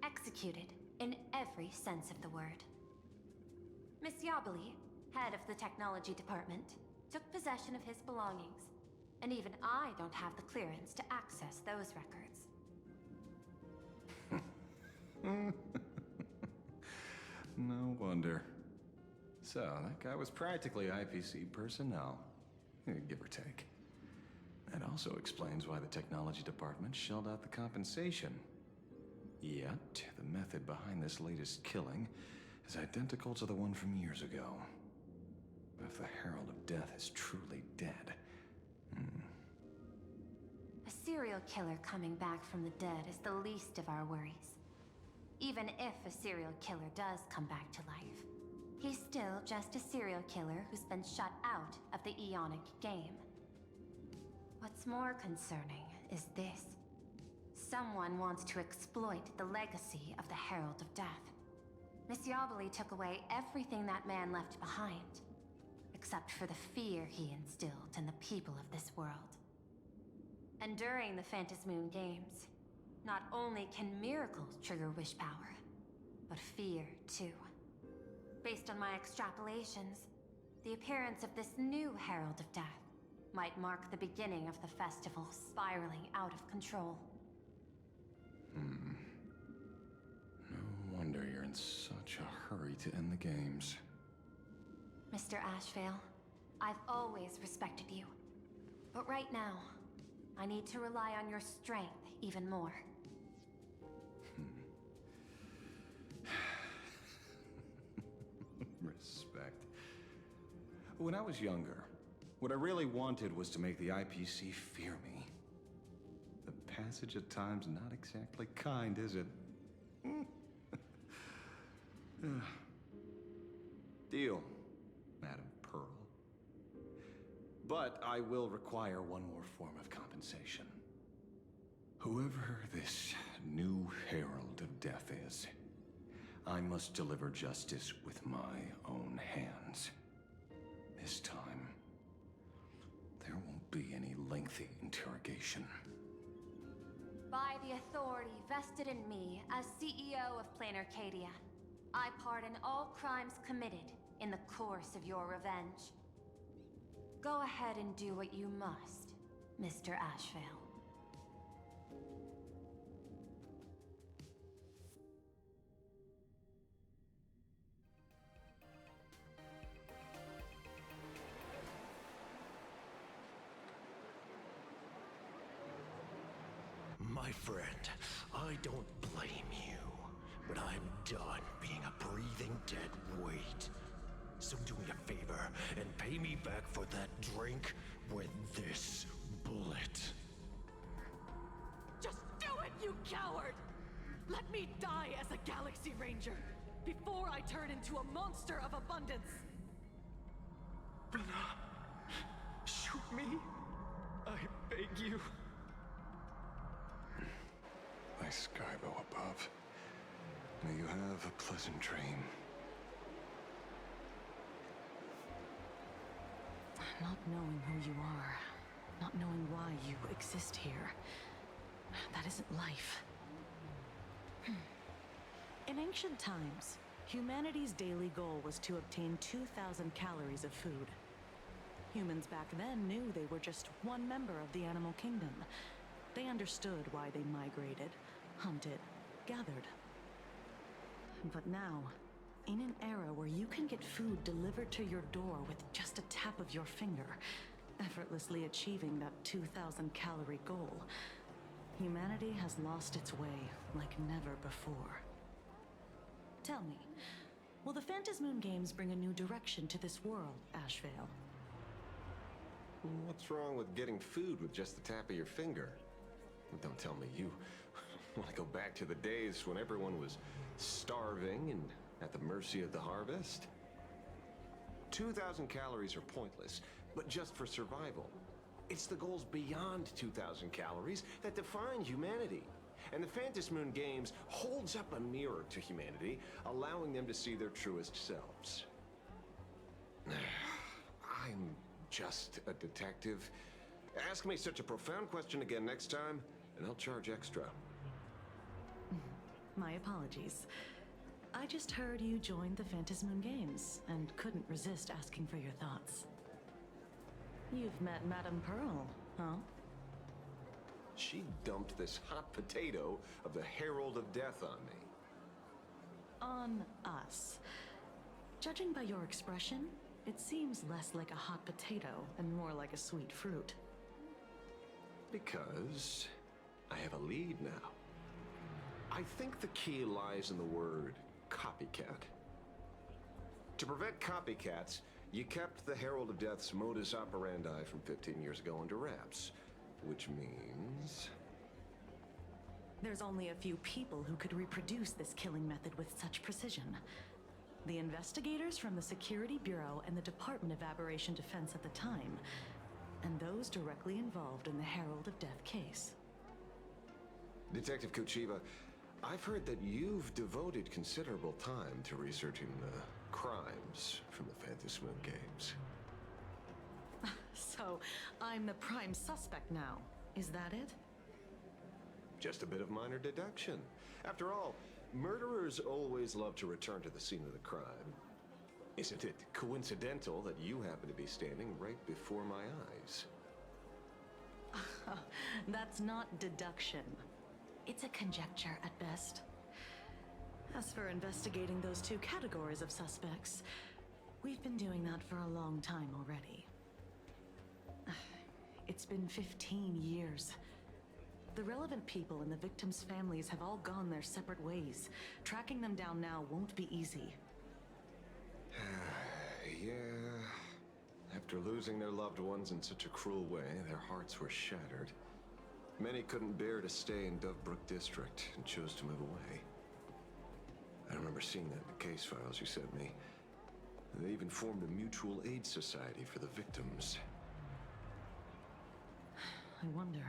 E: executed in every sense of the word. Miss Yabali, head of the technology department, took possession of his belongings, and even I don't have the clearance to access those records.
J: No wonder. So, that guy was practically IPC personnel, give or take. That also explains why the technology department shelled out the compensation. Yet, the method behind this latest killing is identical to the one from years ago. If the Herald of Death is truly dead...
E: A serial killer coming back from the dead is the least of our worries. Even if a serial killer does come back to life, he's still just a serial killer who's been shut out of the Ionic game. What's more concerning is this. Someone wants to exploit the legacy of the Herald of Death. Miss Yabali took away everything that man left behind, except for the fear he instilled in the people of this world. And during the Phantasmoon Games, not only can miracles trigger wish power, but fear too. Based on my extrapolations, the appearance of this new Herald of Death might mark the beginning of the festival spiraling out of control.
J: No wonder you're in such a hurry to end the games.
E: Mr. Ashvale, I've always respected you. But right now, I need to rely on your strength even more.
J: Respect. When I was younger, what I really wanted was to make the IPC fear me. The passage at time's not exactly kind, is it? Deal, Madam Pearl. But I will require one more form of compensation. Whoever this new Herald of Death is, I must deliver justice with my own hands. This time, there won't be any lengthy interrogation.
E: By the authority vested in me as CEO of Plain Arcadia, I pardon all crimes committed in the course of your revenge. Go ahead and do what you must, Mr. Ashvale.
I: My friend, I don't blame you, but I'm done being a breathing dead weight. So do me a favor and pay me back for that drink with this bullet.
B: Just do it, you coward!
L: Let me die as a Galaxy Ranger before I turn into a monster of abundance!
I: Luna, shoot me. I beg you.
J: My Skybo above. May you have a pleasant dream.
L: Not knowing who you are, not knowing why you exist here, that isn't life. In ancient times, humanity's daily goal was to obtain 2,000 calories of food. Humans back then knew they were just one member of the animal kingdom. They understood why they migrated, hunted, gathered. But now, in an era where you can get food delivered to your door with just a tap of your finger, effortlessly achieving that 2,000 calorie goal, humanity has lost its way like never before. Tell me, will the Phantasmoon Games bring a new direction to this world, Ashvale?
V: What's wrong with getting food with just the tap of your finger? Don't tell me you want to go back to the days when everyone was starving and at the mercy of the harvest? 2,000 calories are pointless, but just for survival. It's the goals beyond 2,000 calories that define humanity. And the Phantasmoon Games holds up a mirror to humanity, allowing them to see their truest selves. I'm just a detective. Ask me such a profound question again next time, and I'll charge extra.
L: My apologies. I just heard you joined the Phantasmoon Games and couldn't resist asking for your thoughts. You've met Madame Pearl, huh?
V: She dumped this hot potato of the Herald of Death on me.
L: On us. Judging by your expression, it seems less like a hot potato and more like a sweet fruit.
V: Because I have a lead now. I think the key lies in the word copycat. To prevent copycats, you kept the Herald of Death's modus operandi from 15 years ago under wraps. Which means...
L: There's only a few people who could reproduce this killing method with such precision. The investigators from the Security Bureau and the Department of Aberration Defense at the time, and those directly involved in the Herald of Death case.
V: Detective Kochiba, I've heard that you've devoted considerable time to researching the crimes from the Phantasmoon Games.
L: So, I'm the prime suspect now. Is that it?
V: Just a bit of minor deduction. After all, murderers always love to return to the scene of the crime. Isn't it coincidental that you happen to be standing right before my eyes?
L: That's not deduction. It's a conjecture at best. As for investigating those two categories of suspects, we've been doing that for a long time already. It's been 15 years. The relevant people and the victims' families have all gone their separate ways. Tracking them down now won't be easy.
V: Yeah. After losing their loved ones in such a cruel way, their hearts were shattered. Many couldn't bear to stay in Dovebrook District and chose to move away. I remember seeing that in the case files you sent me. They even formed a mutual aid society for the victims.
L: I wonder,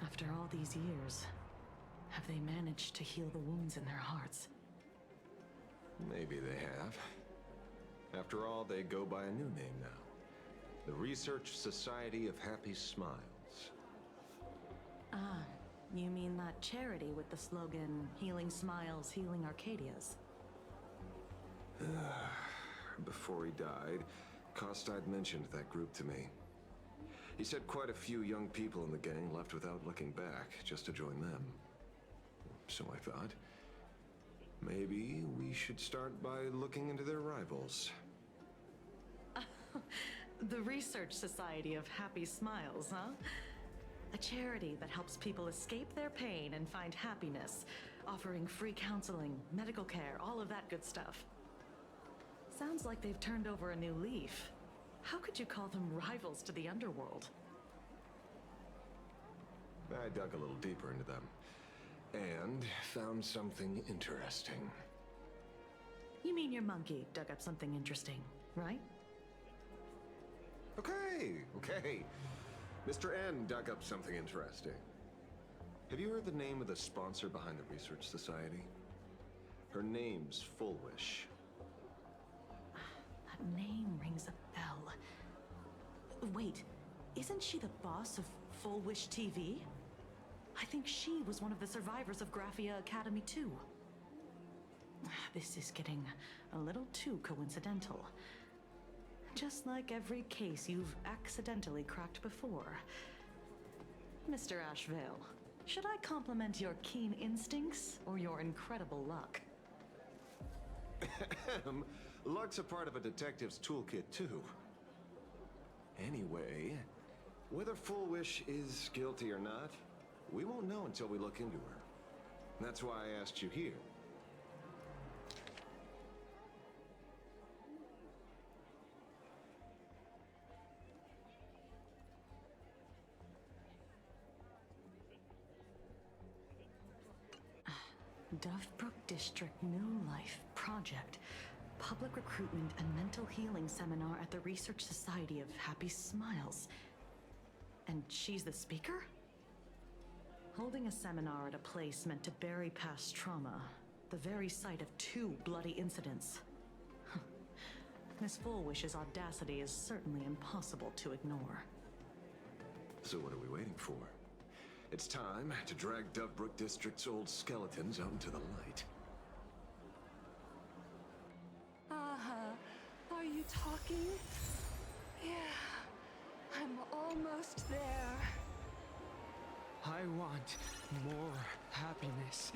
L: after all these years, have they managed to heal the wounds in their hearts?
V: Maybe they have. After all, they go by a new name now. The Research Society of Happy Smiles.
L: Ah, you mean that charity with the slogan, Healing Smiles, Healing Arcadias?
V: Before he died, Kostad mentioned that group to me. He said quite a few young people in the gang left without looking back, just to join them. So I thought, maybe we should start by looking into their rivals.
L: The Research Society of Happy Smiles, huh? A charity that helps people escape their pain and find happiness, offering free counseling, medical care, all of that good stuff. Sounds like they've turned over a new leaf. How could you call them rivals to the underworld?
V: I dug a little deeper into them. And found something interesting.
L: You mean your monkey dug up something interesting, right?
V: Okay. Mr. N dug up something interesting. Have you heard the name of the sponsor behind the Research Society? Her name's Fullwish.
L: That name rings a bell. Wait, isn't she the boss of Fullwish TV? I think she was one of the survivors of Graphia Academy too. This is getting a little too coincidental. Just like every case you've accidentally cracked before. Mr. Ashvale, should I compliment your keen instincts or your incredible luck?
V: Luck's a part of a detective's toolkit too. Anyway, whether Fullwish is guilty or not, we won't know until we look into her. That's why I asked you here.
L: Dovebrook District New Life Project. Public Recruitment and Mental Healing Seminar at the Research Society of Happy Smiles. And she's the speaker? Holding a seminar at a place meant to bury past trauma. The very site of 2 bloody incidents. Miss Fullwish's audacity is certainly impossible to ignore.
V: So what are we waiting for? It's time to drag Dovebrook District's old skeletons out into the light.
M: Are you talking? Yeah, I'm almost there.
P: I want more happiness.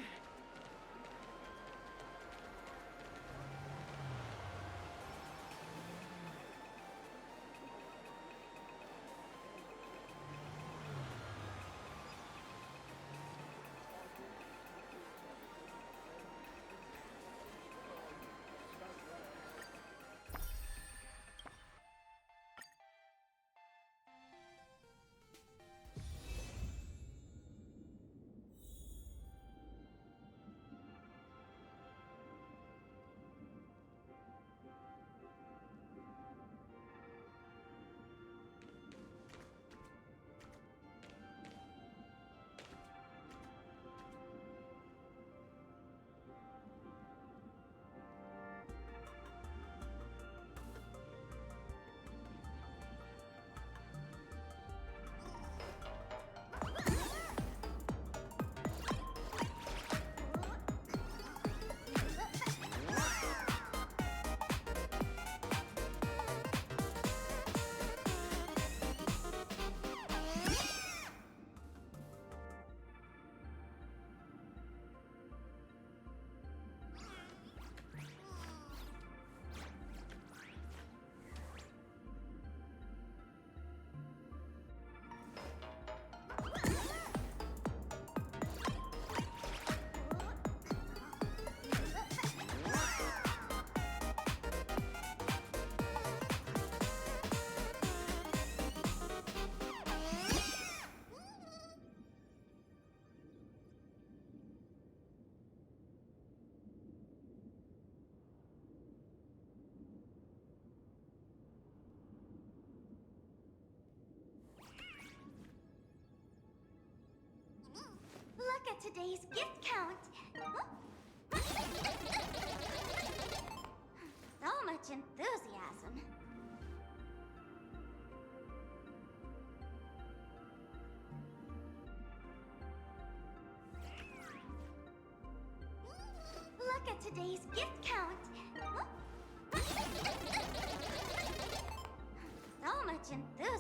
A: Look at today's gift count. Huh? So much enthusiasm. Look at today's gift count. Huh? So much enthusiasm.